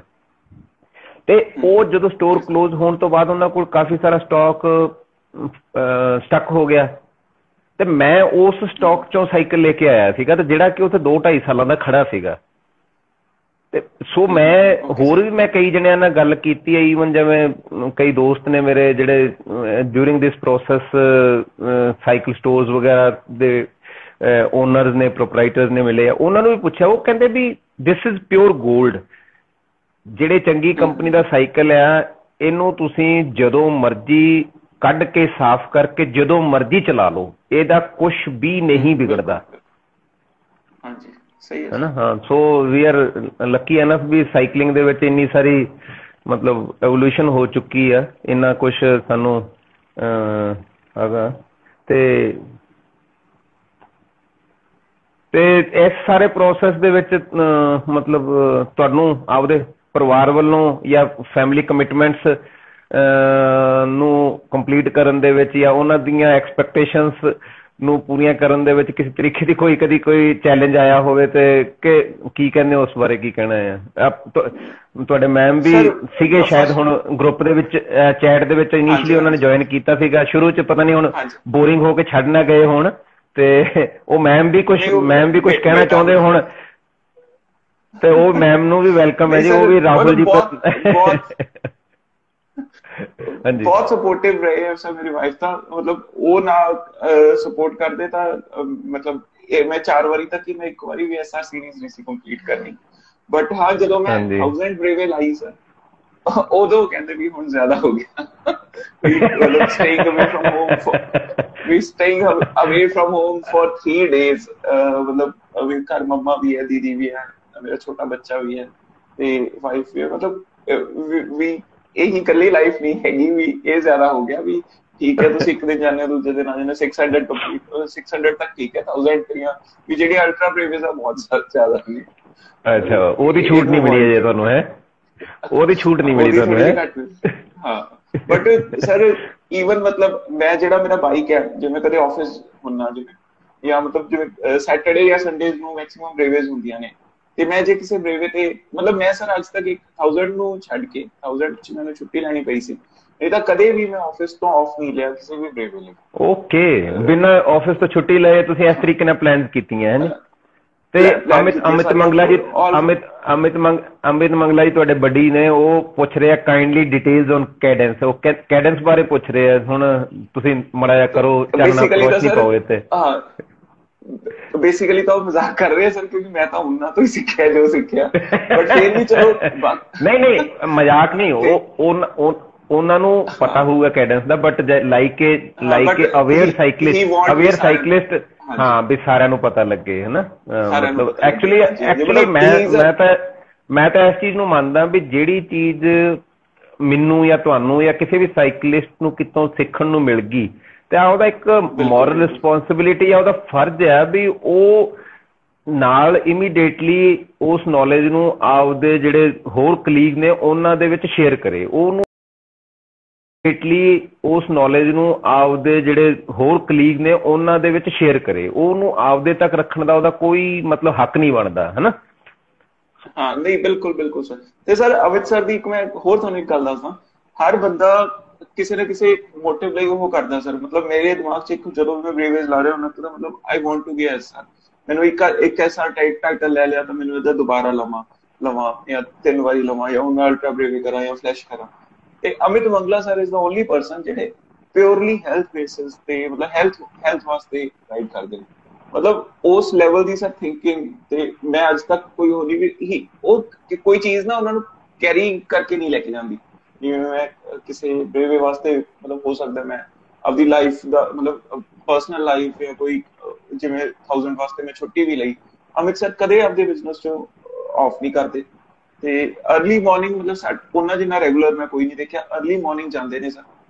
ਤੇ ਉਹ ਜਦੋਂ ਸਟੋਰ ਕਲੋਜ਼ ਹੋਣ ਤੋਂ ਬਾਅਦ ਉਹਨਾਂ ਕੋਲ ਕਾਫੀ ਸਾਰਾ ਸਟਾਕ ਸਟਕ ਹੋ ਗਿਆ, ਤੇ ਮੈਂ ਉਸ ਸਟਾਕ 'ਚੋਂ ਸਾਈਕਲ ਲੈ ਕੇ ਆਇਆ ਸੀਗਾ, ਤੇ ਜਿਹੜਾ ਕਿ ਉੱਥੇ 2-2.5 ਸਾਲਾਂ ਦਾ ਖੜਾ ਸੀਗਾ। ਤੇ ਸੋ ਮੈਂ ਹੋਰ ਵੀ ਮੈਂ ਕਈ ਜਣਿਆਂ ਨਾਲ ਗੱਲ ਕੀਤੀ ਹੈ, ਈਵਨ ਜਿਵੇਂ ਕਈ ਦੋਸਤ ਨੇ ਮੇਰੇ ਜਿਹੜੇ ਡਿਊਰਿੰਗ ਦਿਸ ਪ੍ਰੋਸੈਸ ਸਾਈਕਲ ਸਟੋਰਸ ਵਗੈਰਾ ਦੇ ਓਨਰਸ ਨੇ, ਪ੍ਰੋਪਰਾਈਟਰਸ ਨੇ ਮਿਲੇ ਆ, ਉਹਨਾਂ ਨੂੰ ਵੀ ਪੁੱਛਿਆ, ਉਹ ਕਹਿੰਦੇ ਵੀ ਦਿਸ ਇਜ਼ ਪਿਓਰ ਗੋਲਡ। ਜਿਹੜੇ ਚੰਗੀ ਕੰਪਨੀ ਦਾ ਸਾਈਕਲ ਆ, ਇਹਨੂੰ ਤੁਸੀਂ ਜਦੋਂ ਮਰਜ਼ੀ ਕੱਢ ਕੇ ਸਾਫ਼ ਕਰਕੇ ਜਦੋਂ ਮਰਜ਼ੀ ਚਲਾ ਲਓ, ਇਹਦਾ ਕੁਛ ਵੀ ਨਹੀਂ ਵਿਗੜਦਾ। ਹੈ ਨਾ? ਹਾਂ, so we are lucky enough ਵੀ ਸਾਈਕਲਿੰਗ ਦੇ ਵਿੱਚ ਇੰਨੀ ਸਾਰੀ ਮਤਲਬ ਐਵੋਲਿਊਸ਼ਨ ਹੋ ਚੁੱਕੀ ਆ, ਇੰਨਾ ਕੁਛ ਸਾਨੂੰ ਹੈਗਾ। ਤੇ ਇਸ ਸਾਰੇ ਪ੍ਰੋਸੈਸ ਦੇ ਵਿੱਚ ਮਤਲਬ ਤੁਹਾਨੂੰ ਆਪਦੇ ਪਰਿਵਾਰ ਵੱਲੋਂ ਜਾਂ ਫੈਮਿਲੀ ਕਮਿਟਮੈਂਟਸ ਨੂੰ ਕੰਪਲੀਟ ਕਰਨ ਦੇ ਵਿੱਚ, ਜਾਂ ਉਹਨਾਂ ਦੀਆਂ ਐਕਸਪੈਕਟੇਸ਼ਨਸ ਨੂੰ ਪੂਰੀਆਂ ਕਰਨ ਦੇ ਵਿੱਚ ਕਿਸੇ ਤਰੀਕੇ ਦੀ ਕਦੀ ਕੋਈ ਚੈਲੰਜ ਆਇਆ ਹੋਵੇ ਤੇ ਕੀ ਕਹਿੰਦੇ ਉਸ ਬਾਰੇ ਕੀ ਕਹਿਣਾ ਹੈ? ਤੁਹਾਡੇ ਮੈਮ ਵੀ ਸੀਗੇ ਸ਼ਾਇਦ ਹੁਣ ਗਰੁੱਪ ਦੇ ਵਿੱਚ, ਚੈਟ ਦੇ ਵਿੱਚ ਇਨੀਸ਼ੀਅਲੀ ਉਹਨਾਂ ਨੇ ਜੁਆਇਨ ਕੀਤਾ ਸੀਗਾ ਸ਼ੁਰੂ ਚ, ਪਤਾ ਨਹੀਂ ਹੁਣ ਬੋਰਿੰਗ ਹੋ ਕੇ ਛੱਡ ਨਾ ਗਏ ਹੋਣ, ਤੇ ਉਹ ਮੈਮ ਵੀ ਕੁਝ ਕਹਿਣਾ ਚਾਹੁੰਦੇ ਹੁਣ, ਤੇ ਉਹ ਮੈਮ ਨੂੰ ਵੀ ਵੈਲਕਮ ਹੈ ਜੀ। ਉਹ ਵੀ ਰਾਹੁਲ ਜੀ ਹਾਂਜੀ ਬਹੁਤ ਸਪੋਰਟਿਵ ਰਹੇ ਹੈ ਸਰ। ਮੇਰੀ ਵਾਈਫ ਤਾਂ ਮਤਲਬ ਉਹ ਨਾ ਸਪੋਰਟ ਕਰਦੇ ਤਾਂ ਮਤਲਬ ਮੈਂ 4 ਵਾਰੀ ਤੱਕ ਹੀ, ਮੈਂ ਇੱਕ ਵਾਰੀ ਵੀ ਐਸਆਰ ਸੀਰੀਜ਼ ਨਹੀਂ ਸੀ ਕੰਪਲੀਟ ਕਰਨੀ। ਬਟ ਹਾਂ ਜਦੋਂ ਮੈਂ 1000 ਬ੍ਰੇਵੇ ਲਾਈ ਸਰ, ਉਦੋਂ ਕਹਿੰਦੇ ਵੀ ਹੁਣ ਜ਼ਿਆਦਾ ਹੋ ਗਿਆ। ਮਤਲਬ staying away from home for 3 days, ਮਤਲਬ ਘਰ ਮੰਮਾ ਵੀ ਹੈ, ਦੀਦੀ ਵੀ ਹੈ, ਮੇਰਾ ਛੋਟਾ ਬੱਚਾ ਵੀ ਹੈ ਤੇ ਵਾਈਫ ਵੀ ਹੈ, ਮਤਲਬ ਵੀ ਇਹੀ ਇਕੱਲੀ ਲਾਈਫ ਨਹੀਂ ਹੈਗੀ, ਵੀ ਇਹ ਜ਼ਿਆਦਾ ਹੋ ਗਿਆ ਵੀ ਠੀਕ ਹੈ ਤੁਸੀਂ ਇੱਕ ਦਿਨ ਜਾਂਦੇ ਹੋ ਦੂਜੇ ਦਿਨ ਆ ਜਾਂਦੇ। 600 ਤੱਕ ਠੀਕ ਹੈ, 1000 ਵੀ ਜਿਹੜੀ ਅਲਟਰਾ ਬ੍ਰੇਵੇਜ਼ ਆ ਬਹੁਤ ਜ਼ਿਆਦਾ ਨੇ। ਅੱਛਾ, ਉਹਦੀ ਛੂਟ ਨਹੀਂ ਮਿਲੀ ਜੇ ਤੁਹਾਨੂੰ? ਹੈ ਉਹਦੀ ਛੂਟ ਨਹੀਂ ਮਿਲੀ ਤੁਹਾਨੂੰ? ਹੈ ਹਾਂ। ਬਟ ਸਰ ਈਵਨ ਮਤਲਬ ਮੈਂ ਜਿਹੜਾ ਮੇਰਾ ਬਾਈਕ ਹੈ, ਜਿਵੇਂ ਕਦੇ ਆਫਿਸ ਹੁੰਨਾ, ਜਿਵੇਂ ਜਾਂ ਮਤਲਬ ਜਿਵੇਂ ਸੈਟਰਡੇ ਜਾਂ ਸੰਡੇਜ਼ ਨੂੰ ਮੈਕਸਿਮਮ ਬ੍ਰੇਵੇਜ਼ ਹੁੰਦੀਆਂ ਨੇ, ਤੇ ਮੈਂ ਜੇ ਕਿਸੇ ਬ੍ਰੇਵੇ ਤੇ ਮਤਲਬ ਮੈਂ ਸਰ ਅੱਜ ਤੱਕ 1000 ਨੂੰ ਛੱਡ ਕੇ 1000 ਚ ਮੈਨੂੰ ਛੁੱਟੀ ਲੈਣੀ ਪਈ ਸੀ, ਨਹੀਂ ਤਾਂ ਕਦੇ ਵੀ ਮੈਂ ਆਫਿਸ ਤੋਂ ਆਫ ਨਹੀਂ ਲਿਆ ਕਿਸੇ ਵੀ ਬ੍ਰੇਵੇ ਲਈ। ਓਕੇ, ਬਿਨਾਂ ਆਫਿਸ ਤੋਂ ਛੁੱਟੀ ਲਏ ਤੁਸੀਂ ਇਸ ਤਰੀਕੇ ਨਾਲ ਪਲਾਨ ਕੀਤੀਆਂ ਹੈ? ਤੇ ਅਮਿਤ ਮੰਗਲਾ ਜੀ ਤੁਹਾਡੇ ਬੱਡੀ ਨੇ, ਉਹ ਪੁੱਛ ਰਹੇ ਆ ਕਾਈਂਡਲੀ ਡਿਟੇਲਸ ਔਨ ਕੈਡੈਂਸ। ਉਹ ਕੈਡੈਂਸ ਬਾਰੇ ਪੁੱਛ ਰਹੇ ਆ, ਹੁਣ ਤੁਸੀਂ ਮਾੜਾ ਜਿਹਾ ਕਰੋ, ਚਾਨਣਾ ਰੋਸ਼ਨੀ ਪਾਓ ਇੱਥੇ। ਬੇਸਿਕਲੀ ਤਾਂ ਉਹ ਮਜ਼ਾਕ ਕਰ ਰਹੇ ਸਰ, ਕਿਉਂਕਿ ਮੈਂ ਤਾਂ ਉਹਨਾਂ ਤੋਂ ਹੀ ਸਿੱਖਿਆ ਜੋ ਸਿੱਖਿਆ, ਬਟ ਫਿਰ ਵੀ ਚਲੋ ਨਹੀਂ ਮਜ਼ਾਕ ਨਹੀਂ, ਉਹਨਾਂ ਨੂੰ ਪਤਾ ਹੋਊਗਾ ਕੈਡੈਂਸ ਦਾ, ਬਟ ਲਾਈਕ ਅਵੇਅਰ ਸਾਈਕਲਿਸਟ, ਹਾਂ ਵੀ ਸਾਰਿਆਂ ਨੂੰ ਪਤਾ ਲੱਗੇ, ਹਨਾ। ਮਤਲਬ ਐਕਚੁਅਲੀ ਮੈਂ ਤਾਂ ਇਸ ਚੀਜ਼ ਨੂੰ ਮੰਨਦਾ ਵੀ ਜਿਹੜੀ ਚੀਜ਼ ਮੈਨੂੰ ਜਾਂ ਤੁਹਾਨੂੰ ਜਾਂ ਕਿਸੇ ਵੀ ਸਾਈਕਲਿਸਟ ਨੂੰ ਕਿਤੋਂ ਸਿੱਖਣ ਨੂੰ ਮਿਲ ਗਈ, ਤੇ ਉਹਦਾ ਇੱਕ ਮੋਰਲ ਰਿਸਪੋਂਸਿਬਿਲਿਟੀ ਆ, ਉਹਦਾ ਫਰਜ਼ ਆ ਵੀ ਉਹ ਨਾਲ ਇਮੀਡੀਏਟਲੀ ਉਸ ਨੌਲੇਜ ਨੂੰ ਆਪਦੇ ਜਿਹੜੇ ਹੋਰ ਕਲੀਗ ਨੇ ਉਹਨਾਂ ਦੇ ਵਿੱਚ ਸ਼ੇਅਰ ਕਰੇ। ਉਹਨੂੰ ਉਸ ਨੌਲੇਜ ਨੂੰ ਆਪਦੇ ਜਿਹੜੇ ਹੋਰ ਕਲੀਗ ਨੇ ਉਹਨਾਂ ਦੇ ਵਿੱਚ ਸ਼ੇਅਰ ਕਰੇ, ਉਹਨੂੰ ਆਪਦੇ ਤੱਕ ਰੱਖਣ ਦਾ ਉਹਦਾ ਕੋਈ ਮਤਲਬ ਹੱਕ ਨਹੀਂ ਬਣਦਾ, ਹਨਾ। ਹਾਂ ਨਹੀਂ, ਬਿਲਕੁਲ ਸਰ। ਤੇ ਸਰ ਅਮਿਤ ਸਰ ਦੀ ਇੱਕ ਮੈਂ ਹੋਰ ਤੁਹਾਨੂੰ ਇੱਕ ਗੱਲ ਦੱਸਦਾ, ਹਰ ਬੰਦਾ ਕਿਸੇ ਨਾ ਕਿਸੇ ਮੋਟਿਵ ਲਈ ਉਹ ਕਰਦਾ ਸਰ। ਮਤਲਬ ਮੇਰੇ ਦਿਮਾਗ 'ਚ ਇੱਕ ਜਦੋਂ ਮੈਂ ਬ੍ਰੇਵੇਜ਼ ਲਾ ਰਿਹਾ ਹੁੰਦਾ ਤਾਂ ਮਤਲਬ I want to be as sir. ਮੈਨੂੰ ਇੱਕ ਐਸਾ ਟਾਈਟਲ ਲੈ ਲਿਆ ਤਾਂ ਮੈਨੂੰ ਇਹਦਾ ਦੁਬਾਰਾ ਲਵਾਂ ਜਾਂ 3 ਵਾਰੀ ਲਵਾਂ, ਜਾਂ ਹੁਣ ਮੈਂ ਅਲਟਰਾ ਬ੍ਰੇਵੇ ਕਰਾਂ ਜਾਂ ਫਲੈਸ਼ ਕਰਾਂ। ਤੇ Amit Mangla sir is the only person ਜਿਹੜੇ ਪਿਓਰਲੀ ਹੈਲਥ ਬੇਸਿਸ ਤੇ ਮਤਲਬ ਹੈਲਥ ਵਾਸਤੇ ਗਾਈਡ ਕਰਦੇ ਨੇ। ਮਤਲਬ ਉਸ ਲੈਵਲ ਦੀ ਸਰ ਥਿੰਕਿੰਗ, ਤੇ ਮੈਂ ਅੱਜ ਤੱਕ ਕੋਈ ਹੋਣੀ ਵੀ ਉਹ ਕੋਈ ਚੀਜ਼ ਨਾ ਉਹਨਾਂ ਨੂੰ ਕੈਰੀ ਕਰਕੇ ਨਹੀਂ ਲੈ ਕੇ ਜਾਂਦੀ। ਜਿਵੇਂ ਮੈਂ ਕਿਸੇ ਬ੍ਰੇਵੇ ਵਾਸਤੇ ਮਤਲਬ ਹੋ ਸਕਦਾ ਮੈਂ ਆਪਦੀ ਲਾਈਫ ਦਾ ਮਤਲਬ ਪਰਸਨਲ ਲਾਈਫ ਜਾਂ ਕੋਈ ਜਿਵੇਂ 1000 ਵਾਸਤੇ ਮੈਂ ਛੁੱਟੀ ਵੀ ਲਈ, ਅਮਿਤ ਸਰ ਕਦੇ ਆਪਦੇ ਬਿਜ਼ਨਸ ਚੋਂ ਆਫ ਨਹੀਂ ਕਰਦੇ। ਤੇ ਅਰਲੀ ਮਾਰਨਿੰਗ ਮਤਲਬ ਉਹਨਾਂ ਜਿੰਨਾ ਰੈਗੂਲਰ ਮੈਂ ਕੋਈ ਨਹੀਂ ਦੇਖਿਆ, ਅਰਲੀ ਮਾਰਨਿੰਗ ਜਾਂਦੇ ਨੇ ਸਰ।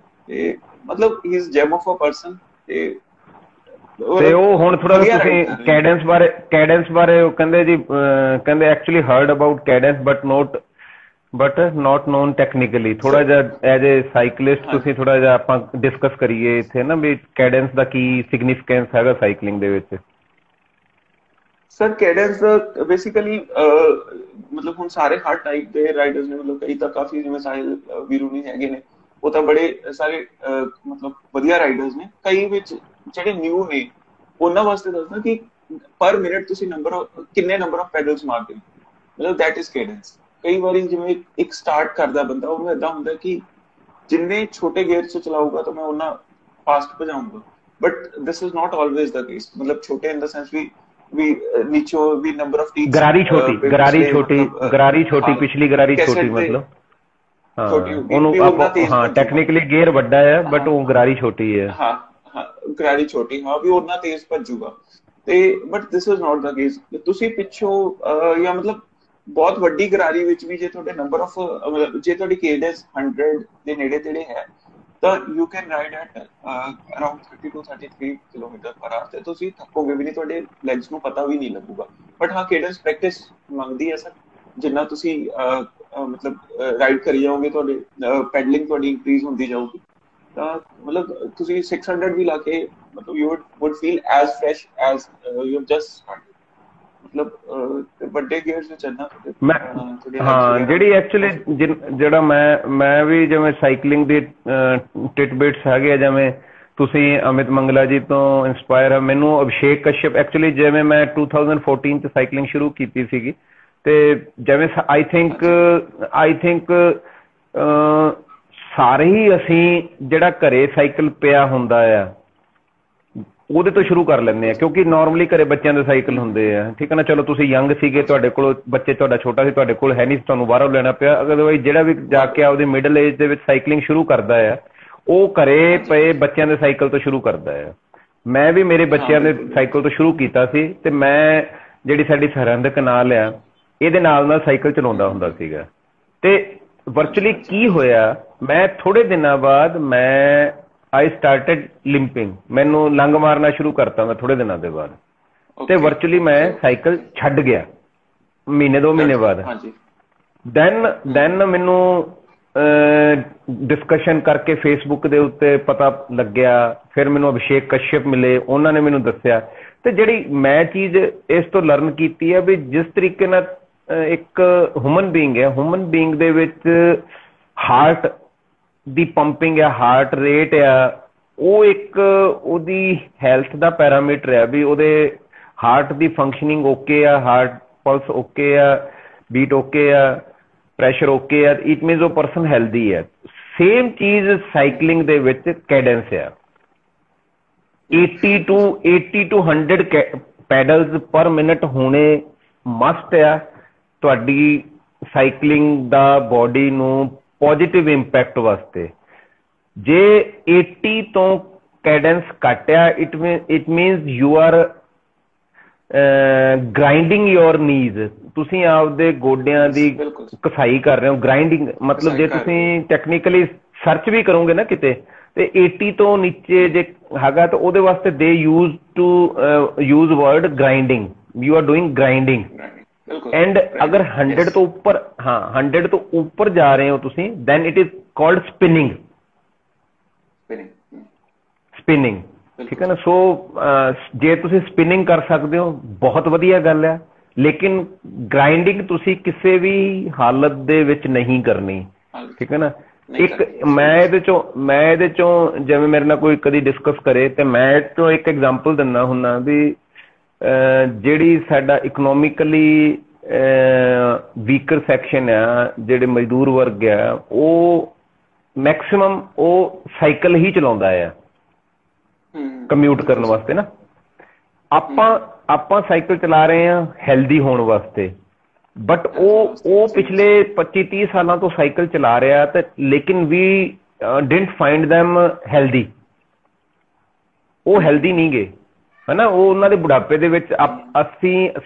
ਤੇ ਮਤਲਬ he is gem of a person. ਤੇ ਉਹ ਹੁਣ ਥੋੜਾ ਤੁਸੀਂ ਕੈਡੈਂਸ ਬਾਰੇ ਉਹ ਕਹਿੰਦੇ ਜੀ, ਕਹਿੰਦੇ actually heard about cadence but not known technically। ਥੋੜਾ ਜਿਹਾ ਐਜ਼ ਏ ਸਾਈਕਲਿਸਟ ਤੁਸੀਂ ਥੋੜਾ ਜਿਹਾ ਆਪਾਂ ਡਿਸਕਸ ਕਰੀਏ ਇੱਥੇ ਨਾ ਵੀ ਕੈਡੈਂਸ ਦਾ ਕੀ ਸਿਗਨੀਫਿਕੈਂਸ ਹੈਗਾ ਸਾਈਕਲਿੰਗ ਦੇ ਵਿੱਚ। ਸਰ ਕੈਡੈਂਸ ਦਾ ਬੇਸਿਕਲੀ ਮਤਲਬ ਹੁਣ ਸਾਰੇ ਹਰ ਟਾਈਪ ਦੇ ਰਾਈਡਰਸ ਨੇ, ਮਤਲਬ ਕਈ ਤਾਂ ਕਾਫੀ ਜਿਵੇਂ ਸਾਹਿਲ ਵੀਰੂਨੀ ਹੈਗੇ ਨੇ, ਉਹ ਤਾਂ ਬੜੇ ਸਾਰੇ ਮਤਲਬ ਵਧੀਆ ਰਾਈਡਰਸ ਨੇ। ਕਈ ਵਿੱਚ ਜਿਹੜੇ ਨਿਊ ਨੇ ਉਹਨਾਂ ਵਾਸਤੇ ਦੱਸਦਾ ਕਿ ਪਰ ਮਿੰਟ ਤੁਸੀਂ ਕਿੰਨੇ ਨੰਬਰ ਆਫ ਪੈਡਲਸ ਮਾਰਦੇ ਹੋ, ਮਤਲਬ ਦੈਟ ਇਜ਼ ਕੈਡੈਂਸ। ਕਈ ਵਾਰੀ ਜਿਵੇਂ ਇੱਕ ਸਟਾਰਟ ਕਰਦਾ ਬੰਦਾ, ਉਹਨੂੰ ਏਦਾਂ ਹੁੰਦਾ ਕਿ ਜਿੰਨੇ ਛੋਟੇ ਗੇਅਰ 'ਚ ਚਲਾਊਗਾ ਤਾਂ ਮੈਂ ਉਹਨਾਂ ਫਾਸਟ ਭਜਾਊਂਗਾ, but this is not always the case. ਮਤਲਬ ਛੋਟੇ ਇਨ ਦਾ ਸੈਂਸ ਵੀ ਨੀਚੋਂ ਵੀ ਨੰਬਰ ਆਫ ਟੀਥ, ਗਰਾਰੀ ਛੋਟੀ ਪਿਛਲੀ ਗਰਾਰੀ ਛੋਟੀ, ਮਤਲਬ ਹਾਂ ਉਹਨੂੰ ਹਾਂ ਟੈਕਨੀਕਲੀ ਗੇਅਰ ਵੱਡਾ ਹੈ ਬਟ ਉਹ ਗਰਾਰੀ ਛੋਟੀ ਹੈ। ਹਾਂ ਗਰਾਰੀ ਛੋਟੀ, ਹਾਂ ਵੀ ਉਹਨਾਂ ਤੇਜ਼ ਭੱਜੂਗਾ। ਤੇ but this is not the case. ਤੁਸੀਂ ਪਿੱਛੋਂ ਜਾਂ ਮਤਲਬ ਬਹੁਤ ਵੱਡੀ ਗਰਾਰੀ ਵਿੱਚ ਵੀ ਜੇ ਤੁਹਾਡੇ ਨੰਬਰ ਆਫ ਜੇ ਤੁਹਾਡੀ ਕੇਡੈਂਸ 100 ਦੇ ਨੇੜੇ ਤੇੜੇ ਹੈ ਤਾਂ you can ride at around 30 to 33 kilometre ਪਰ ਆਵਰ, ਤੇ ਤੁਸੀਂ ਥੱਕੋਗੇ ਵੀ ਨਹੀਂ, ਤੁਹਾਡੇ ਲੈਗਸ ਨੂੰ ਪਤਾ ਵੀ ਨਹੀਂ ਲੱਗੂਗਾ। ਬਟ ਹਾਂ ਕੇਡੈਂਸ ਪ੍ਰੈਕਟਿਸ ਮੰਗਦੀ ਹੈ ਸਰ। ਜਿੰਨਾ ਤੁਸੀਂ ਮਤਲਬ ਰਾਈਡ ਕਰੀ ਜਾਓਗੇ, ਤੁਹਾਡੇ ਪੈਡਲਿੰਗ ਤੁਹਾਡੀ ਇੰਕਰੀਜ਼ ਹੁੰਦੀ ਜਾਊਗੀ, ਤਾਂ ਮਤਲਬ ਤੁਸੀਂ 600 ਵੀ ਲਾ ਕੇ मतलब you would feel as fresh as you have just started. मतलब ਵੱਡੇ ਗੇਅਰਸ ਵਿੱਚ ਚੱਲਣਾ ਮੈਂ ਤੁਹਾਡੇ ਲੈਗਸ ਹਾਂ ਵਗੈਰਾ ਜਿਹੜੀ ਐਕਚੁਅਲੀ ਜਿਹੜਾ ਮੈਂ ਵੀ ਜਿਵੇਂ ਸਾਈਕਲਿੰਗ ਦੀ ਟਿਟਬਿਟਸ ਹੈਗੇ ਆ, ਜਿਵੇਂ ਤੁਸੀਂ ਅਮਿਤ ਮੰਗਲਾ ਜੀ ਤੋਂ ਇੰਸਪਾਇਰ ਆ, ਮੈਨੂੰ ਅਭਿਸ਼ੇਕ ਕਸ਼ਯਪ ਐਕਚੁਅਲੀ ਜਿਵੇਂ ਮੈਂ 2014 ਚ ਸਾਈਕਲਿੰਗ ਸ਼ੁਰੂ ਕੀਤੀ ਸੀਗੀ, ਤੇ ਜਿਵੇਂ ਆਈ ਥਿੰਕ ਸਾਰੇ ਹੀ ਅਸੀਂ ਜਿਹੜਾ ਘਰੇ ਸਾਈਕਲ ਪਿਆ ਹੁੰਦਾ ਆ ਉਹਦੇ ਤੋਂ ਸ਼ੁਰੂ ਕਰ ਲੈਂਦੇ ਆ, ਕਿਉਂਕਿ ਨਾਰਮਲੀ ਘਰੇ ਬੱਚਿਆਂ ਦੇ ਸਾਈਕਲ ਹੁੰਦੇ ਆ, ਠੀਕ ਹੈ ਨਾ। ਚਲੋ ਤੁਸੀਂ ਯੰਗ ਸੀਗੇ, ਤੁਹਾਡੇ ਕੋਲ ਬੱਚੇ, ਤੁਹਾਡਾ ਛੋਟਾ ਸੀ, ਤੁਹਾਡੇ ਕੋਲ ਹੈ ਨਹੀਂ, ਤੁਹਾਨੂੰ ਬਾਹਰੋਂ ਲੈਣਾ ਪਿਆ। ਅਦਰਵਾਈਜ਼ ਜਿਹੜਾ ਵੀ ਜਾ ਕੇ ਆਪਦੀ ਮਿਡਲ ਏਜ ਦੇ ਵਿੱਚ ਸਾਈਕਲਿੰਗ ਸ਼ੁਰੂ ਕਰਦਾ ਆ ਉਹ ਘਰੇ ਪਏ ਬੱਚਿਆਂ ਦੇ ਸਾਈਕਲ ਤੋਂ ਸ਼ੁਰੂ ਕਰਦਾ ਆ। ਮੈਂ ਵੀ ਮੇਰੇ ਬੱਚਿਆਂ ਦੇ ਸਾਈਕਲ ਤੋਂ ਸ਼ੁਰੂ ਕੀਤਾ ਸੀ, ਤੇ ਮੈਂ ਜਿਹੜੀ ਸਾਡੀ ਸਰਹੰਦ ਕਨਾਲ ਆ ਇਹਦੇ ਨਾਲ ਸਾਈਕਲ ਚਲਾਉਂਦਾ ਹੁੰਦਾ ਸੀਗਾ। ਤੇ ਵਰਚੁਅਲੀ ਕੀ ਹੋਇਆ, ਮੈਂ ਥੋੜੇ ਦਿਨਾਂ ਬਾਅਦ ਮੈਂ ਆਈ ਸਟਾਰਟਡ ਲਿੰਪਿੰਗ, ਮੈਨੂੰ ਲੰਗ ਮਾਰਨਾ ਸ਼ੁਰੂ ਕਰਤਾ ਮੈਂ ਥੋੜੇ ਦਿਨਾਂ ਦੇ ਬਾਅਦ, ਤੇ ਵਰਚੁਅਲੀ ਮੈਂ ਸਾਈਕਲ ਛੱਡ ਗਿਆ ਮਹੀਨੇ 2 ਮਹੀਨੇ ਬਾਅਦ। ਦੈਨ ਮੈਨੂੰ ਡਿਸਕਸ਼ਨ ਕਰਕੇ ਫੇਸਬੁੱਕ ਦੇ ਉੱਤੇ ਪਤਾ ਲੱਗਿਆ, ਫਿਰ ਮੈਨੂੰ ਅਭਿਸ਼ੇਕ ਕਸ਼ਯਪ ਮਿਲੇ, ਉਹਨਾਂ ਨੇ ਮੈਨੂੰ ਦੱਸਿਆ। ਤੇ ਜਿਹੜੀ ਮੈਂ ਚੀਜ਼ ਇਸ ਤੋਂ ਲਰਨ ਕੀਤੀ ਹੈ ਵੀ ਜਿਸ ਤਰੀਕੇ ਨਾਲ ਇੱਕ ਹਿਊਮਨ ਬੀਇੰਗ ਹੈ, ਹਿਊਮਨ ਬੀਇੰਗ ਦੇ ਵਿੱਚ ਹਾਰਟ ਦੀ ਪੰਪਿੰਗ ਆ, ਹਾਰਟ ਰੇਟ ਆ, ਉਹ ਇੱਕ ਉਹਦੀ ਹੈਲਥ ਦਾ ਪੈਰਾਮੀਟਰ ਹੈ ਵੀ ਉਹਦੇ ਹਾਰਟ ਦੀ ਫੰਕਸ਼ਨਿੰਗ ਓਕੇ ਆ, ਹਾਰਟ ਪਲਸ ਓਕੇ ਆ, ਬੀਟ ਓਕੇ ਆ, ਪ੍ਰੈਸ਼ਰ ਓਕੇ ਆ, ਇਟ ਮੀਨਸ ਉਹ ਪਰਸਨ ਹੈਲਦੀ ਹੈ। ਸੇਮ ਚੀਜ਼ ਸਾਈਕਲਿੰਗ ਦੇ ਵਿੱਚ ਕੈਡੈਂਸ ਆ, 80 to 100 ਪੈਡਲਸ ਪਰ ਮਿੰਟ ਹੋਣੇ ਮਸਟ ਆ ਤੁਹਾਡੀ ਸਾਈਕਲਿੰਗ ਦਾ ਬੋਡੀ ਨੂੰ ਪੋਜ਼ਿਟਿਵ ਇੰਪੈਕਟ ਵਾਸਤੇ। ਜੇ 80 ਤੋਂ ਕੈਡੈਂਸ ਘੱਟ ਆ, it means you are grinding your knees, ਤੁਸੀਂ ਆਪਦੇ ਗੋਡਿਆਂ ਦੀ ਘਸਾਈ ਕਰ ਰਹੇ ਹੋ। ਗ੍ਰਾਈਂਡਿੰਗ ਮਤਲਬ ਜੇ ਤੁਸੀਂ ਟੈਕਨੀਕਲੀ ਸਰਚ ਵੀ ਕਰੋਗੇ ਨਾ ਕਿਤੇ, ਤੇ 80 ਤੋਂ ਨੀਚੇ ਜੇ ਹੈਗਾ ਤਾਂ ਉਹਦੇ ਵਾਸਤੇ they use word grinding, you are doing grinding. And ਅਗਰ 100 ਤੋਂ ਉੱਪਰ, ਹਾਂ 100 ਤੋਂ ਉੱਪਰ ਜਾ ਰਹੇ ਹੋ ਤੁਸੀਂ, then it is called spinning. ਠੀਕ ਹੈ ਨਾ। ਸੋ ਜੇ ਤੁਸੀਂ ਸਪਿਨਿੰਗ ਕਰ ਸਕਦੇ ਹੋ ਬਹੁਤ ਵਧੀਆ ਗੱਲ ਹੈ, ਲੇਕਿਨ ਗ੍ਰਾਈਂਡਿੰਗ ਤੁਸੀਂ ਕਿਸੇ ਵੀ ਹਾਲਤ ਦੇ ਵਿੱਚ ਨਹੀਂ ਕਰਨੀ, ਠੀਕ ਹੈ ਨਾ। ਇੱਕ ਮੈਂ ਇਹਦੇ ਚੋਂ ਜਿਵੇਂ ਮੇਰੇ ਨਾਲ ਕੋਈ ਕਦੀ ਡਿਸਕਸ ਕਰੇ ਤੇ ਮੈਂ ਇਹ ਤੋਂ ਇੱਕ ਐਗਜ਼ਾਮਪਲ ਦਿੰਦਾ ਹੁੰਦਾ ਵੀ ਜਿਹੜੀ ਸਾਡਾ ਇਕਨੋਮਿਕਲੀ ਵੀਕਰ ਸੈਕਸ਼ਨ ਆ, ਜਿਹੜੇ ਮਜ਼ਦੂਰ ਵਰਗ ਆ, ਉਹ ਮੈਕਸਿਮਮ ਉਹ ਸਾਈਕਲ ਹੀ ਚਲਾਉਂਦਾ ਆ ਕਮਿਊਟ ਕਰਨ ਵਾਸਤੇ ਨਾ। ਆਪਾਂ ਸਾਈਕਲ ਚਲਾ ਰਹੇ ਹਾਂ ਹੈਲਦੀ ਹੋਣ ਵਾਸਤੇ, ਬਟ ਉਹ ਪਿਛਲੇ 25-30 ਸਾਲਾਂ ਤੋਂ ਸਾਈਕਲ ਚਲਾ ਰਿਹਾ, ਤੇ ਲੇਕਿਨ we didn't find them healthy. ਉਹ ਹੈਲਦੀ ਨਹੀਂ ਗੇ, ਹੈ ਨਾ। ਉਹ ਉਹਨਾਂ ਦੇ ਬੁਢਾਪੇ ਦੇ ਵਿੱਚ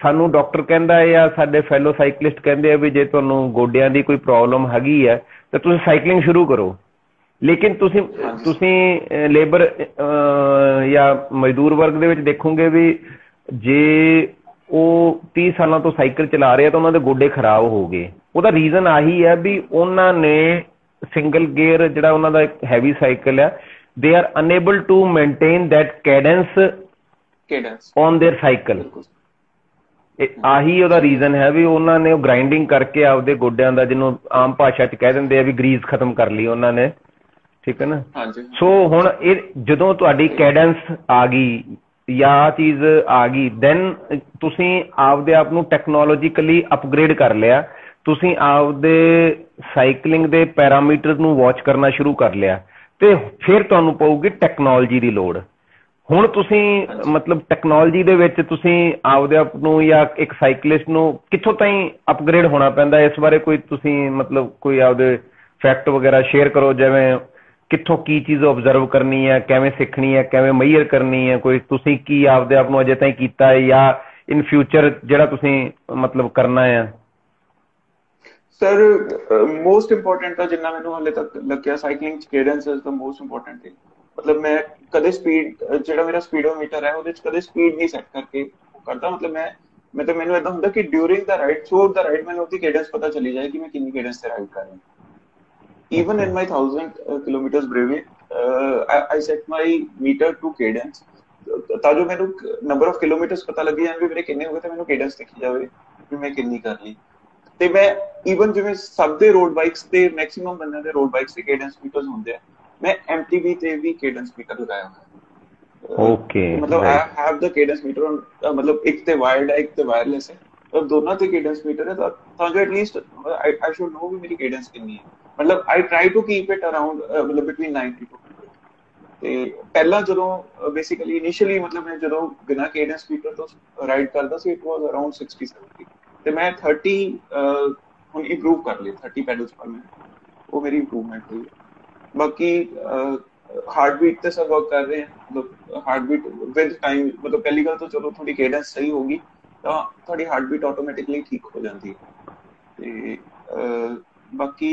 ਸਾਨੂੰ ਡਾਕਟਰ ਕਹਿੰਦਾ ਜਾਂ ਸਾਡੇ ਫੈਲੋ ਸਾਈਕਲਿਸਟ ਕਹਿੰਦੇ ਆ ਵੀ ਜੇ ਤੁਹਾਨੂੰ ਗੋਡਿਆਂ ਦੀ ਕੋਈ ਪ੍ਰੋਬਲਮ ਹੈਗੀ ਹੈ ਤਾਂ ਤੁਸੀਂ ਸਾਈਕਲਿੰਗ ਸ਼ੁਰੂ ਕਰੋ। ਲੇਕਿਨ ਤੁਸੀਂ ਲੇਬਰ ਜਾਂ ਮਜ਼ਦੂਰ ਵਰਗ ਦੇ ਵਿੱਚ ਦੇਖੋਗੇ ਵੀ ਜੇ ਉਹ 30 ਸਾਲਾਂ ਤੋਂ ਸਾਈਕਲ ਚਲਾ ਰਹੇ ਆ ਤਾਂ ਉਹਨਾਂ ਦੇ ਗੋਡੇ ਖਰਾਬ ਹੋ ਗਏ। ਉਹਦਾ ਰੀਜ਼ਨ ਆਹੀ ਹੈ ਵੀ ਉਹਨਾਂ ਨੇ ਸਿੰਗਲ ਗੇਅਰ ਜਿਹੜਾ ਉਹਨਾਂ ਦਾ ਇੱਕ ਹੈਵੀ ਸਾਈਕਲ ਆ, they are unable to maintain that cadence on their cycle। ਆਹੀ ਉਹਦਾ ਰੀਜ਼ਨ ਹੈ ਵੀ ਉਹਨਾਂ ਨੇ ਉਹ ਗ੍ਰਾਈਂਡਿੰਗ ਕਰਕੇ ਆਪਦੇ ਗੋਡਿਆਂ ਦਾ, ਜਿਹਨੂੰ ਆਮ ਭਾਸ਼ਾ 'ਚ ਕਹਿ ਦਿੰਦੇ ਆ ਵੀ ਗਰੀਸ ਖਤਮ ਕਰ ਲਈ ਉਹਨਾਂ ਨੇ, ਠੀਕ ਹੈ ਨਾ। ਸੋ ਹੁਣ ਇਹ ਜਦੋਂ ਤੁਹਾਡੀ ਕੈਡੈਂਸ ਆ ਗਈ ਜਾਂ ਆਹ ਚੀਜ਼ ਆ ਗਈ, ਦੈਨ ਤੁਸੀਂ ਆਪਦੇ ਆਪ ਨੂੰ ਟੈਕਨੋਲੋਜੀਕਲੀ ਅਪਗ੍ਰੇਡ ਕਰ ਲਿਆ, ਤੁਸੀਂ ਆਪਦੇ ਸਾਈਕਲਿੰਗ ਦੇ ਪੈਰਾਮੀਟਰ ਨੂੰ ਵਾਚ ਕਰਨਾ ਸ਼ੁਰੂ ਕਰ ਲਿਆ, ਤੇ ਫਿਰ ਤੁਹਾਨੂੰ ਪਊਗੀ ਟੈਕਨੋਲੋਜੀ ਦੀ ਲੋੜ। ਹੁਣ ਤੁਸੀਂ ਮਤਲਬ ਟੈਕਨੋਲੋਜੀ ਦੇ ਵਿੱਚ ਤੁਸੀਂ ਆਪਦੇ ਆਪ ਨੂੰ ਜਾਂ ਇੱਕ ਸਾਈਕਲਿਸਟ ਨੂੰ ਕਿੱਥੋਂ ਤਾਈਂ ਅਪਗ੍ਰੇਡ ਹੋਣਾ ਪੈਂਦਾ, ਇਸ ਬਾਰੇ ਕੋਈ ਤੁਸੀਂ ਮਤਲਬ ਕੋਈ ਆਪਦੇ ਫੈਕਟ ਵਗੈਰਾ ਸ਼ੇਅਰ ਕਰੋ, ਜਿਵੇਂ ਕਿੱਥੋਂ ਕੀ ਚੀਜ਼ ਓਬਜ਼ਰਵ ਕਰਨੀ ਹੈ, ਕਿਵੇਂ ਸਿੱਖਣੀ ਹੈ, ਕਿਵੇਂ ਮੇਜਰ ਕਰਨੀ ਹੈ, ਕੋਈ ਤੁਸੀਂ ਕੀ ਆਪਦੇ ਆਪ ਨੂੰ ਅਜੇ ਤਾਈਂ ਕੀਤਾ ਹੈ ਜਾਂ ਇਨ ਫਿਊਚਰ ਜਿਹੜਾ ਤੁਸੀਂ ਮਤਲਬ ਕਰਨਾ ਹੈ। ਸਰ ਮੋਸਟ ਇੰਪੋਰਟੈਂਟ ਤਾਂ ਜਿੰਨਾ ਮੈਨੂੰ ਹਾਲੇ ਤੱਕ ਲੱਗਿਆ ਸਾਈਕਲਿੰਗ 'ਚ cadence is the most important thing. ਮਤਲਬ ਮੈਂ ਕਦੇ ਸਪੀਡ, ਜਿਹੜਾ ਮੇਰਾ ਸਪੀਡੋਮੀਟਰ ਹੈ ਉਹਦੇ 'ਚ ਕਦੇ ਸਪੀਡ ਨਹੀਂ ਸੈੱਟ ਕਰਕੇ ਕਰਦਾ। ਮਤਲਬ ਮੈਨੂੰ ਏਦਾਂ ਹੁੰਦਾ ਕਿ ਡਿਊਰਿੰਗ ਦਾ ਰਾਈਡ, ਥਰੂ ਆਊਟ ਦਾ ਰਾਈਡ ਮੈਨੂੰ ਉਹਦੀ ਕੈਡੈਂਸ ਪਤਾ ਚਲੀ ਜਾਏ ਕਿ ਮੈਂ ਕਿੰਨੀ ਕੈਡੈਂਸ ਤੇ ਰਾਈਡ ਕਰ ਰਿਹਾ। Even in my 1000 kilometers brevet, I set my meter to cadence ਤਾਂ ਜੋ ਮੈਨੂੰ ਨੰਬਰ ਆਫ ਕਿਲੋਮੀਟਰਸ ਪਤਾ ਲੱਗੇ ਜਾਣ ਵੀ ਮੇਰੇ ਕਿੰਨੇ ਹੋ ਗਏ ਤੇ ਮੈਨੂੰ ਕੇਡੈਂਸ ਦਿਖੀ ਜਾਵੇ ਵੀ ਮੈਂ ਕਿੰਨੀ ਕਰ ਲਈ। ਤੇ ਮੈਂ ਈਵਨ ਜਿਵੇਂ ਸਭ ਦੇ ਰੋਡ ਬਾਈਕਸ ਤੇ ਮੈਕਸਿਮਮ ਬੰਦਿਆਂ ਦੇ ਰੋਡ ਬਾਈਕਸ ਤੇ ਕੇਡੈਂਸ ਸਪੀਕਰਸ ਹੁੰਦੇ ਆ, ਮੈਂ MTB ਤੇ ਵੀ ਕੇਡੈਂਸ ਸਪੀਕਰ ਲਗਾਇਆ ਹੋਇਆ। ਓਕੇ, ਮਤਲਬ ਆਈ ਹੈਵ ਦ ਕੇਡੈਂਸ ਮੀਟਰ, ਮਤਲਬ ਇੱਕ ਤੇ ਵਾਇਰਡ ਹੈ ਇੱਕ ਤੇ ਵਾਇਰਲੈਸ ਹੈ, ਔਰ ਦੋਨਾਂ ਤੇ ਕੇਡੈਂਸ ਮੀਟਰ ਹੈ, ਤਾਂ ਜੋ ਐਟਲੀਸਟ ਆਈ ਸ਼ੁਡ ਨੋ ਵੀ ਮੇਰੀ ਕੇਡੈਂਸ ਕਿੰਨੀ ਹੈ। ਮਤਲਬ I try to keep it around ਮਤਲਬ ਬਿਟਵੀਨ 90 to 100। ਤੇ ਪਹਿਲਾਂ ਜਦੋਂ ਬੇਸਿਕਲੀ ਇਨੀਸ਼ੀਅਲੀ ਮਤਲਬ ਮੈਂ ਜਦੋਂ ਬਿਨਾਂ ਕੇਡੈਂਸ ਸਪੀਕਰ ਤੋਂ ਰਾਈਡ ਕਰਦਾ ਸੀ, ਇਟ ਵਾਸ ਅਰਾਊਂਡ 60-70, ਤੇ ਮੈਂ 30 ਹੁਣ ਇੰਪਰੂਵ ਕਰ ਲਈ, 30 ਪੈਡਲਸ ਪਰ ਮਿੰਟ, ਉਹ ਮੇਰੀ ਇੰਪਰੂਵਮੈਂਟ ਹੋਈ ਹੈ। ਬਾਕੀ ਹਾਰਟ ਬੀਟ ਤੇ ਸਭ ਵਰਕ ਕਰ ਰਹੇ हैं, मतलब हार्ट बीट विद टाइम, मतलब पहली गल तो चलो थोड़ी केडेंस सही होगी तो थोड़ी हार्ट बीट ऑटोमेटिकली ठीक हो जाती है। ਤੇ ਬਾਕੀ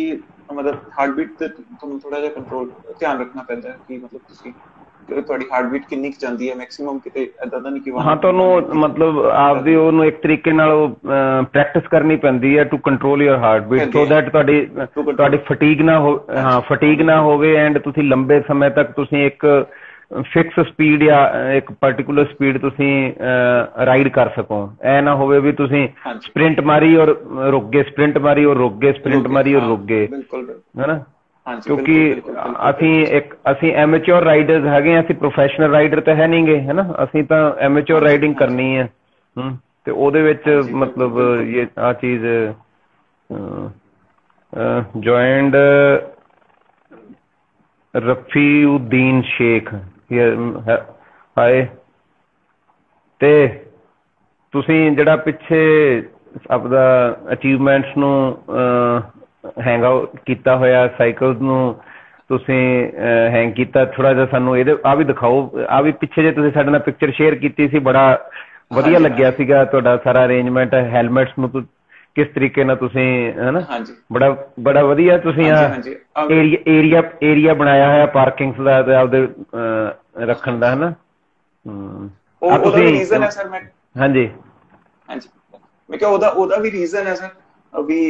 ਮਤਲਬ ਹਾਰਟ ਬੀਟ ਤੇ ਤੁਹਾਨੂੰ ਥੋੜਾ ਜਿਹਾ ਕੰਟਰੋਲ ਧਿਆਨ ਰੱਖਣਾ ਪੈਂਦਾ ਹੈ ਕਿ ਮਤਲਬ ਤੁਸੀਂ ਤੁਹਾਡੀ ਹਾਰਟ ਬੀਟ ਕਿੰਨੀ ਕੁ ਜਾਂਦੀ ਹੈ ਮੈਕਸਿਮਮ, ਕਿਤੇ ਏਦਾਂ ਦਾ ਨਹੀਂ ਕਿ ਹਾਂ ਤੁਹਾਨੂੰ ਮਤਲਬ ਆਪਦੀ ਉਹਨੂੰ ਇੱਕ ਤਰੀਕੇ ਨਾਲ ਪ੍ਰੈਕਟਿਸ ਕਰਨੀ ਪੈਂਦੀ ਹੈ to control your heart beat, so that ਤੁਹਾਡੀ ਫਟੀਗ ਨਾ ਹੋ, ਹਾਂ ਫਟੀਗ ਨਾ ਹੋਵੇ, ਐਂਡ ਤੁਸੀਂ ਲੰਬੇ ਸਮੇਂ ਤੱਕ ਤੁਸੀਂ ਇੱਕ ਫਿਕਸ ਸਪੀਡ ਜਾਂ ਇੱਕ ਪਰਟੀਕੂਲਰ ਸਪੀਡ ਤੁਸੀਂ ਰਾਈਡ ਕਰ ਸਕੋ। ਐ ਨਾ ਹੋਵੇ ਵੀ ਤੁਸੀਂ ਸਪ੍ਰਿੰਟ ਮਾਰੀ ਔਰ ਰੁਕ ਗਏ, ਸਪ੍ਰਿੰਟ ਮਾਰੀ ਔਰ ਰੁਕ ਗਏ, ਸਪ੍ਰਿੰਟ ਮਾਰੀ ਔਰ ਰੁਕ ਗਏ, ਹੈਨਾ। ਕਿਉਂਕਿ ਅਸੀਂ ਐਮੇਚੋਰ ਰਾਈਡਰਸ ਹੈਗੇ ਆ, ਅਸੀਂ ਪ੍ਰੋਫੈਸ਼ਨਲ ਰਾਈਡਰ ਤਾਂ ਹੈ ਨਹੀਂ ਗੇ, ਹੈਨਾ। ਅਸੀਂ ਤਾਂ ਐਮੇਚੋਰ ਰਾਈਡਿੰਗ ਕਰਨੀ ਹੈ, ਤੇ ਉਹਦੇ ਵਿੱਚ ਮਤਲਬ ਇਹ ਆ ਚੀਜ਼ ਜੁਆਇੰਡ ਰਫੀਉਦੀਨ ਸ਼ੇਖ ਹਾਏ। ਤੇ ਤੁਸੀਂ ਜਿਹੜਾ ਪਿੱਛੇ ਆਪਦਾ ਅਚੀਵਮੈਂਟਸ ਨੂੰ ਹੈਂਗ ਆਊਟ ਕੀਤਾ ਹੋਇਆ, ਸਾਈਕਲ ਨੂੰ ਤੁਸੀਂ ਹੈਂਗ ਕੀਤਾ, ਥੋੜਾ ਜਿਹਾ ਸਾਨੂੰ ਇਹਦੇ ਆ ਵੀ ਦਿਖਾਓ। ਆ ਵੀ ਪਿੱਛੇ ਜੇ ਤੁਸੀਂ ਸਾਡੇ ਨਾਲ ਪਿਕਚਰ ਸ਼ੇਅਰ ਕੀਤੀ ਸੀ, ਬੜਾ ਵਧੀਆ ਲੱਗਿਆ ਸੀਗਾ ਤੁਹਾਡਾ ਸਾਰਾ ਅਰੇਂਜਮੈਂਟ, ਹੈਲਮੇਟਸ ਨੂੰ ਕਿਸ ਤਰੀਕੇ ਨਾਲ ਤੁਸੀਂ, ਹਨਾ, ਬੜਾ ਵਧੀਆ ਤੁਸੀਂ ਏਰੀਆ ਬਣਾਇਆ ਹੋਇਆ ਪਾਰਕਿੰਗਸ ਦਾ ਤੇ ਆਪਦੇ ਰੱਖਣ ਦਾ, ਹਨਾ। ਉਹਦਾ ਵੀ ਰੀਜ਼ਨ ਹੈ ਸਰ, ਹਾਂਜੀ ਮੈਂ ਕਿਹਾ ਉਹਦਾ ਵੀ ਰੀਜ਼ਨ ਹੈ ਸਰ ਵੀ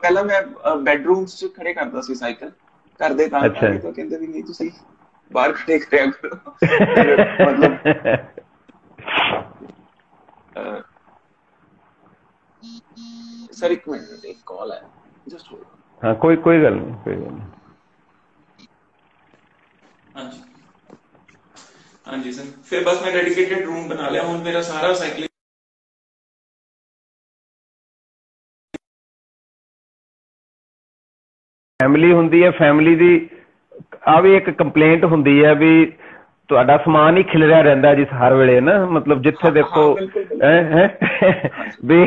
ਪਹਿਲਾਂ ਮੈਂ ਬੈਡਰੂਮਸ ਚ ਖੜੇ ਕਰਦਾ ਸੀ ਸਾਈਕਲ, ਘਰ ਦੇ ਤਾਂ ਕਹਿੰਦੇ ਵੀ ਨਹੀਂ ਤੁਸੀਂ ਬਾਹਰ ਖੜੇ ਕਰਿਆ ਕਰੋ। ਮਤਲਬ ਸਰ ਇੱਕ ਮਿੰਟ, ਇੱਕ ਕਾਲ ਹੈ, ਜਸਟ ਹੋਲਡ। ਹਾਂ ਕੋਈ ਗੱਲ ਨਹੀਂ, ਕੋਈ ਗੱਲ ਨਹੀਂ। ਹਾਂਜੀ ਹਾਂਜੀ ਸਰ, ਫਿਰ ਬਸ ਮੈਂ ਡੈਡੀਕੇਟਡ ਰੂਮ ਬਣਾ ਲਿਆ, ਹੁਣ ਮੇਰਾ ਸਾਰਾ ਸਾਈਕਲਿੰਗ ਫੈਮਿਲੀ ਹੁੰਦੀ ਹੈ, ਫੈਮਿਲੀ ਦੀ ਆ ਵੀ ਇੱਕ ਕੰਪਲੇਂਟ ਹੁੰਦੀ ਹੈ ਵੀ ਤੁਹਾਡਾ ਸਮਾਨ ਹੀ ਖਿਲਰਿਆ ਰਹਿੰਦਾ ਜੀ ਹਰ ਵੇਲੇ ਨਾ, ਮਤਲਬ ਜਿੱਥੇ ਦੇਖੋ ਵੀ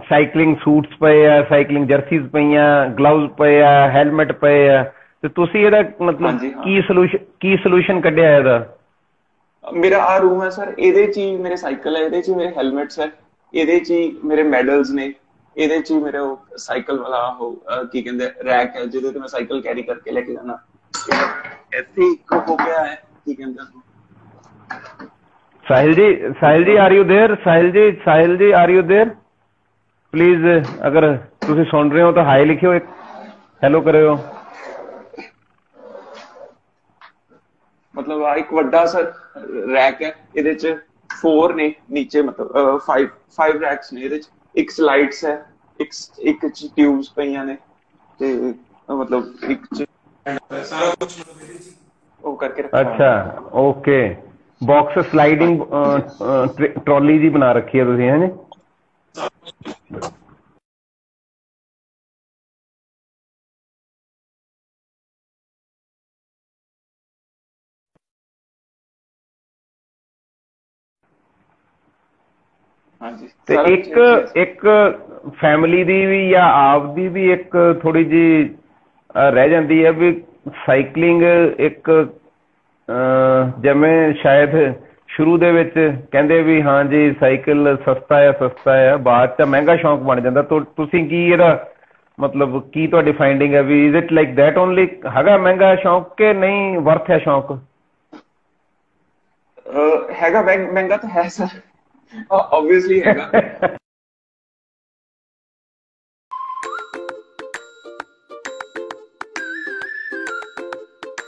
ਸਾਈਕਲਿੰਗ ਸੂਟਸ ਪਏ ਆ, ਸਾਈਕਲਿੰਗ ਜਰਸੀਜ਼ ਪਈਆਂ, ਗਲਵਜ਼ ਪਏ ਆ, ਹੈਲਮਟ ਪਏ ਆ, ਤੇ ਤੁਸੀਂ ਇਹਦਾ ਮਤਲਬ ਕੀ ਸੋਲੂਸ਼ਨ ਕੱਢਿਆ ਇਹਦਾ? ਮੇਰਾ ਆ ਰੂਮ ਹੈ ਸਰ, ਇਹਦੇ ਚ ਹੀ ਮੇਰੇ ਸਾਈਕਲ ਹੈ, ਇਹਦੇ ਚ ਹੀ ਮੇਰੇ ਹੈਲਮਟਸ ਹੈ, ਇਹਦੇ ਚ ਹੀ ਮੇਰੇ ਮੈਡਲਸ ਨੇ, ਇਹਦੇ ਚ ਹੀ ਮੇਰੇ ਉਹ ਸਾਈਕਲ ਵਾਲਾ ਉਹ ਕੀ ਕਹਿੰਦੇ ਰੈਕ ਹੈ ਜਿਹਦੇ ਤੇ ਮੈਂ ਸਾਈਕਲ ਕੈਰੀ ਕਰਕੇ ਲੈ ਕੇ ਜਾਣਾ। ਇੱਥੇ ਇੱਕ ਹੋ ਗਿਆ ਹੈ, ਕੀ ਕਹਿੰਦੇ ਸਾਹਿਲ ਜੀ ਆਰ ਯੂ ਦੇਅਰ? ਸਾਹਿਲ ਜੀ ਆਰ ਯੂ ਦੇਅਰ? ਪਲੀਜ਼ ਅਗਰ ਤੁਸੀਂ ਸੁਣ ਰਹੇ ਹੋ ਤਾਂ ਹਾਈ ਲਿਖਿਓ, ਇੱਕ ਹੈਲੋ ਕਰਿਓ। ਮਤਲਬ ਆ ਇੱਕ ਵੱਡਾ ਸਰ ਰੈਕ ਹੈ, ਇਹਦੇ ਚ 4 ਨੇ ਨੀਚੇ, ਮਤਲਬ 5 ਰੈਕਸ ਨੇ ਇਹਦੇ ਚ, ਇੱਕ ਸਲਾਈਡਸ ਹੈ, ਇੱਕ ਚ ਟਿਊਬਸ ਪਈਆਂ ਨੇ, ਤੇ ਮਤਲਬ ਇੱਕ ਚ ਸਾਰਾ ਕੁਝ ਉਹ ਕਰਕੇ ਰੱਖਿਆ। ਅੱਛਾ ਓਕੇ, ਬਾਕਸ ਸਲਾਈਡਿੰਗ ਟਰਾਲੀ ਜੀ ਬਣਾ ਰੱਖੀ ਹੈ ਤੁਸੀਂ, ਹੈਂ? ਤੇ ਇੱਕ ਫੈਮਿਲੀ ਦੀ ਵੀ ਜਾਂ ਆਪ ਦੀ ਵੀ ਇੱਕ ਥੋੜੀ ਜਿਹੀ ਰਹਿ ਜਾਂਦੀ ਹੈ ਵੀ ਸਾਈਕਲਿੰਗ ਇੱਕ ਜਿਵੇਂ ਸ਼ਾਇਦ ਸ਼ੁਰੂ ਦੇ ਵਿੱਚ ਕਹਿੰਦੇ ਵੀ ਹਾਂ ਜੀ ਸਾਈਕਲ ਸਸਤਾ ਹੈ, ਬਾਅਦ ਚ ਮਹਿੰਗਾ ਸ਼ੌਂਕ ਬਣ ਜਾਂਦਾ। ਤੁਸੀਂ ਕੀ ਇਹਦਾ ਮਤਲਬ ਕੀ ਤੁਹਾਡੀ ਫਾਈਂਡਿੰਗ ਹੈ ਵੀ is it like that only, ਹੈਗਾ ਮਹਿੰਗਾ ਸ਼ੌਂਕ ਕਿ ਨਹੀਂ ਵਰਥ ਹੈ ਸ਼ੌਂਕ? ਹੈਗਾ ਮਹਿੰਗਾ ਤਾਂ ਹੈ ਸਰ, obviously ਹੈਗਾ।